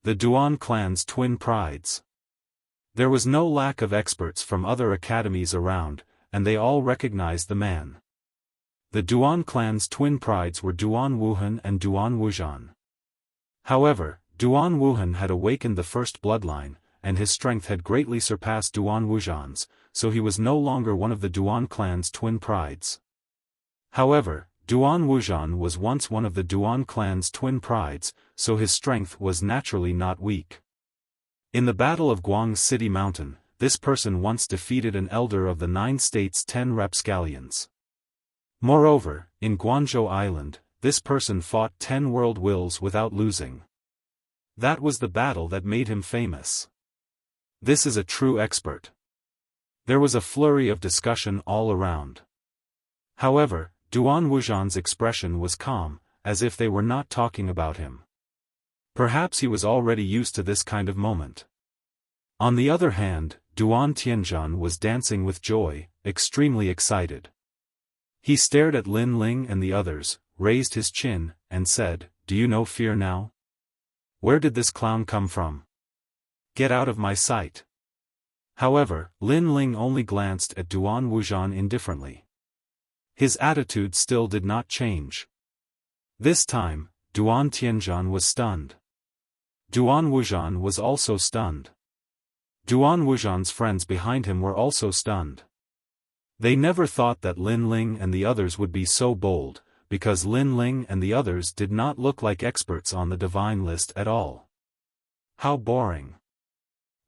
The Duan clan's twin prides. There was no lack of experts from other academies around, and they all recognized the man. The Duan clan's twin prides were Duan Wuhan and Duan Wuxian. However, Duan Wuhan had awakened the first bloodline, and his strength had greatly surpassed Duan Wuxian's, so he was no longer one of the Duan clan's twin prides. However, Duan Wuxian was once one of the Duan clan's twin prides, so his strength was naturally not weak. In the Battle of Guang City Mountain, this person once defeated an elder of the 9 states' 10 rapscallions. Moreover, in Guangzhou Island, this person fought 10 world wills without losing. That was the battle that made him famous. This is a true expert. There was a flurry of discussion all around. However, Duan Wuxian's expression was calm, as if they were not talking about him. Perhaps he was already used to this kind of moment. On the other hand, Duan Tianzhan was dancing with joy, extremely excited. He stared at Lin Ling and the others, raised his chin, and said, "Do you know fear now? Where did this clown come from? Get out of my sight." However, Lin Ling only glanced at Duan Wuzhan indifferently. His attitude still did not change. This time, Duan Tianzhan was stunned. Duan Wuzhan was also stunned. Duan Wuzhan's friends behind him were also stunned. They never thought that Lin Ling and the others would be so bold, because Lin Ling and the others did not look like experts on the divine list at all. How boring.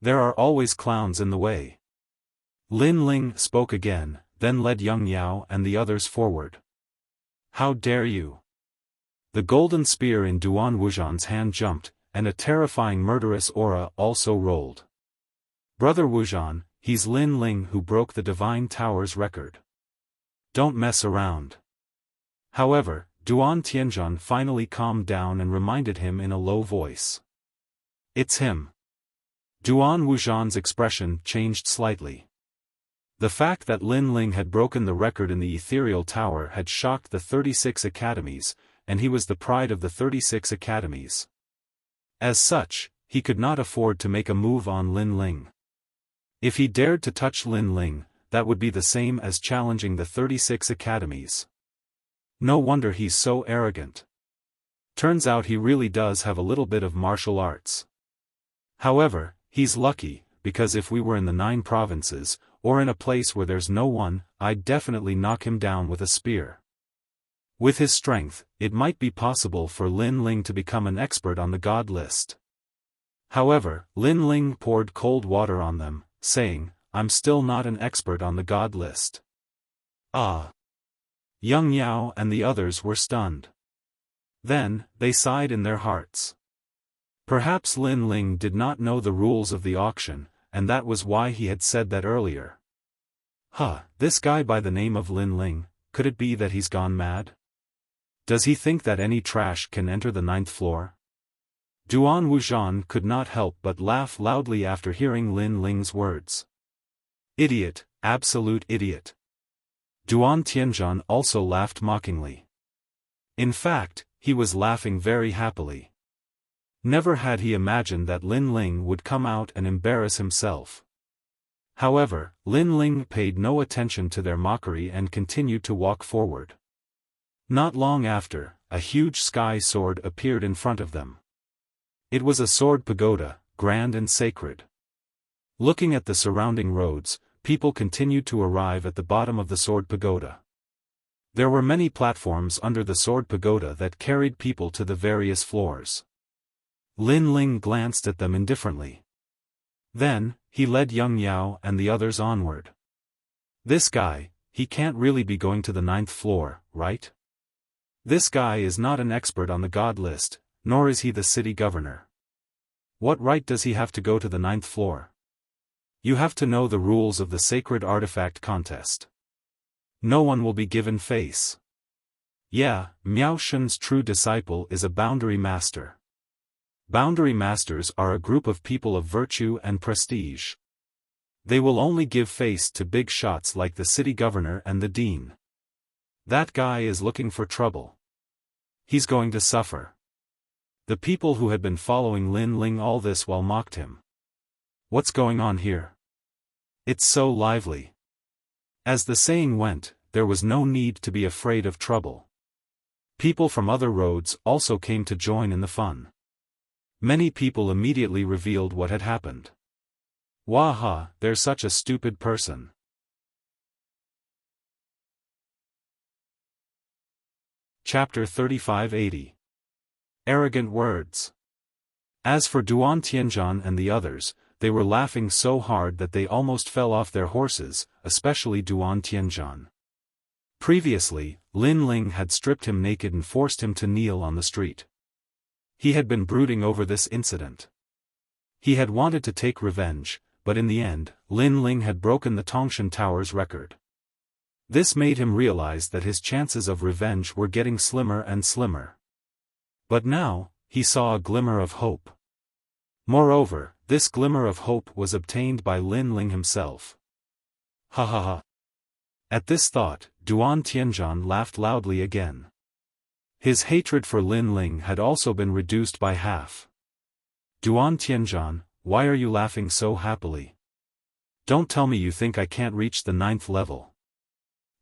There are always clowns in the way. Lin Ling spoke again, then led Yang Yao and the others forward. "How dare you?" The golden spear in Duan Wuzhan's hand jumped, and a terrifying murderous aura also rolled. "Brother Wuzhan, he's Lin Ling who broke the Divine Tower's record. Don't mess around." However, Duan Tianzhan finally calmed down and reminded him in a low voice. "It's him." Duan Wuzhan's expression changed slightly. The fact that Lin Ling had broken the record in the Ethereal Tower had shocked the 36 academies, and he was the pride of the 36 academies. As such, he could not afford to make a move on Lin Ling. If he dared to touch Lin Ling, that would be the same as challenging the 36 academies. No wonder he's so arrogant. Turns out he really does have a little bit of martial arts. However, he's lucky, because if we were in the 9 provinces, or in a place where there's no one, I'd definitely knock him down with a spear. With his strength, it might be possible for Lin Ling to become an expert on the god list. However, Lin Ling poured cold water on them, saying, "I'm still not an expert on the god list." Ah! Yang Yao and the others were stunned. Then, they sighed in their hearts. Perhaps Lin Ling did not know the rules of the auction, and that was why he had said that earlier. This guy by the name of Lin Ling, could it be that he's gone mad? Does he think that any trash can enter the 9th floor? Duan Wuzhan could not help but laugh loudly after hearing Lin Ling's words. Idiot, absolute idiot. Duan Tianzhan also laughed mockingly. In fact, he was laughing very happily. Never had he imagined that Lin Ling would come out and embarrass himself. However, Lin Ling paid no attention to their mockery and continued to walk forward. Not long after, a huge sky sword appeared in front of them. It was a sword pagoda, grand and sacred. Looking at the surrounding roads, people continued to arrive at the bottom of the sword pagoda. There were many platforms under the sword pagoda that carried people to the various floors. Lin Ling glanced at them indifferently. Then, he led Yang Yao and the others onward. This guy, he can't really be going to the 9th floor, right? This guy is not an expert on the god list, nor is he the city governor. What right does he have to go to the 9th floor? You have to know the rules of the sacred artifact contest. No one will be given face. Yeah, Miao Shun's true disciple is a boundary master. Boundary masters are a group of people of virtue and prestige. They will only give face to big shots like the city governor and the dean. That guy is looking for trouble. He's going to suffer. The people who had been following Lin Ling all this while mocked him. What's going on here? It's so lively. As the saying went, there was no need to be afraid of trouble. People from other roads also came to join in the fun. Many people immediately revealed what had happened. Waha, they're such a stupid person. Chapter 3580. Arrogant Words. As for Duan Tianzhan and the others, they were laughing so hard that they almost fell off their horses, especially Duan Tianzhan. Previously, Lin Ling had stripped him naked and forced him to kneel on the street. He had been brooding over this incident. He had wanted to take revenge, but in the end, Lin Ling had broken the Tongshan Tower's record. This made him realize that his chances of revenge were getting slimmer and slimmer. But now, he saw a glimmer of hope. Moreover, this glimmer of hope was obtained by Lin Ling himself. Ha ha ha. At this thought, Duan Tianzhan laughed loudly again. His hatred for Lin Ling had also been reduced by half. Duan Tianzhan, why are you laughing so happily? Don't tell me you think I can't reach the 9th level.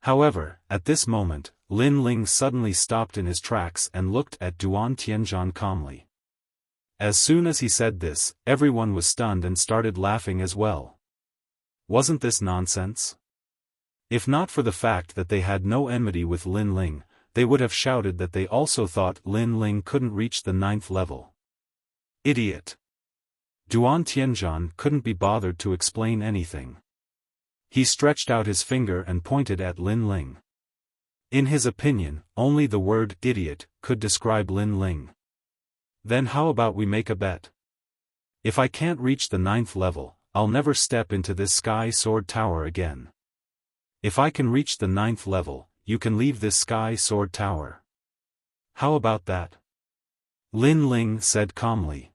However, at this moment, Lin Ling suddenly stopped in his tracks and looked at Duan Tianzhan calmly. As soon as he said this, everyone was stunned and started laughing as well. Wasn't this nonsense? If not for the fact that they had no enmity with Lin Ling, they would have shouted that they also thought Lin Ling couldn't reach the 9th level. Idiot! Duan Tianzhan couldn't be bothered to explain anything. He stretched out his finger and pointed at Lin Ling. In his opinion, only the word idiot could describe Lin Ling. Then how about we make a bet? If I can't reach the 9th level, I'll never step into this Sky Sword Tower again. If I can reach the 9th level, you can leave this Sky Sword Tower. How about that? Lin Ling said calmly.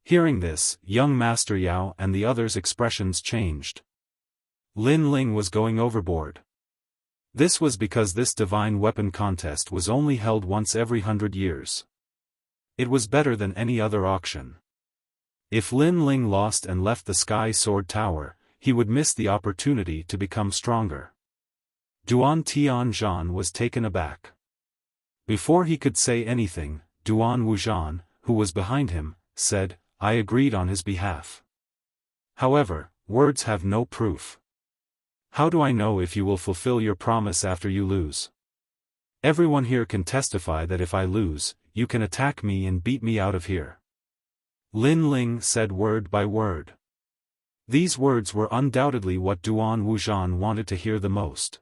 Hearing this, young Master Yao and the others' expressions changed. Lin Ling was going overboard. This was because this divine weapon contest was only held once every 100 years. It was better than any other auction. If Lin Ling lost and left the Sky Sword Tower, he would miss the opportunity to become stronger. Duan Tianzhan was taken aback. Before he could say anything, Duan Wuzhan, who was behind him, said, I agreed on his behalf. However, words have no proof. How do I know if you will fulfill your promise after you lose? Everyone here can testify that if I lose, you can attack me and beat me out of here. Lin Ling said word by word. These words were undoubtedly what Duan Wuzhan wanted to hear the most.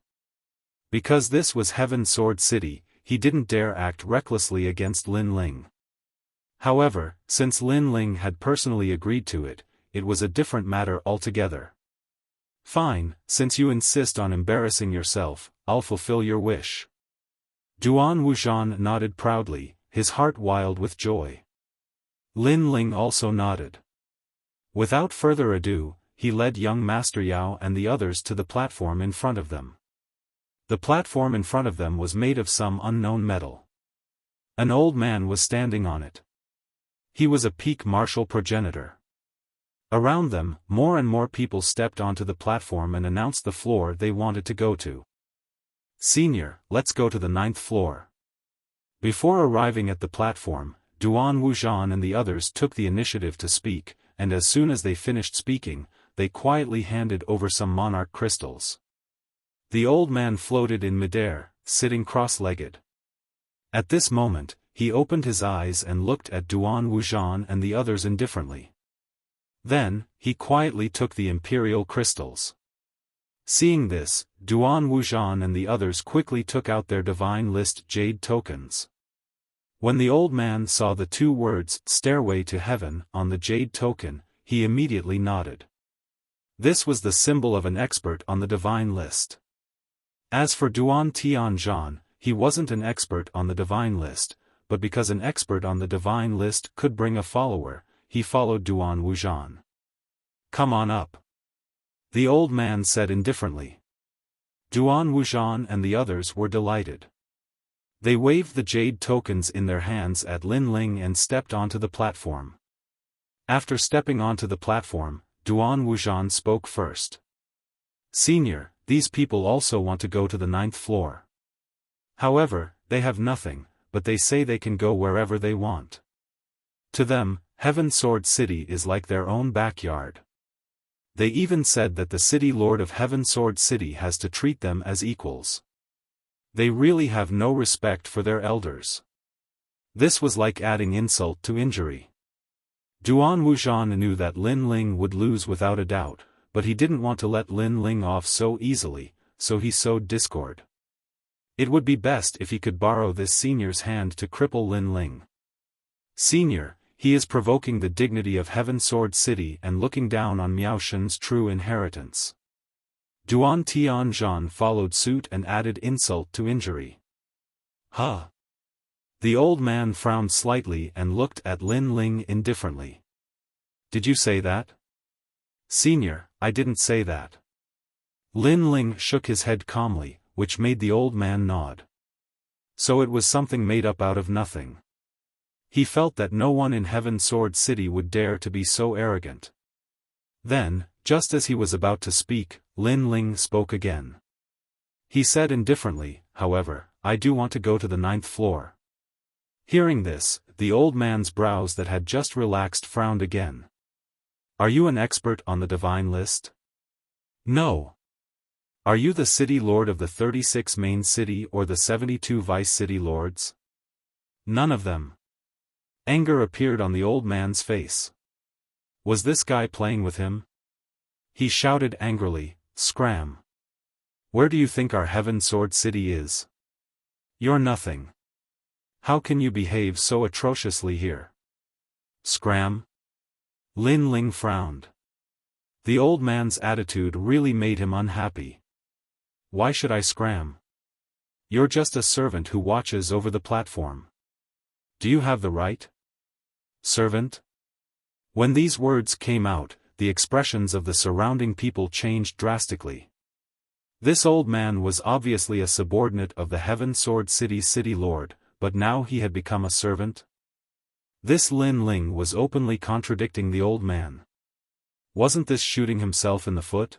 Because this was Heaven Sword City, he didn't dare act recklessly against Lin Ling. However, since Lin Ling had personally agreed to it, it was a different matter altogether. Fine, since you insist on embarrassing yourself, I'll fulfill your wish. Duan Wuzhan nodded proudly, his heart wild with joy. Lin Ling also nodded. Without further ado, he led young Master Yao and the others to the platform in front of them. The platform in front of them was made of some unknown metal. An old man was standing on it. He was a peak martial progenitor. Around them, more and more people stepped onto the platform and announced the floor they wanted to go to. Senior, let's go to the 9th floor. Before arriving at the platform, Duan Wuzhan and the others took the initiative to speak, and as soon as they finished speaking, they quietly handed over some monarch crystals. The old man floated in midair, sitting cross-legged. At this moment, he opened his eyes and looked at Duan Wuzhan and the others indifferently. Then, he quietly took the imperial crystals. Seeing this, Duan Wuzhan and the others quickly took out their divine list jade tokens. When the old man saw the 2 words, Stairway to Heaven, on the jade token, he immediately nodded. This was the symbol of an expert on the divine list. As for Duan Tianzhan, he wasn't an expert on the divine list, but because an expert on the divine list could bring a follower, he followed Duan Wuzhan. Come on up. The old man said indifferently. Duan Wuzhan and the others were delighted. They waved the jade tokens in their hands at Lin Ling and stepped onto the platform. After stepping onto the platform, Duan Wuzhan spoke first. Senior, these people also want to go to the 9th floor. However, they have nothing, but they say they can go wherever they want. To them, Heaven Sword City is like their own backyard. They even said that the city lord of Heaven Sword City has to treat them as equals. They really have no respect for their elders. This was like adding insult to injury. Duan Wuzhan knew that Lin Ling would lose without a doubt, but he didn't want to let Lin Ling off so easily, so he sowed discord. It would be best if he could borrow this senior's hand to cripple Lin Ling. Senior, he is provoking the dignity of Heaven Sword City and looking down on Miao Shen's true inheritance. Duan Tianzhan followed suit and added insult to injury. Huh? The old man frowned slightly and looked at Lin Ling indifferently. Did you say that? Senior, I didn't say that. Lin Ling shook his head calmly, which made the old man nod. So it was something made up out of nothing. He felt that no one in Heaven Sword City would dare to be so arrogant. Then, just as he was about to speak, Lin Ling spoke again. He said indifferently, however, I do want to go to the 9th floor. Hearing this, the old man's brows that had just relaxed frowned again. Are you an expert on the divine list? No. Are you the city lord of the 36 main city or the 72 vice city lords? None of them. Anger appeared on the old man's face. Was this guy playing with him? He shouted angrily, Scram! Where do you think our Heaven Sword City is? You're nothing. How can you behave so atrociously here? Scram? Lin Ling frowned. The old man's attitude really made him unhappy. Why should I scram? You're just a servant who watches over the platform. Do you have the right? Servant? When these words came out, the expressions of the surrounding people changed drastically. This old man was obviously a subordinate of the Heaven Sword City's city lord, but now he had become a servant? This Lin Ling was openly contradicting the old man. Wasn't this shooting himself in the foot?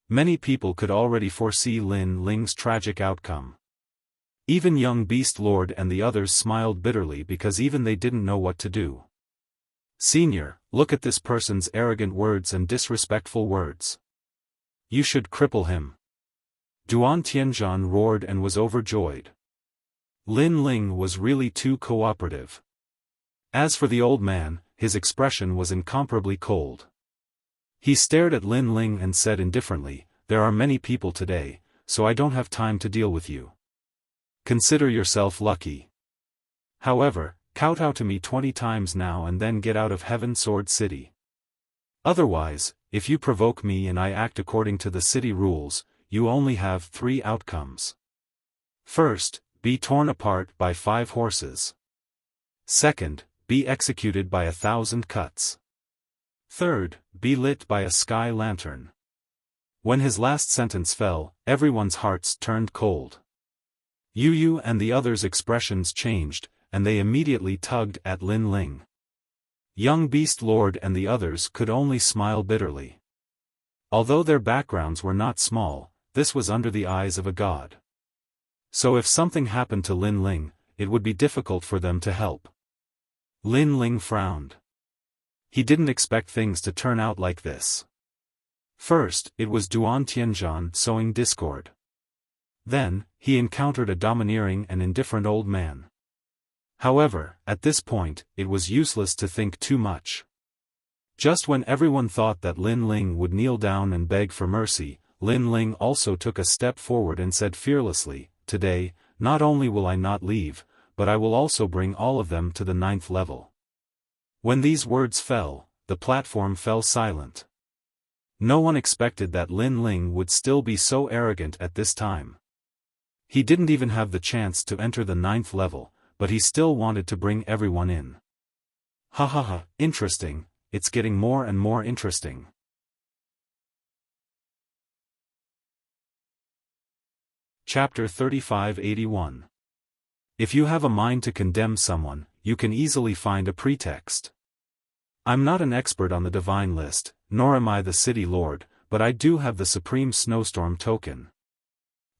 Many people could already foresee Lin Ling's tragic outcome. Even young Beast Lord and the others smiled bitterly because even they didn't know what to do. Senior, look at this person's arrogant words and disrespectful words. You should cripple him. Duan Tianzhan roared and was overjoyed. Lin Ling was really too cooperative. As for the old man, his expression was incomparably cold. He stared at Lin Ling and said indifferently, There are many people today, so I don't have time to deal with you. Consider yourself lucky. However, kowtow to me 20 times now and then get out of Heaven Sword City. Otherwise, if you provoke me and I act according to the city rules, you only have 3 outcomes. First, be torn apart by 5 horses. Second, be executed by 1,000 cuts. Third, be lit by a sky lantern. When his last sentence fell, everyone's hearts turned cold. Yu and the others' expressions changed, and they immediately tugged at Lin Ling. Young Beast Lord and the others could only smile bitterly. Although their backgrounds were not small, this was under the eyes of a god. So if something happened to Lin Ling, it would be difficult for them to help. Lin Ling frowned. He didn't expect things to turn out like this. First, it was Duan Tianzhan sowing discord. Then, he encountered a domineering and indifferent old man. However, at this point, it was useless to think too much. Just when everyone thought that Lin Ling would kneel down and beg for mercy, Lin Ling also took a step forward and said fearlessly, Today, not only will I not leave, but I will also bring all of them to the 9th level. When these words fell, the platform fell silent. No one expected that Lin Ling would still be so arrogant at this time. He didn't even have the chance to enter the 9th level, but he still wanted to bring everyone in. Ha ha ha, interesting, it's getting more and more interesting. Chapter 3581. If you have a mind to condemn someone, you can easily find a pretext. I'm not an expert on the divine list, nor am I the city lord, but I do have the supreme snowstorm token.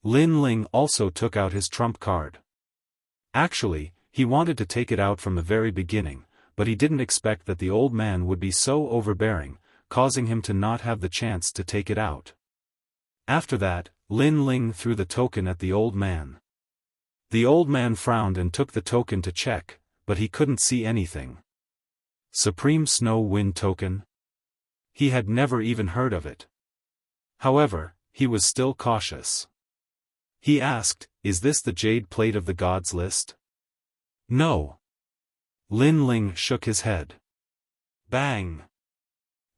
Lin Ling also took out his trump card. Actually, he wanted to take it out from the very beginning, but he didn't expect that the old man would be so overbearing, causing him to not have the chance to take it out. After that, Lin Ling threw the token at the old man. The old man frowned and took the token to check, but he couldn't see anything. Supreme Snow Wind Token? He had never even heard of it. However, he was still cautious. He asked, Is this the jade plate of the gods list? No. Lin Ling shook his head. Bang!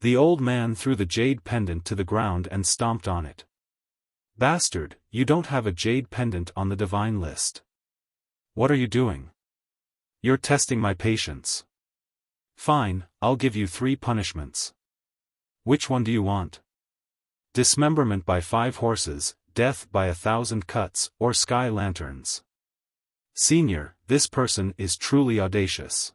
The old man threw the jade pendant to the ground and stomped on it. Bastard, you don't have a jade pendant on the divine list. What are you doing? You're testing my patience. Fine, I'll give you 3 punishments. Which one do you want? Dismemberment by 5 horses, death by 1,000 cuts, or sky lanterns? Senior, this person is truly audacious.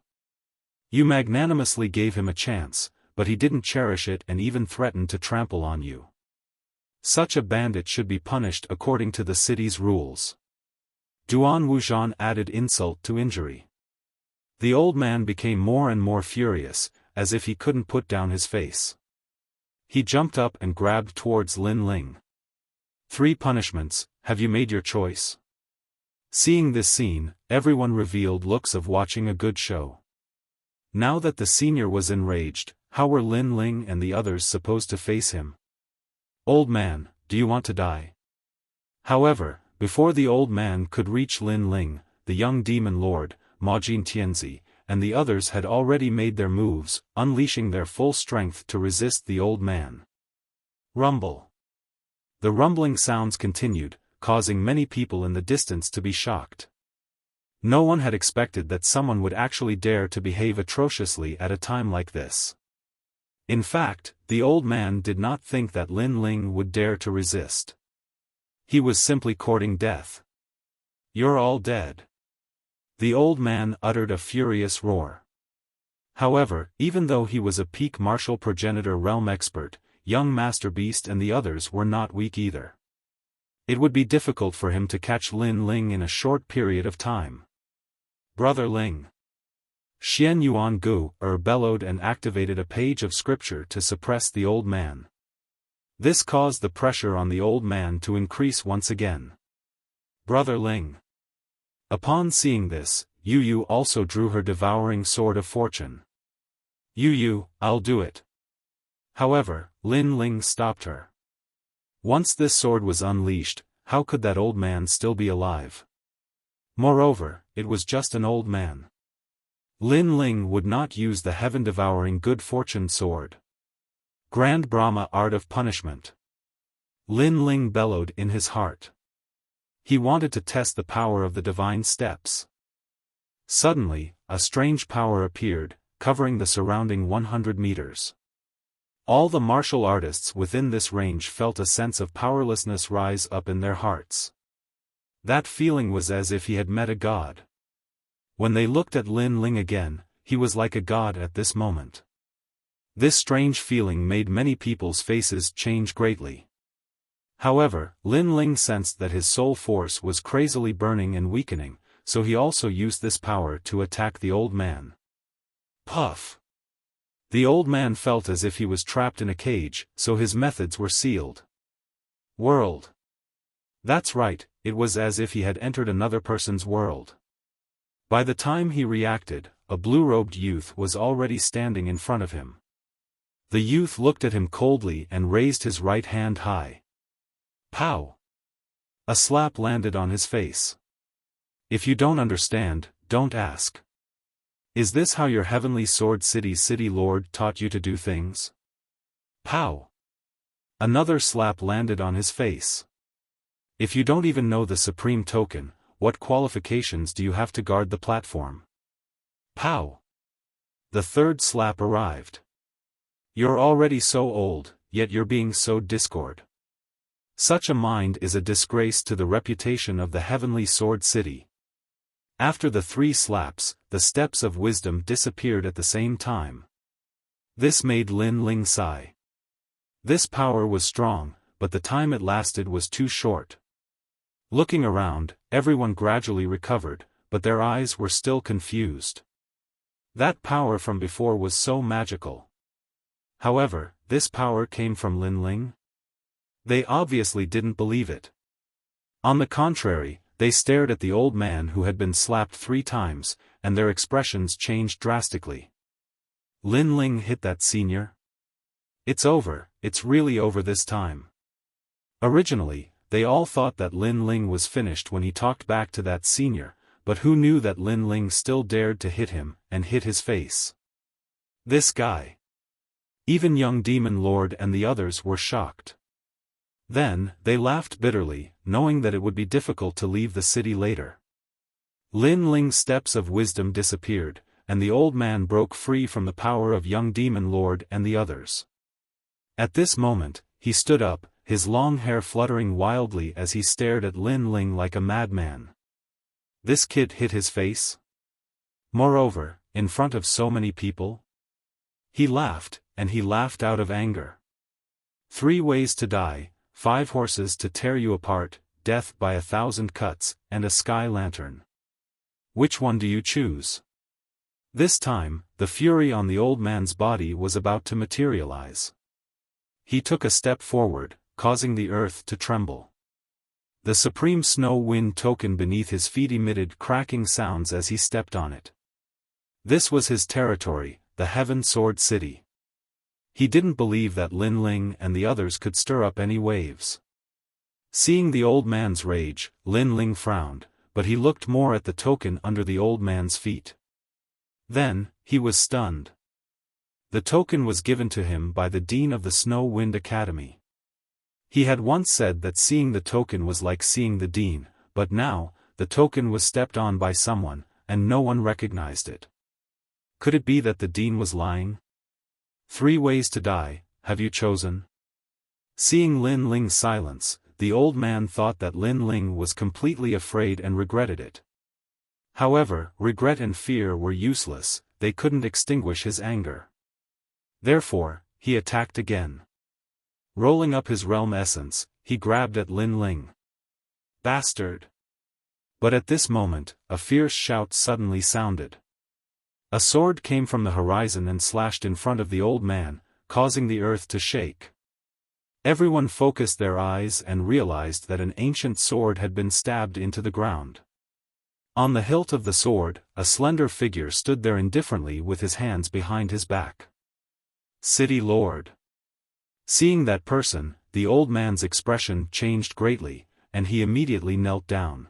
You magnanimously gave him a chance, but he didn't cherish it and even threatened to trample on you. Such a bandit should be punished according to the city's rules. Duan Wuzhan added insult to injury. The old man became more and more furious, as if he couldn't put down his face. He jumped up and grabbed towards Lin Ling. 3 punishments, have you made your choice? Seeing this scene, everyone revealed looks of watching a good show. Now that the senior was enraged, how were Lin Ling and the others supposed to face him? Old man, do you want to die? However, before the old man could reach Lin Ling, the young demon lord, Majin Tianzi, and the others had already made their moves, unleashing their full strength to resist the old man. Rumble. The rumbling sounds continued, causing many people in the distance to be shocked. No one had expected that someone would actually dare to behave atrociously at a time like this. In fact, the old man did not think that Lin Ling would dare to resist. He was simply courting death. You're all dead. The old man uttered a furious roar. However, even though he was a peak martial progenitor realm expert, young Master Beast and the others were not weak either. It would be difficult for him to catch Lin Ling in a short period of time. Brother Ling. Xian Yuan Gu bellowed and activated a page of scripture to suppress the old man. This caused the pressure on the old man to increase once again. Brother Ling. Upon seeing this, Yu Yu also drew her devouring sword of fortune. Yu Yu, I'll do it. However, Lin Ling stopped her. Once this sword was unleashed, how could that old man still be alive? Moreover, it was just an old man. Lin Ling would not use the heaven-devouring good fortune sword. Grand Brahma Art of Punishment. Lin Ling bellowed in his heart. He wanted to test the power of the divine steps. Suddenly, a strange power appeared, covering the surrounding 100 meters. All the martial artists within this range felt a sense of powerlessness rise up in their hearts. That feeling was as if he had met a god. When they looked at Lin Ling again, he was like a god at this moment. This strange feeling made many people's faces change greatly. However, Lin Ling sensed that his soul force was crazily burning and weakening, so he also used this power to attack the old man. Puff! The old man felt as if he was trapped in a cage, so his methods were sealed. World. That's right, it was as if he had entered another person's world. By the time he reacted, a blue-robed youth was already standing in front of him. The youth looked at him coldly and raised his right hand high. Pow! A slap landed on his face. If you don't understand, don't ask. Is this how your heavenly sword city lord taught you to do things? Pow! Another slap landed on his face. If you don't even know the supreme token, what qualifications do you have to guard the platform? Pow! The third slap arrived. You're already so old, yet you're being so discord. Such a mind is a disgrace to the reputation of the heavenly sword city. After the 3 slaps, the steps of wisdom disappeared at the same time. This made Lin Ling sigh. This power was strong, but the time it lasted was too short. Looking around, everyone gradually recovered, but their eyes were still confused. That power from before was so magical. However, this power came from Lin Ling? They obviously didn't believe it. On the contrary, they stared at the old man who had been slapped 3 times, and their expressions changed drastically. Lin Ling hit that senior? It's over, it's really over this time. Originally, they all thought that Lin Ling was finished when he talked back to that senior, but who knew that Lin Ling still dared to hit him, and hit his face. This guy. Even young Demon Lord and the others were shocked. Then, they laughed bitterly, knowing that it would be difficult to leave the city later. Lin Ling's steps of wisdom disappeared, and the old man broke free from the power of young demon lord and the others. At this moment, he stood up, his long hair fluttering wildly as he stared at Lin Ling like a madman. This kid hit his face? Moreover, in front of so many people? He laughed, and he laughed out of anger. 3 ways to die, 5 horses to tear you apart, death by 1,000 cuts, and a sky lantern. Which one do you choose? This time, the fury on the old man's body was about to materialize. He took a step forward, causing the earth to tremble. The supreme snow wind token beneath his feet emitted cracking sounds as he stepped on it. This was his territory, the Heaven Sword City. He didn't believe that Lin Ling and the others could stir up any waves. Seeing the old man's rage, Lin Ling frowned, but he looked more at the token under the old man's feet. Then, he was stunned. The token was given to him by the Dean of the Snow Wind Academy. He had once said that seeing the token was like seeing the Dean, but now, the token was stepped on by someone, and no one recognized it. Could it be that the Dean was lying? 3 ways to die, have you chosen? Seeing Lin Ling's silence, the old man thought that Lin Ling was completely afraid and regretted it. However, regret and fear were useless, they couldn't extinguish his anger. Therefore, he attacked again. Rolling up his realm essence, he grabbed at Lin Ling. Bastard! But at this moment, a fierce shout suddenly sounded. A sword came from the horizon and slashed in front of the old man, causing the earth to shake. Everyone focused their eyes and realized that an ancient sword had been stabbed into the ground. On the hilt of the sword, a slender figure stood there indifferently with his hands behind his back. City Lord. Seeing that person, the old man's expression changed greatly, and he immediately knelt down.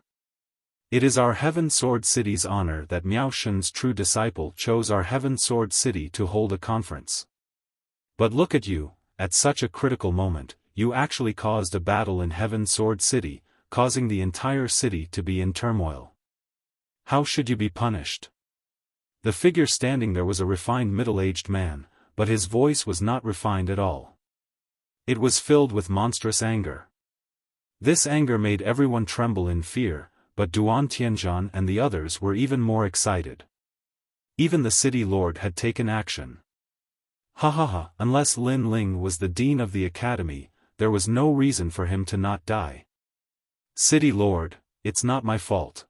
It is our Heaven Sword City's honor that Miao Shun's true disciple chose our Heaven Sword City to hold a conference. But look at you, at such a critical moment, you actually caused a battle in Heaven Sword City, causing the entire city to be in turmoil. How should you be punished? The figure standing there was a refined middle-aged man, but his voice was not refined at all. It was filled with monstrous anger. This anger made everyone tremble in fear, but Duan Tianzhan and the others were even more excited. Even the city lord had taken action. Ha ha ha, unless Lin Ling was the dean of the academy, there was no reason for him to not die. City lord, it's not my fault.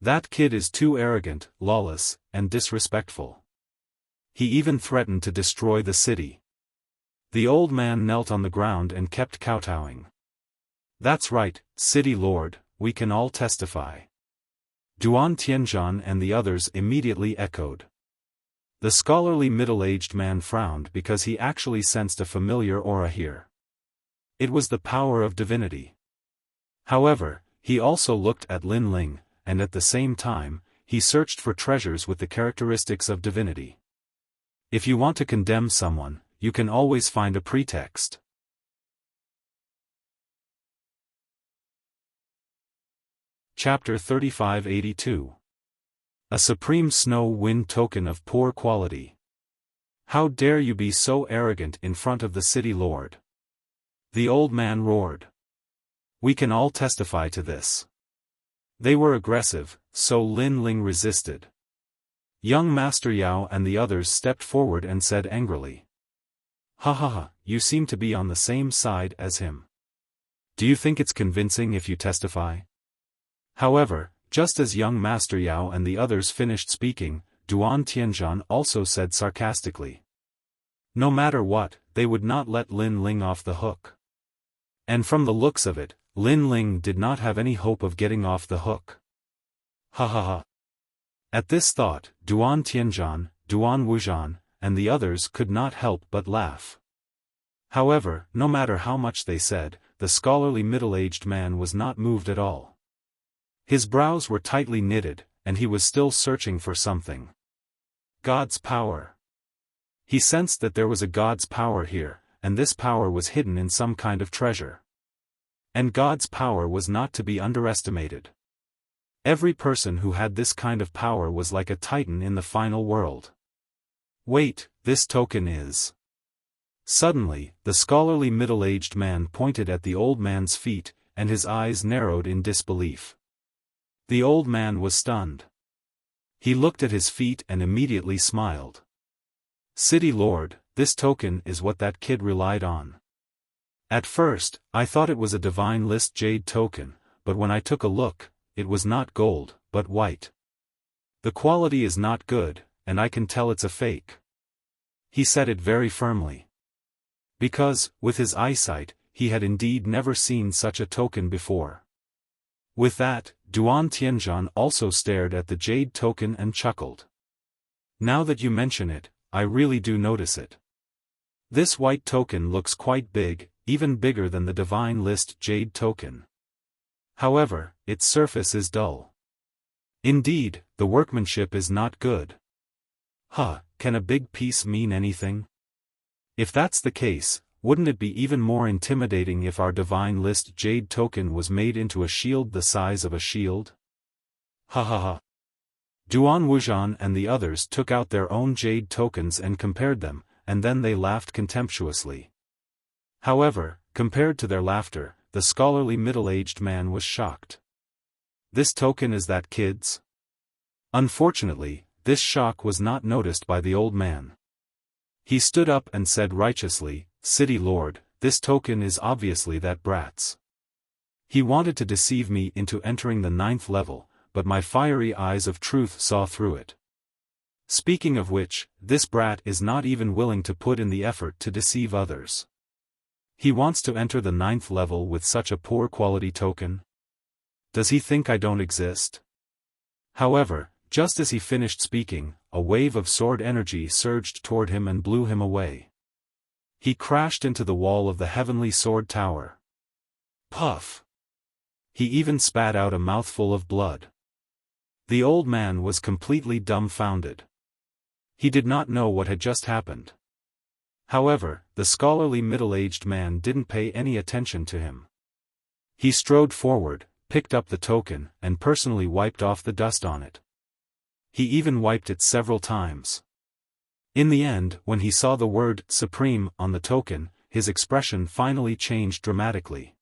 That kid is too arrogant, lawless, and disrespectful. He even threatened to destroy the city. The old man knelt on the ground and kept kowtowing. That's right, City Lord, we can all testify. Duan Tianzhan and the others immediately echoed. The scholarly middle-aged man frowned because he actually sensed a familiar aura here. It was the power of divinity. However, he also looked at Lin Ling, and at the same time, he searched for treasures with the characteristics of divinity. If you want to condemn someone, you can always find a pretext. Chapter 3582. A supreme snow wind token of poor quality. How dare you be so arrogant in front of the city lord? The old man roared. We can all testify to this. They were aggressive, so Lin Ling resisted. Young Master Yao and the others stepped forward and said angrily. Ha ha ha, you seem to be on the same side as him. Do you think it's convincing if you testify? However, just as young Master Yao and the others finished speaking, Duan Tianzhan also said sarcastically. No matter what, they would not let Lin Ling off the hook. And from the looks of it, Lin Ling did not have any hope of getting off the hook. Ha ha ha. At this thought, Duan Tianzhan, Duan Wuzhan, and the others could not help but laugh. However, no matter how much they said, the scholarly middle-aged man was not moved at all. His brows were tightly knitted, and he was still searching for something. God's power. He sensed that there was a God's power here, and this power was hidden in some kind of treasure. And God's power was not to be underestimated. Every person who had this kind of power was like a titan in the final world. Wait, this token is... Suddenly, the scholarly middle-aged man pointed at the old man's feet, and his eyes narrowed in disbelief. The old man was stunned. He looked at his feet and immediately smiled. City Lord, this token is what that kid relied on. At first, I thought it was a divine list jade token, but when I took a look, it was not gold, but white. The quality is not good, and I can tell it's a fake. He said it very firmly. Because, with his eyesight, he had indeed never seen such a token before. With that, Duan Tianzhan also stared at the jade token and chuckled. Now that you mention it, I really do notice it. This white token looks quite big, even bigger than the divine list jade token. However, its surface is dull. Indeed, the workmanship is not good. Can a big piece mean anything? If that's the case, wouldn't it be even more intimidating if our divine list jade token was made into a shield the size of a shield? Duan Wuxian and the others took out their own jade tokens and compared them, and then they laughed contemptuously. However, compared to their laughter, the scholarly middle-aged man was shocked. This token is that kid's? Unfortunately, this shock was not noticed by the old man. He stood up and said righteously, City Lord, this token is obviously that brat's. He wanted to deceive me into entering the 9th level, but my fiery eyes of truth saw through it. Speaking of which, this brat is not even willing to put in the effort to deceive others. He wants to enter the 9th level with such a poor quality token? Does he think I don't exist? However, just as he finished speaking, a wave of sword energy surged toward him and blew him away. He crashed into the wall of the heavenly sword tower. Puff! He even spat out a mouthful of blood. The old man was completely dumbfounded. He did not know what had just happened. However, the scholarly middle-aged man didn't pay any attention to him. He strode forward, picked up the token, and personally wiped off the dust on it. He even wiped it several times. In the end, when he saw the word Supreme on the token, his expression finally changed dramatically.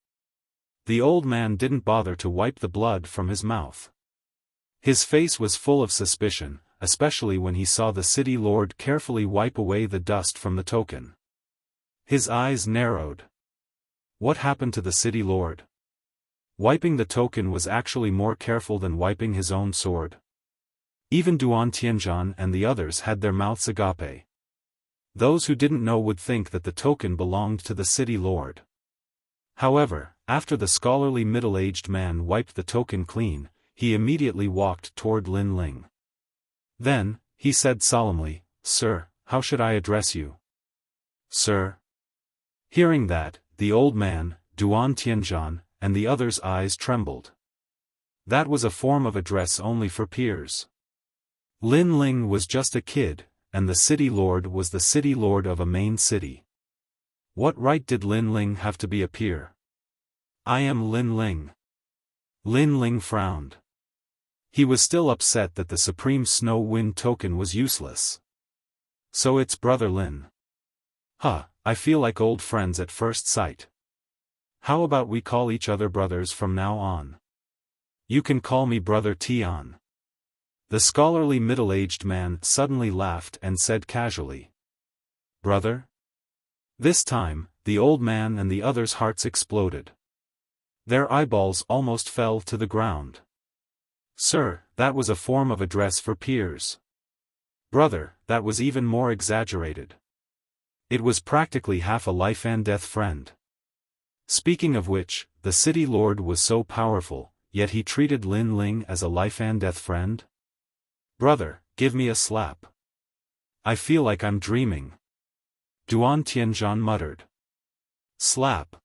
The old man didn't bother to wipe the blood from his mouth. His face was full of suspicion, especially when he saw the city lord carefully wipe away the dust from the token. His eyes narrowed. What happened to the city lord? Wiping the token was actually more careful than wiping his own sword. Even Duan Tianzhan and the others had their mouths agape. Those who didn't know would think that the token belonged to the city lord. However, after the scholarly middle-aged man wiped the token clean, he immediately walked toward Lin Ling. Then, he said solemnly, Sir, how should I address you? Sir? Hearing that, the old man, Duan Tianzhan, and the others' eyes trembled. That was a form of address only for peers. Lin Ling was just a kid, and the city lord was the city lord of a main city. What right did Lin Ling have to be a peer? I am Lin Ling. Lin Ling frowned. He was still upset that the Supreme Snow Wind token was useless. So it's Brother Lin. I feel like old friends at first sight. How about we call each other brothers from now on? You can call me Brother Tian. The scholarly middle-aged man suddenly laughed and said casually. Brother? This time, the old man and the others' hearts exploded. Their eyeballs almost fell to the ground. Sir, that was a form of address for peers. Brother, that was even more exaggerated. It was practically half a life-and-death friend. Speaking of which, the city lord was so powerful, yet he treated Lin Ling as a life-and-death friend? Brother, give me a slap. I feel like I'm dreaming. Duan Tianzhan muttered. Slap.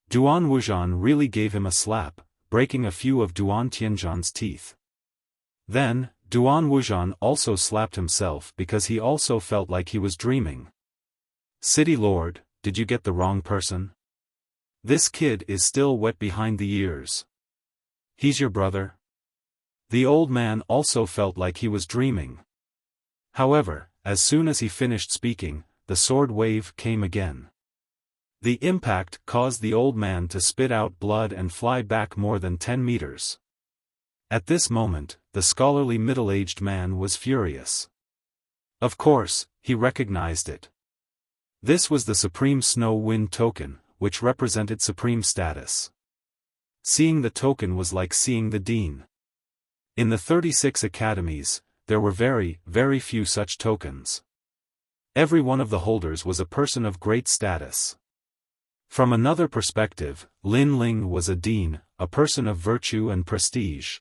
Duan Wuxian really gave him a slap, breaking a few of Duan Tianzhan's teeth. Then, Duan Wuxian also slapped himself because he also felt like he was dreaming. City Lord, did you get the wrong person? This kid is still wet behind the ears. He's your brother? The old man also felt like he was dreaming. However, as soon as he finished speaking, the sword wave came again. The impact caused the old man to spit out blood and fly back more than 10 meters. At this moment, the scholarly middle-aged man was furious. Of course, he recognized it. This was the Supreme Snow Wind token, which represented supreme status. Seeing the token was like seeing the dean. In the 36 academies, there were very, very few such tokens. Every one of the holders was a person of great status. From another perspective, Lin Ling was a dean, a person of virtue and prestige.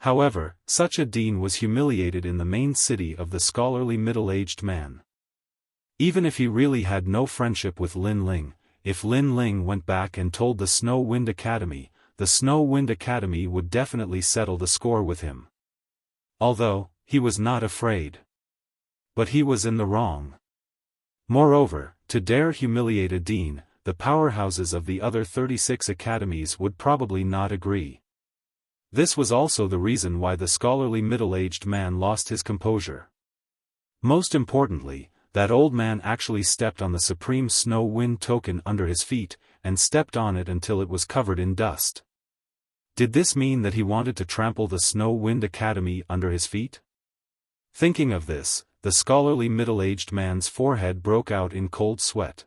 However, such a dean was humiliated in the main city of the scholarly middle-aged man. Even if he really had no friendship with Lin Ling, if Lin Ling went back and told the Snow Wind Academy, the Snow Wind Academy would definitely settle the score with him. Although, he was not afraid. But he was in the wrong. Moreover, to dare humiliate a dean, the powerhouses of the other 36 academies would probably not agree. This was also the reason why the scholarly middle-aged man lost his composure. Most importantly, that old man actually stepped on the Supreme Snow Wind token under his feet, and stepped on it until it was covered in dust. Did this mean that he wanted to trample the Snow Wind Academy under his feet? Thinking of this, the scholarly middle-aged man's forehead broke out in cold sweat.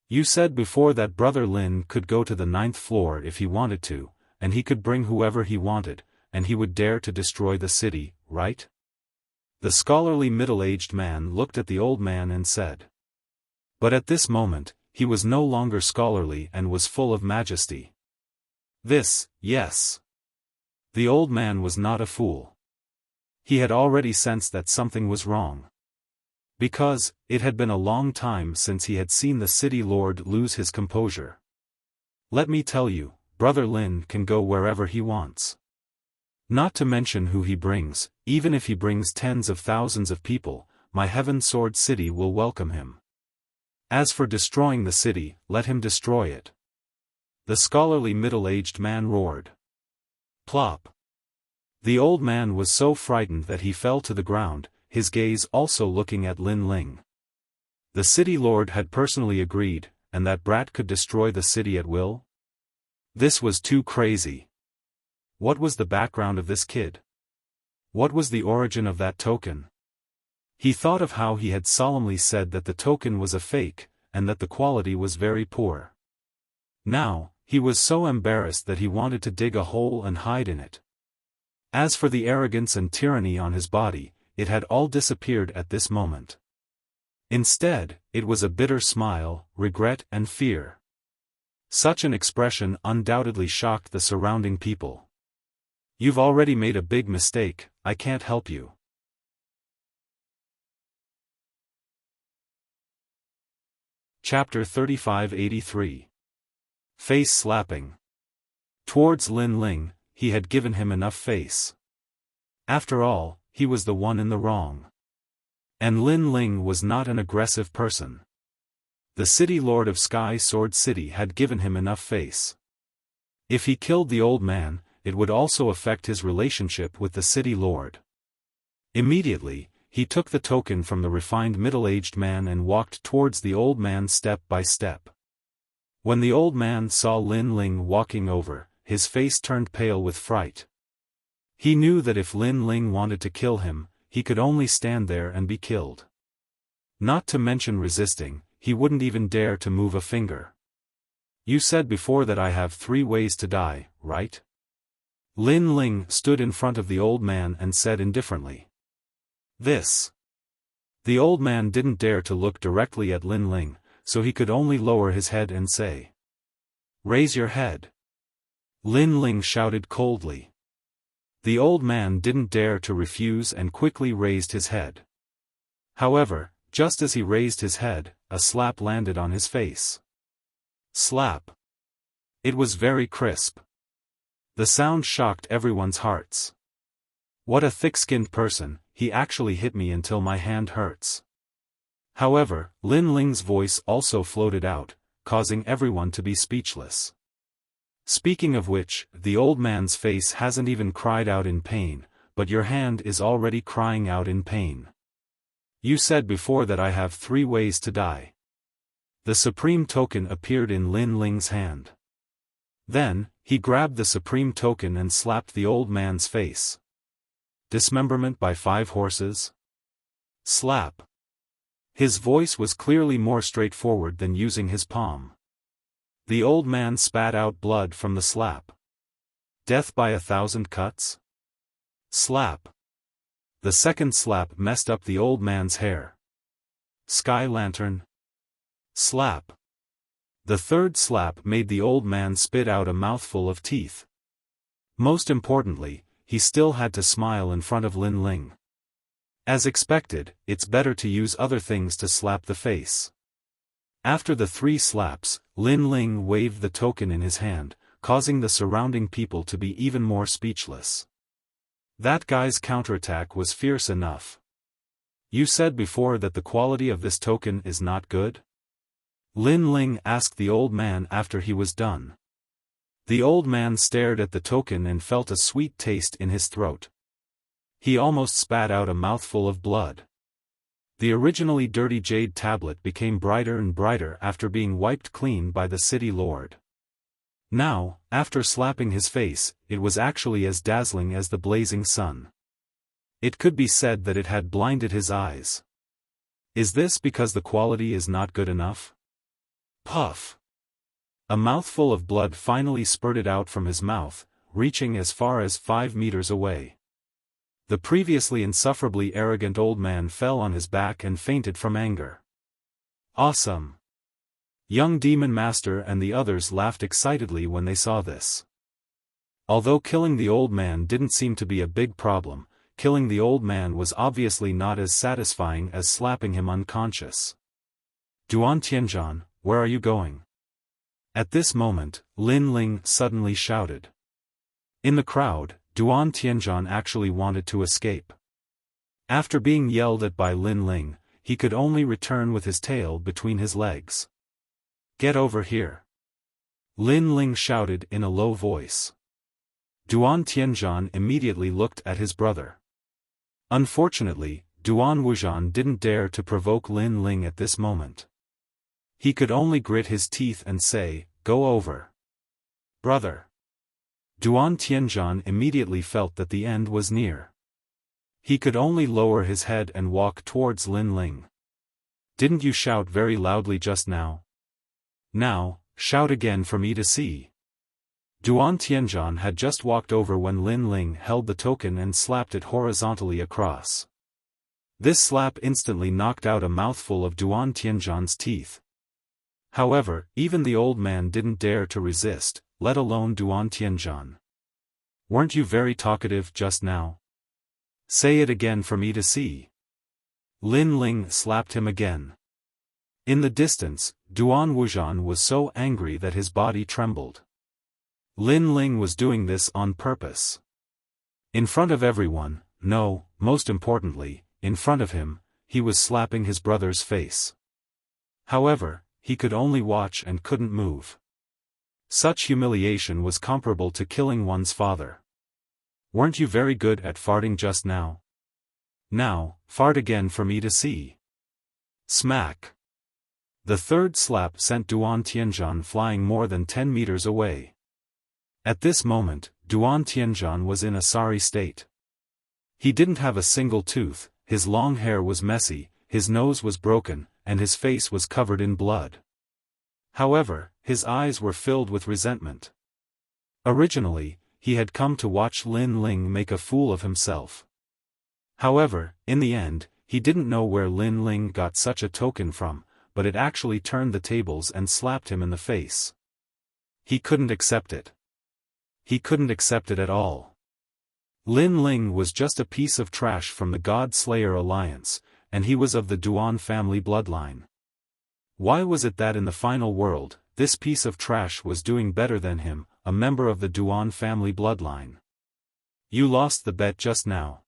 You said before that Brother Lin could go to the 9th floor if he wanted to, and he could bring whoever he wanted, and he would dare to destroy the city, right? The scholarly middle-aged man looked at the old man and said. But at this moment, he was no longer scholarly and was full of majesty. Yes. The old man was not a fool. He had already sensed that something was wrong. Because, it had been a long time since he had seen the city lord lose his composure. Let me tell you, Brother Lin can go wherever he wants. Not to mention who he brings, even if he brings tens of thousands of people, my Heaven Sword City will welcome him. As for destroying the city, let him destroy it. The scholarly middle-aged man roared. Plop. The old man was so frightened that he fell to the ground, his gaze also looking at Lin Ling. The city lord had personally agreed, and that brat could destroy the city at will? This was too crazy. What was the background of this kid? What was the origin of that token? He thought of how he had solemnly said that the token was a fake, and that the quality was very poor. Now, he was so embarrassed that he wanted to dig a hole and hide in it. As for the arrogance and tyranny on his body, it had all disappeared at this moment. Instead, it was a bitter smile, regret and fear. Such an expression undoubtedly shocked the surrounding people. You've already made a big mistake, I can't help you. Chapter 3583. Face slapping. Towards Lin Ling, he had given him enough face. After all, he was the one in the wrong. And Lin Ling was not an aggressive person. The city lord of Sky Sword City had given him enough face. If he killed the old man, it would also affect his relationship with the city lord. Immediately, he took the token from the refined middle-aged man and walked towards the old man step by step. When the old man saw Lin Ling walking over, his face turned pale with fright. He knew that if Lin Ling wanted to kill him, he could only stand there and be killed. Not to mention resisting, he wouldn't even dare to move a finger. You said before that I have 3 ways to die, right? Lin Ling stood in front of the old man and said indifferently. This. The old man didn't dare to look directly at Lin Ling, so he could only lower his head and say. Raise your head. Lin Ling shouted coldly. The old man didn't dare to refuse and quickly raised his head. However, just as he raised his head, a slap landed on his face. Slap. It was very crisp. The sound shocked everyone's hearts. What a thick-skinned person, he actually hit me until my hand hurts. However, Lin Ling's voice also floated out, causing everyone to be speechless. Speaking of which, the old man's face hasn't even cried out in pain, but your hand is already crying out in pain. You said before that I have 3 ways to die. The supreme token appeared in Lin Ling's hand. Then, he grabbed the supreme token and slapped the old man's face. Dismemberment by 5 horses? Slap. His voice was clearly more straightforward than using his palm. The old man spat out blood from the slap. Death by 1,000 cuts? Slap. The second slap messed up the old man's hair. Sky lantern? Slap. The third slap made the old man spit out a mouthful of teeth. Most importantly, he still had to smile in front of Lin Ling. As expected, it's better to use other things to slap the face. After the 3 slaps, Lin Ling waved the token in his hand, causing the surrounding people to be even more speechless. That guy's counterattack was fierce enough. You said before that the quality of this token is not good? Lin Ling asked the old man after he was done. The old man stared at the token and felt a sweet taste in his throat. He almost spat out a mouthful of blood. The originally dirty jade tablet became brighter and brighter after being wiped clean by the city lord. Now, after slapping his face, it was actually as dazzling as the blazing sun. It could be said that it had blinded his eyes. Is this because the quality is not good enough? Puff. A mouthful of blood finally spurted out from his mouth, reaching as far as 5 meters away. The previously insufferably arrogant old man fell on his back and fainted from anger. Awesome! Young Demon Master and the others laughed excitedly when they saw this. Although killing the old man didn't seem to be a big problem, killing the old man was obviously not as satisfying as slapping him unconscious. Duan Tianzhan, where are you going? At this moment, Lin Ling suddenly shouted. In the crowd, Duan Tianzhan actually wanted to escape. After being yelled at by Lin Ling, he could only return with his tail between his legs. Get over here. Lin Ling shouted in a low voice. Duan Tianzhan immediately looked at his brother. Unfortunately, Duan Wuzhan didn't dare to provoke Lin Ling at this moment. He could only grit his teeth and say, "Go over." Brother. Duan Tianzhan immediately felt that the end was near. He could only lower his head and walk towards Lin Ling. Didn't you shout very loudly just now? Now, shout again for me to see. Duan Tianzhan had just walked over when Lin Ling held the token and slapped it horizontally across. This slap instantly knocked out a mouthful of Duan Tianzhan's teeth. However, even the old man didn't dare to resist, let alone Duan Tianzhan. Weren't you very talkative just now? Say it again for me to see. Lin Ling slapped him again. In the distance, Duan Wuzhan was so angry that his body trembled. Lin Ling was doing this on purpose. In front of everyone, no, most importantly, in front of him, he was slapping his brother's face. However, he could only watch and couldn't move. Such humiliation was comparable to killing one's father. Weren't you very good at farting just now? Now, fart again for me to see. Smack. The third slap sent Duan Tianzhan flying more than 10 meters away. At this moment, Duan Tianzhan was in a sorry state. He didn't have a single tooth, his long hair was messy, his nose was broken, and his face was covered in blood. However, his eyes were filled with resentment. Originally, he had come to watch Lin Ling make a fool of himself. However, in the end, he didn't know where Lin Ling got such a token from, but it actually turned the tables and slapped him in the face. He couldn't accept it. He couldn't accept it at all. Lin Ling was just a piece of trash from the God Slayer Alliance, and he was of the Duan family bloodline. Why was it that in the final world, this piece of trash was doing better than him, a member of the Duan family bloodline? You lost the bet just now.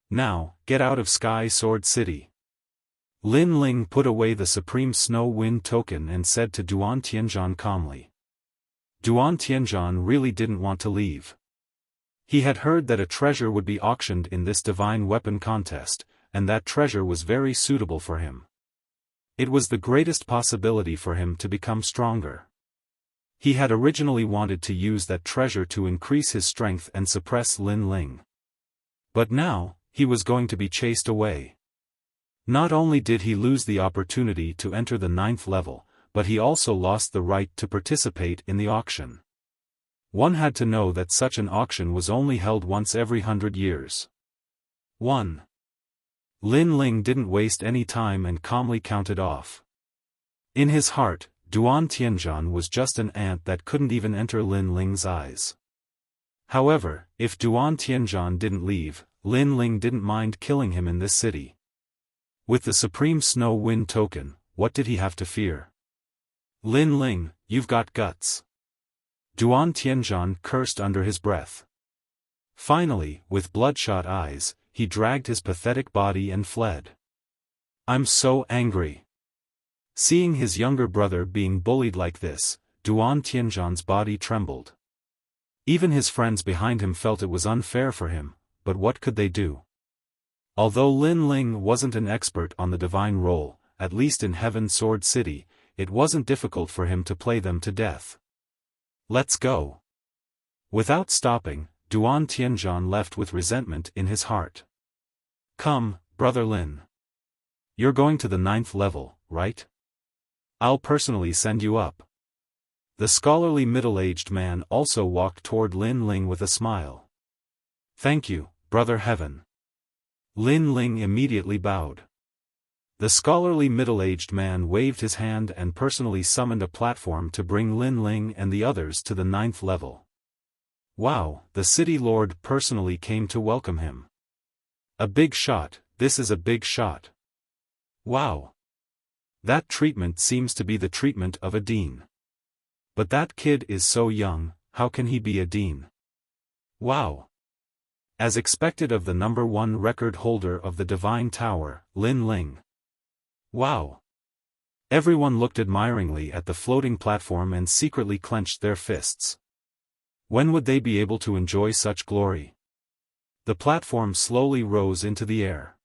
Now, get out of Sky Sword City. Lin Ling put away the Supreme Snow Wind token and said to Duan Tianzhan calmly. Duan Tianzhan really didn't want to leave. He had heard that a treasure would be auctioned in this divine weapon contest, and that treasure was very suitable for him. It was the greatest possibility for him to become stronger. He had originally wanted to use that treasure to increase his strength and suppress Lin Ling. But now, he was going to be chased away. Not only did he lose the opportunity to enter the 9th level, but he also lost the right to participate in the auction. One had to know that such an auction was only held once every 100 years. 1. Lin Ling didn't waste any time and calmly counted off. In his heart, Duan Tianzhan was just an ant that couldn't even enter Lin Ling's eyes. However, if Duan Tianzhan didn't leave, Lin Ling didn't mind killing him in this city. With the Supreme Snow Wind token, what did he have to fear? Lin Ling, you've got guts. Duan Tianzhan cursed under his breath. Finally, with bloodshot eyes, he dragged his pathetic body and fled. I'm so angry. Seeing his younger brother being bullied like this, Duan Tianzhan's body trembled. Even his friends behind him felt it was unfair for him, but what could they do? Although Lin Ling wasn't an expert on the divine role, at least in Heaven Sword City, it wasn't difficult for him to play them to death. Let's go. Without stopping, Duan Tianzhan left with resentment in his heart. Come, brother Lin. You're going to the 9th level, right? I'll personally send you up. The scholarly middle-aged man also walked toward Lin Ling with a smile. Thank you, brother Heaven. Lin Ling immediately bowed. The scholarly middle-aged man waved his hand and personally summoned a platform to bring Lin Ling and the others to the 9th level. Wow, the city lord personally came to welcome him. A big shot, this is a big shot. Wow. That treatment seems to be the treatment of a dean. But that kid is so young, how can he be a dean? Wow. As expected of the #1 record holder of the Divine Tower, Lin Ling. Wow. Everyone looked admiringly at the floating platform and secretly clenched their fists. When would they be able to enjoy such glory? The platform slowly rose into the air.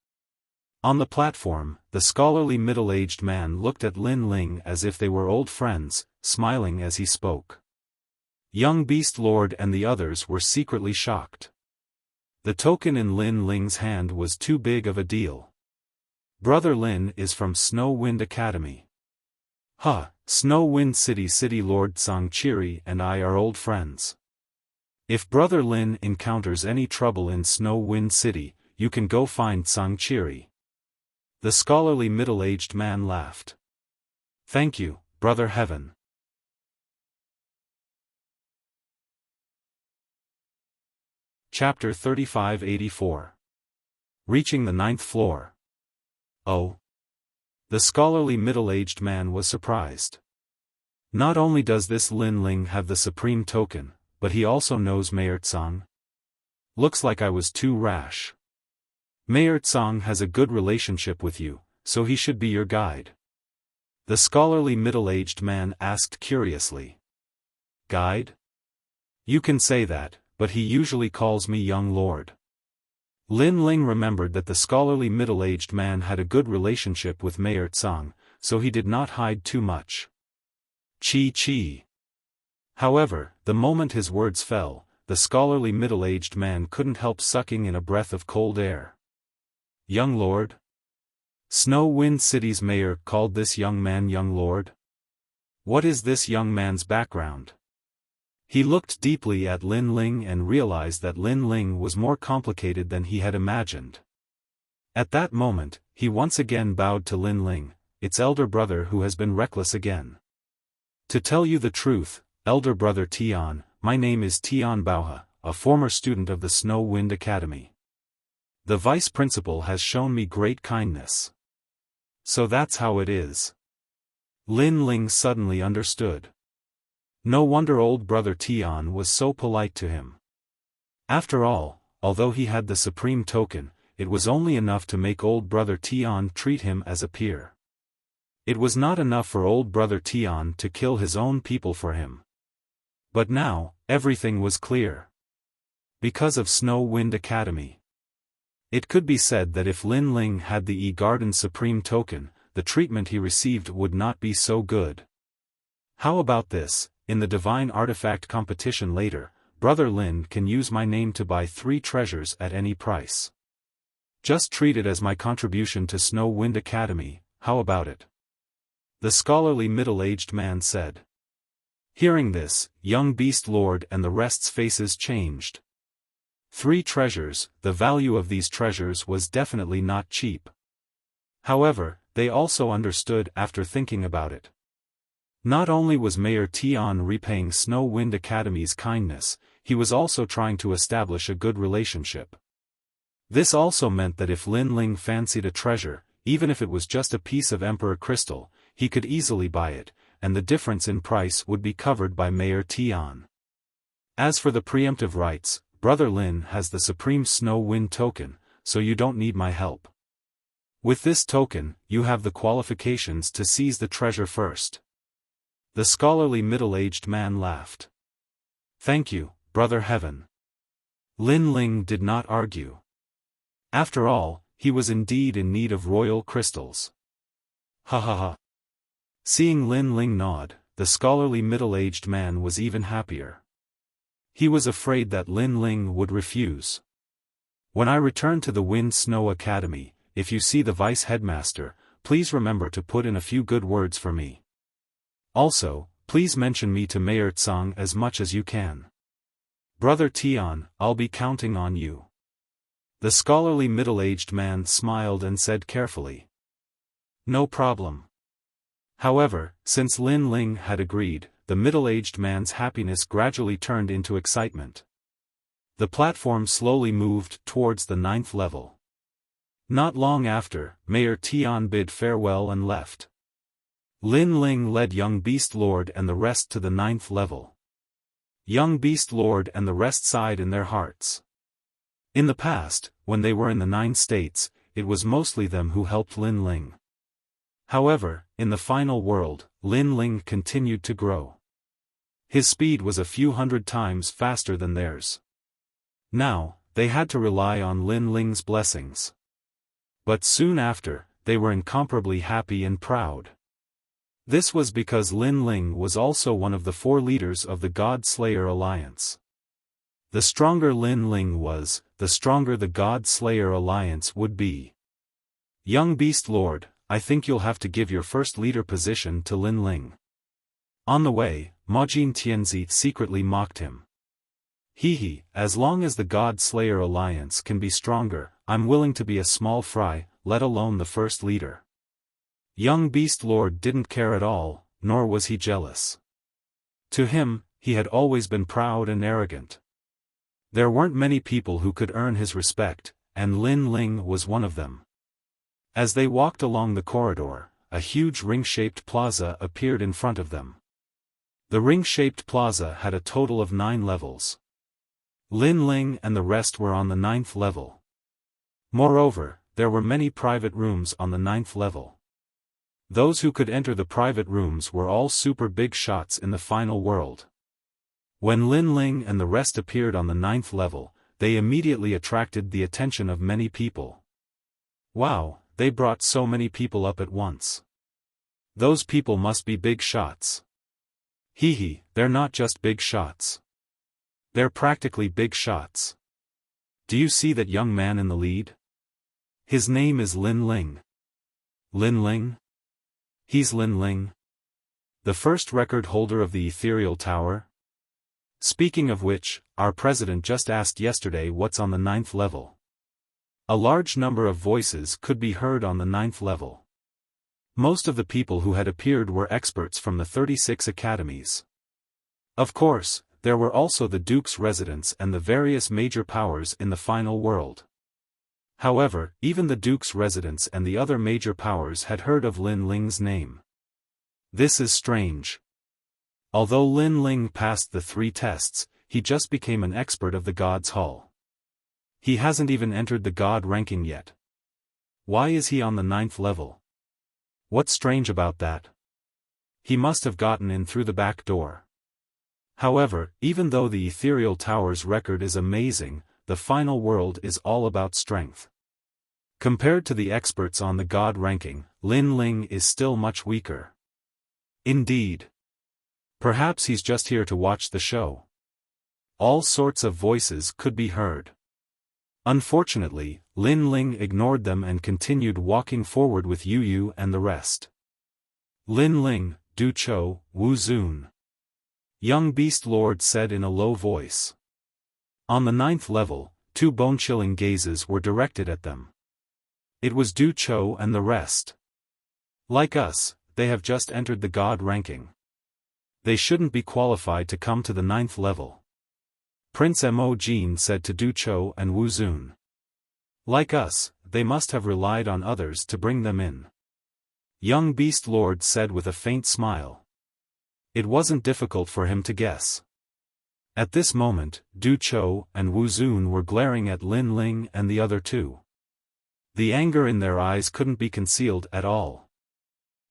On the platform, the scholarly middle-aged man looked at Lin Ling as if they were old friends, smiling as he spoke. Young Beast Lord and the others were secretly shocked. The token in Lin Ling's hand was too big of a deal. Brother Lin is from Snow Wind Academy. Snow Wind City Lord Sangchiri and I are old friends. If Brother Lin encounters any trouble in Snow Wind City, you can go find Sangchiri. The scholarly middle-aged man laughed. Thank you, Brother Heaven. Chapter 3584. Reaching the 9th floor. Oh. The scholarly middle-aged man was surprised. Not only does this Lin Ling have the supreme token, but he also knows Mayor Tsang. Looks like I was too rash. Mayor Tsang has a good relationship with you, so he should be your guide. The scholarly middle-aged man asked curiously. Guide? You can say that, but he usually calls me young lord. Lin Ling remembered that the scholarly middle-aged man had a good relationship with Mayor Tsang, so he did not hide too much. Chi. However, the moment his words fell, the scholarly middle-aged man couldn't help sucking in a breath of cold air. Young lord? Snow Wind City's mayor called this young man young lord? What is this young man's background? He looked deeply at Lin Ling and realized that Lin Ling was more complicated than he had imagined. At that moment, he once again bowed to Lin Ling, its elder brother who has been reckless again. To tell you the truth, elder brother Tian, my name is Tian Baohe, a former student of the Snow Wind Academy. The vice principal has shown me great kindness. So that's how it is. Lin Ling suddenly understood. No wonder old brother Tian was so polite to him. After all, although he had the supreme token, it was only enough to make old brother Tian treat him as a peer. It was not enough for old brother Tian to kill his own people for him. But now, everything was clear. Because of Snow Wind Academy. It could be said that if Lin Ling had the E-Garden Supreme token, the treatment he received would not be so good. How about this? In the Divine Artifact competition later, Brother Lin can use my name to buy 3 treasures at any price. Just treat it as my contribution to Snow Wind Academy, how about it? The scholarly middle-aged man said. Hearing this, young Beast Lord and the rest's faces changed. 3 treasures, the value of these treasures was definitely not cheap. However, they also understood after thinking about it. Not only was Mayor Tian repaying Snow Wind Academy's kindness, he was also trying to establish a good relationship. This also meant that if Lin Ling fancied a treasure, even if it was just a piece of Emperor Crystal, he could easily buy it, and the difference in price would be covered by Mayor Tian. As for the preemptive rights, Brother Lin has the Supreme Snow Wind token, so you don't need my help. With this token, you have the qualifications to seize the treasure first. The scholarly middle-aged man laughed. Thank you, Brother Heaven. Lin Ling did not argue. After all, he was indeed in need of royal crystals. Ha ha ha. Seeing Lin Ling nod, the scholarly middle-aged man was even happier. He was afraid that Lin Ling would refuse. When I return to the Wind Snow Academy, if you see the vice headmaster, please remember to put in a few good words for me. Also, please mention me to Mayor Tsang as much as you can. Brother Tian, I'll be counting on you. The scholarly middle-aged man smiled and said carefully. No problem. However, since Lin Ling had agreed, the middle-aged man's happiness gradually turned into excitement. The platform slowly moved towards the 9th level. Not long after, Mayor Tian bid farewell and left. Lin Ling led young Beast Lord and the rest to the 9th level. Young Beast Lord and the rest sighed in their hearts. In the past, when they were in the 9 states, it was mostly them who helped Lin Ling. However, in the final world, Lin Ling continued to grow. His speed was a few hundred times faster than theirs. Now, they had to rely on Lin Ling's blessings. But soon after, they were incomparably happy and proud. This was because Lin Ling was also one of the 4 leaders of the God Slayer Alliance. The stronger Lin Ling was, the stronger the God Slayer Alliance would be. Young Beast Lord, I think you'll have to give your first leader position to Lin Ling. On the way, Majin Tianzi secretly mocked him. Hee, as long as the God Slayer Alliance can be stronger, I'm willing to be a small fry, let alone the first leader. Young Beast Lord didn't care at all, nor was he jealous. To him, he had always been proud and arrogant. There weren't many people who could earn his respect, and Lin Ling was one of them. As they walked along the corridor, a huge ring-shaped plaza appeared in front of them. The ring-shaped plaza had a total of 9 levels. Lin Ling and the rest were on the 9th level. Moreover, there were many private rooms on the 9th level. Those who could enter the private rooms were all super big shots in the final world. When Lin Ling and the rest appeared on the 9th level, they immediately attracted the attention of many people. Wow, they brought so many people up at once. Those people must be big shots. Hee, they're not just big shots. They're practically big shots. Do you see that young man in the lead? His name is Lin Ling. Lin Ling? He's Lin Ling. The first record holder of the Ethereal Tower? Speaking of which, our president just asked yesterday what's on the 9th level. A large number of voices could be heard on the 9th level. Most of the people who had appeared were experts from the 36 academies. Of course, there were also the Duke's residents and the various major powers in the final world. However, even the Duke's residents and the other major powers had heard of Lin Ling's name. This is strange. Although Lin Ling passed the 3 tests, he just became an expert of the God's Hall. He hasn't even entered the God ranking yet. Why is he on the 9th level? What's strange about that? He must have gotten in through the back door. However, even though the Ethereal Tower's record is amazing, the final world is all about strength. Compared to the experts on the God ranking, Lin Ling is still much weaker. Indeed. Perhaps he's just here to watch the show. All sorts of voices could be heard. Unfortunately, Lin Ling ignored them and continued walking forward with Yu Yu and the rest. Lin Ling, Du Chou, Wu Zun. Young Beast Lord said in a low voice. On the 9th level, 2 bone-chilling gazes were directed at them. It was Du Chou and the rest. Like us, they have just entered the God ranking. They shouldn't be qualified to come to the 9th level. Prince Mo Jin said to Du Chou and Wu Zun. Like us, they must have relied on others to bring them in. Young Beast Lord said with a faint smile. It wasn't difficult for him to guess. At this moment, Du Chou and Wu Zun were glaring at Lin Ling and the other 2. The anger in their eyes couldn't be concealed at all.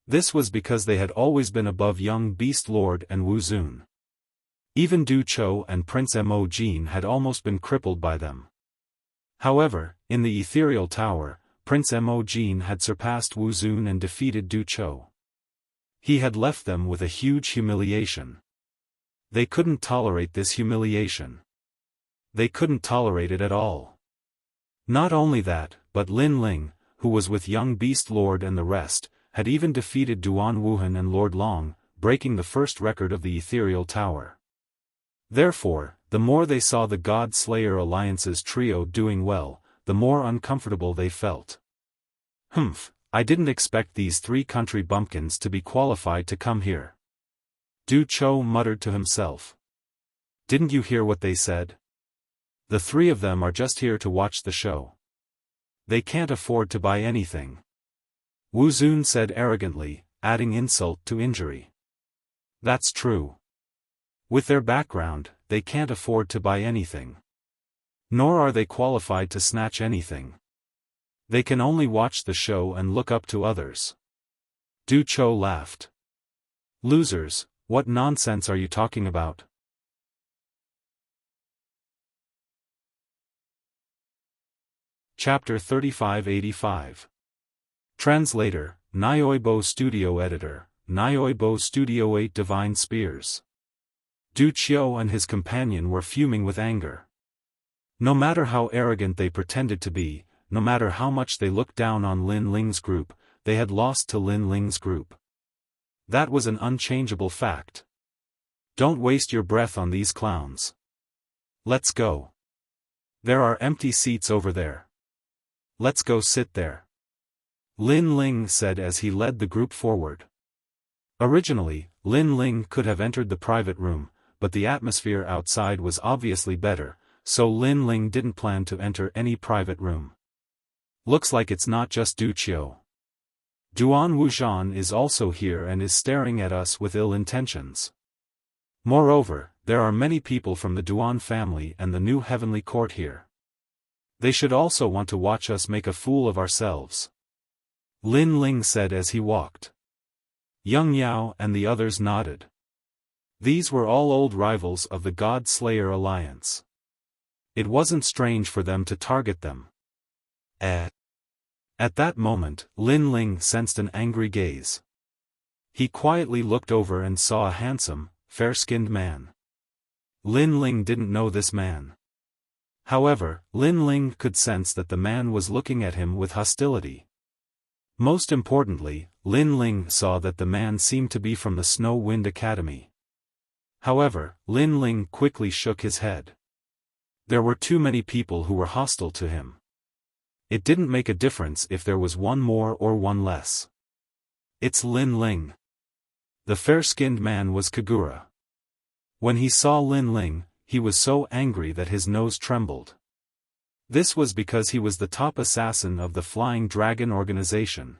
This was because they had always been above young Beast Lord and Wu Zun. Even Du Chou and Prince Mo Jin had almost been crippled by them. However, in the Ethereal Tower, Prince Mo Jin had surpassed Wu Zun and defeated Du Chou. He had left them with a huge humiliation. They couldn't tolerate this humiliation. They couldn't tolerate it at all. Not only that, but Lin Ling, who was with young Beast Lord and the rest, had even defeated Duan Wuhan and Lord Long, breaking the first record of the Ethereal Tower. Therefore, the more they saw the God Slayer Alliance's trio doing well, the more uncomfortable they felt. Humph, I didn't expect these 3 country bumpkins to be qualified to come here. Du Chou muttered to himself. Didn't you hear what they said? The 3 of them are just here to watch the show. They can't afford to buy anything. Wu Zun said arrogantly, adding insult to injury. That's true. With their background, they can't afford to buy anything. Nor are they qualified to snatch anything. They can only watch the show and look up to others. Du Chou laughed. Losers, what nonsense are you talking about? Chapter 3585. Translator, Nyoibo Studio Editor, Nyoibo Studio 8 Divine Spears. Du Chou and his companion were fuming with anger. No matter how arrogant they pretended to be, no matter how much they looked down on Lin Ling's group, they had lost to Lin Ling's group. That was an unchangeable fact. Don't waste your breath on these clowns. Let's go. There are empty seats over there. Let's go sit there. Lin Ling said as he led the group forward. Originally, Lin Ling could have entered the private room, but the atmosphere outside was obviously better, so Lin Ling didn't plan to enter any private room. Looks like it's not just Du Chou. Duan Wuxian is also here and is staring at us with ill intentions. Moreover, there are many people from the Duan family and the new heavenly court here. They should also want to watch us make a fool of ourselves. Lin Ling said as he walked. Young Yao and the others nodded. These were all old rivals of the God Slayer Alliance. It wasn't strange for them to target them. At that moment, Lin Ling sensed an angry gaze. He quietly looked over and saw a handsome, fair-skinned man. Lin Ling didn't know this man. However, Lin Ling could sense that the man was looking at him with hostility. Most importantly, Lin Ling saw that the man seemed to be from the Snow Wind Academy. However, Lin Ling quickly shook his head. There were too many people who were hostile to him. It didn't make a difference if there was one more or one less. It's Lin Ling. The fair-skinned man was Kagura. When he saw Lin Ling, he was so angry that his nose trembled. This was because he was the top assassin of the Flying Dragon organization.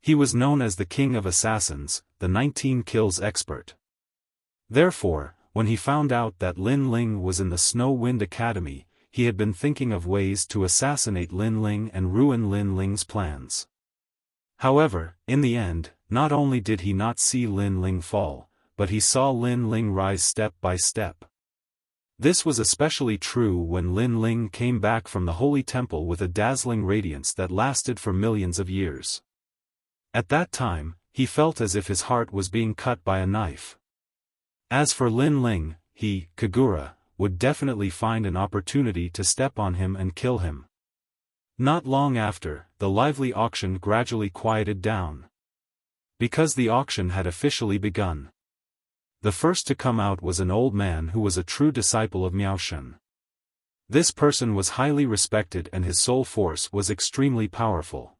He was known as the King of Assassins, the 19 kills expert. Therefore, when he found out that Lin Ling was in the Snow Wind Academy, he had been thinking of ways to assassinate Lin Ling and ruin Lin Ling's plans. However, in the end, not only did he not see Lin Ling fall, but he saw Lin Ling rise step by step. This was especially true when Lin Ling came back from the Holy Temple with a dazzling radiance that lasted for millions of years. At that time, he felt as if his heart was being cut by a knife. As for Lin Ling, he, Kagura, would definitely find an opportunity to step on him and kill him. Not long after, the lively auction gradually quieted down. Because the auction had officially begun. The first to come out was an old man who was a true disciple of Miao Shen. This person was highly respected and his soul force was extremely powerful.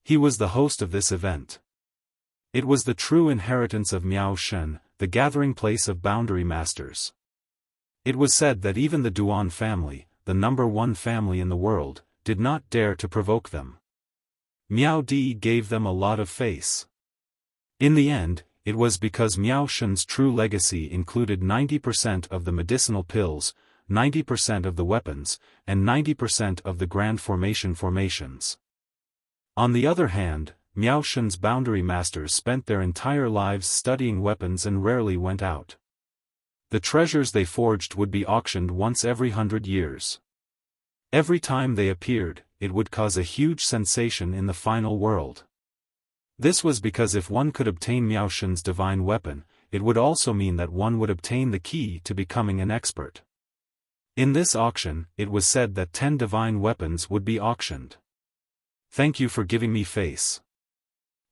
He was the host of this event. It was the true inheritance of Miao Shen, the gathering place of boundary masters. It was said that even the Duan family, the #1 family in the world, did not dare to provoke them. Miao Di gave them a lot of face. In the end, it was because Miao Shen's true legacy included 90% of the medicinal pills, 90% of the weapons, and 90% of the grand formations. On the other hand, Miao Shen's boundary masters spent their entire lives studying weapons and rarely went out. The treasures they forged would be auctioned once every 100 years. Every time they appeared, it would cause a huge sensation in the final world. This was because if one could obtain Miao Shen's divine weapon, it would also mean that one would obtain the key to becoming an expert. In this auction, it was said that 10 divine weapons would be auctioned. Thank you for giving me face.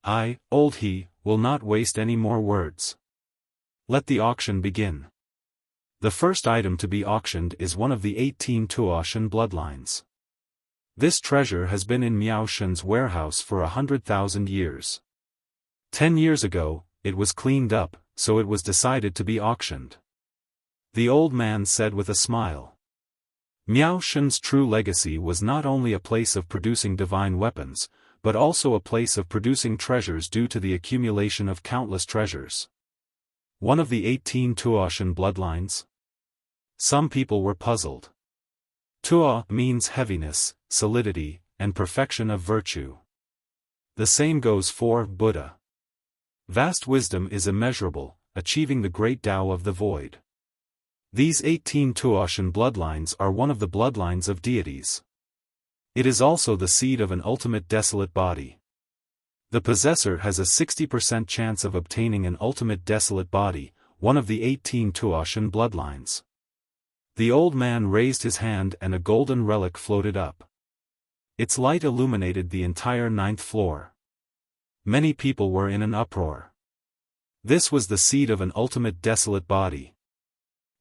I, old he, will not waste any more words. Let the auction begin. The first item to be auctioned is one of the 18 Tuoshan bloodlines. This treasure has been in Miao Shen's warehouse for 100,000 years. 10 years ago, it was cleaned up, so it was decided to be auctioned. The old man said with a smile. Miao Shen's true legacy was not only a place of producing divine weapons, but also a place of producing treasures due to the accumulation of countless treasures. One of the 18 Tuoshan bloodlines? Some people were puzzled. Tuo means heaviness, solidity, and perfection of virtue. The same goes for Buddha. Vast wisdom is immeasurable, achieving the great Tao of the void. These 18 Tuoshan bloodlines are one of the bloodlines of deities. It is also the seed of an ultimate desolate body. The possessor has a 60% chance of obtaining an ultimate desolate body, one of the 18 Tuoshan bloodlines. The old man raised his hand and a golden relic floated up. Its light illuminated the entire 9th floor. Many people were in an uproar. This was the seed of an ultimate desolate body.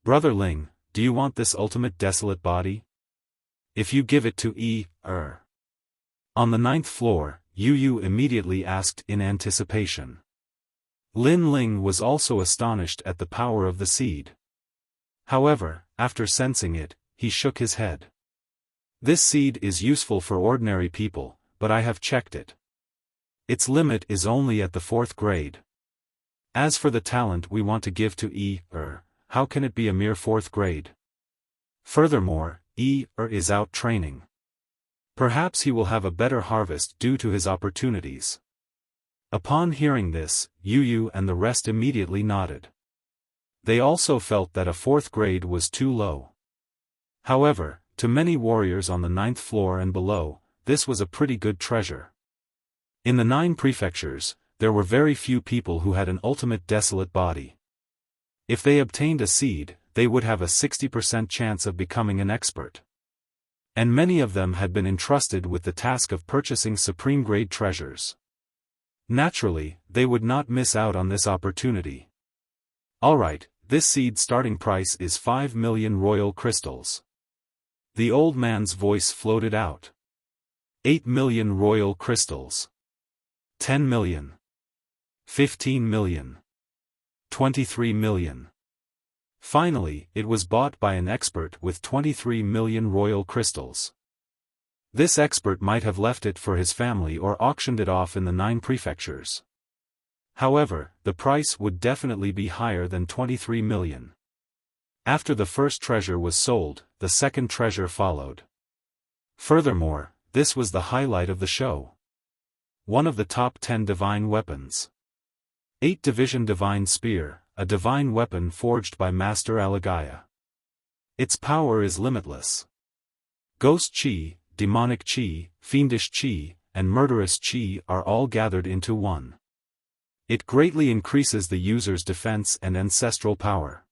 Brother Ling, do you want this ultimate desolate body? If you give it to On the 9th floor, Yu immediately asked in anticipation. Lin Ling was also astonished at the power of the seed. However, after sensing it, he shook his head. This seed is useful for ordinary people, but I have checked it. Its limit is only at the 4th grade. As for the talent we want to give to how can it be a mere 4th grade? Furthermore, is out training. Perhaps he will have a better harvest due to his opportunities. Upon hearing this, Yu and the rest immediately nodded. They also felt that a 4th grade was too low. However, to many warriors on the 9th floor and below, this was a pretty good treasure. In the 9 prefectures, there were very few people who had an ultimate desolate body. If they obtained a seed, they would have a 60% chance of becoming an expert. And many of them had been entrusted with the task of purchasing supreme-grade treasures. Naturally, they would not miss out on this opportunity. Alright, this seed starting price is 5 million royal crystals. The old man's voice floated out. 8 million royal crystals. 10 million. 15 million. 23 million. Finally, it was bought by an expert with 23 million royal crystals. This expert might have left it for his family or auctioned it off in the 9 prefectures. However, the price would definitely be higher than 23 million. After the first treasure was sold, the second treasure followed. Furthermore, this was the highlight of the show. One of the top 10 divine weapons. 8 Division Divine Spear, a divine weapon forged by Master Alagaya. Its power is limitless. Ghost chi, demonic chi, fiendish chi, and murderous chi are all gathered into one. It greatly increases the user's defense and ancestral power.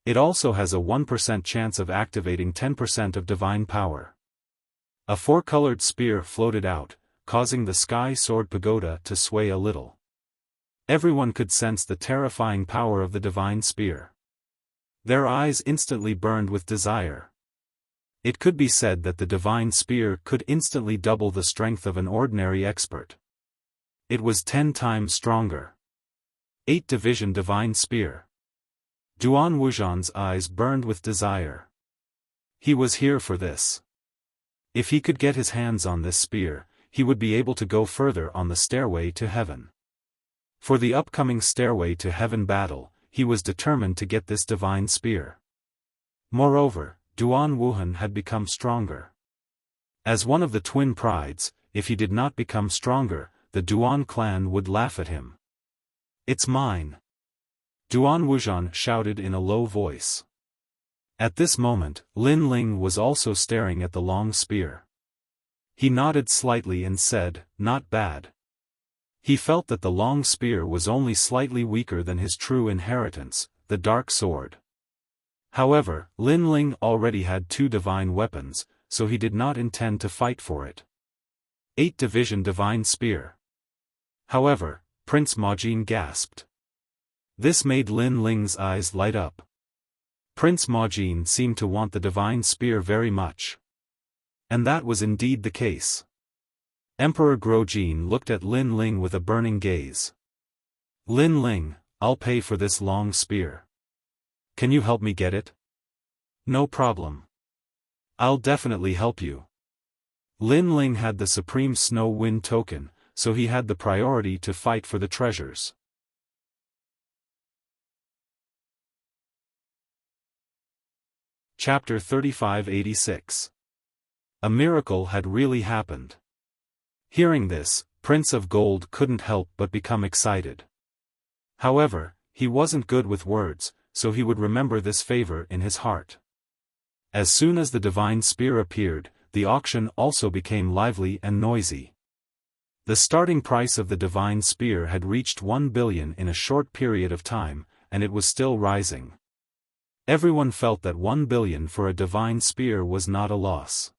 It also has a 1% chance of activating 10% of divine power. A four-colored spear floated out, causing the Sky Sword Pagoda to sway a little. Everyone could sense the terrifying power of the divine spear. Their eyes instantly burned with desire. It could be said that the divine spear could instantly double the strength of an ordinary expert. It was 10 times stronger. 8-division divine spear. Duan Wuxian's eyes burned with desire. He was here for this. If he could get his hands on this spear, he would be able to go further on the stairway to heaven. For the upcoming stairway to heaven battle, he was determined to get this divine spear. Moreover, Duan Wuhan had become stronger. As one of the twin prides, if he did not become stronger, the Duan clan would laugh at him. "It's mine!" Duan Wuxian shouted in a low voice. At this moment, Lin Ling was also staring at the long spear. He nodded slightly and said, "Not bad." He felt that the long spear was only slightly weaker than his true inheritance, the dark sword. However, Lin Ling already had 2 divine weapons, so he did not intend to fight for it. 8-division divine spear. However, Prince Majin gasped. This made Lin Ling's eyes light up. Prince Majin seemed to want the divine spear very much. And that was indeed the case. Emperor Grojin looked at Lin Ling with a burning gaze. "Lin Ling, I'll pay for this long spear. Can you help me get it?" "No problem. I'll definitely help you." Lin Ling had the Supreme Snow Wind token, so he had the priority to fight for the treasures. Chapter 3586. A miracle had really happened. Hearing this, Prince of Gold couldn't help but become excited. However, he wasn't good with words, so he would remember this favor in his heart. As soon as the divine spear appeared, the auction also became lively and noisy. The starting price of the divine spear had reached 1 billion in a short period of time, and it was still rising. Everyone felt that 1 billion for a divine spear was not a loss.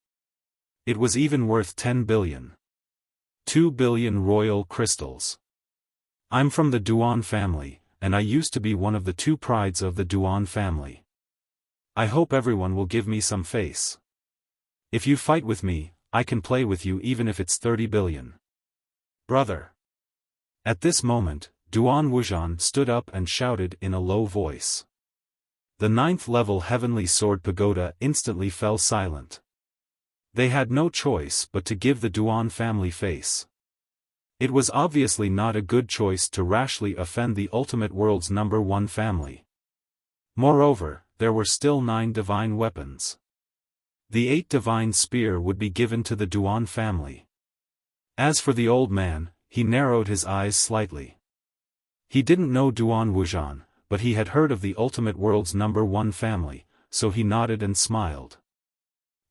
It was even worth 10 billion. 2 billion royal crystals. I'm from the Duan family, and I used to be one of the 2 prides of the Duan family. I hope everyone will give me some face. If you fight with me, I can play with you even if it's 30 billion. Brother. At this moment, Duan Wuxian stood up and shouted in a low voice. The 9th-level Heavenly Sword Pagoda instantly fell silent. They had no choice but to give the Duan family face. It was obviously not a good choice to rashly offend the ultimate world's #1 family. Moreover, there were still 9 divine weapons. The 8 divine spear would be given to the Duan family. As for the old man, he narrowed his eyes slightly. He didn't know Duan Wuxian, but he had heard of the ultimate world's #1 family, so he nodded and smiled.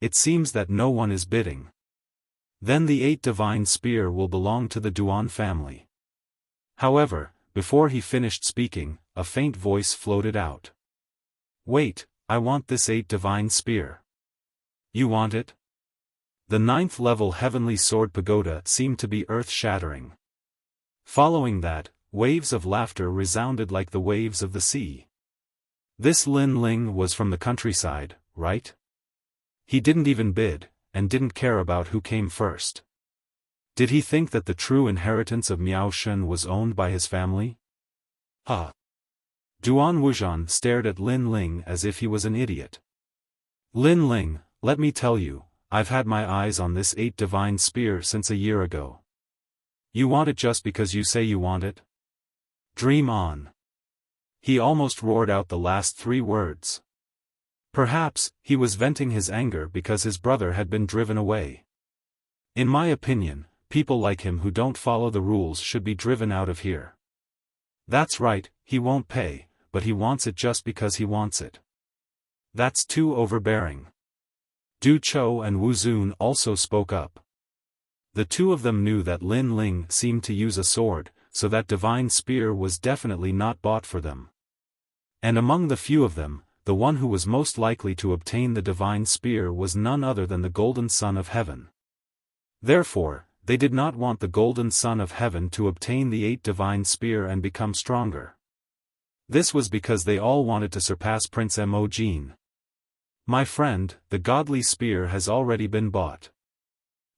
It seems that no one is bidding. Then the 8 divine spear will belong to the Duan family. However, before he finished speaking, a faint voice floated out. Wait, I want this 8 divine spear. You want it? The 9th-level Heavenly Sword Pagoda seemed to be earth-shattering. Following that, waves of laughter resounded like the waves of the sea. This Lin Ling was from the countryside, right? He didn't even bid, and didn't care about who came first. Did he think that the true inheritance of Miao Shen was owned by his family? Huh. Duan Wuxian stared at Lin Ling as if he was an idiot. Lin Ling, let me tell you, I've had my eyes on this 8 divine spear since a year ago. You want it just because you say you want it? Dream on. He almost roared out the last 3 words. Perhaps, he was venting his anger because his brother had been driven away. In my opinion, people like him who don't follow the rules should be driven out of here. That's right, he won't pay, but he wants it just because he wants it. That's too overbearing. Du Chou and Wu Zun also spoke up. The two of them knew that Lin Ling seemed to use a sword, so that divine spear was definitely not bought for them. And among the few of them, the one who was most likely to obtain the divine spear was none other than the Golden Son of Heaven. Therefore, they did not want the Golden Son of Heaven to obtain the 8 divine spear and become stronger. This was because they all wanted to surpass Prince Mo Jin. My friend, the godly spear has already been bought.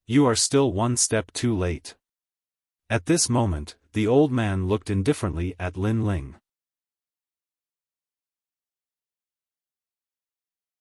You are still one step too late. At this moment, the old man looked indifferently at Lin Ling.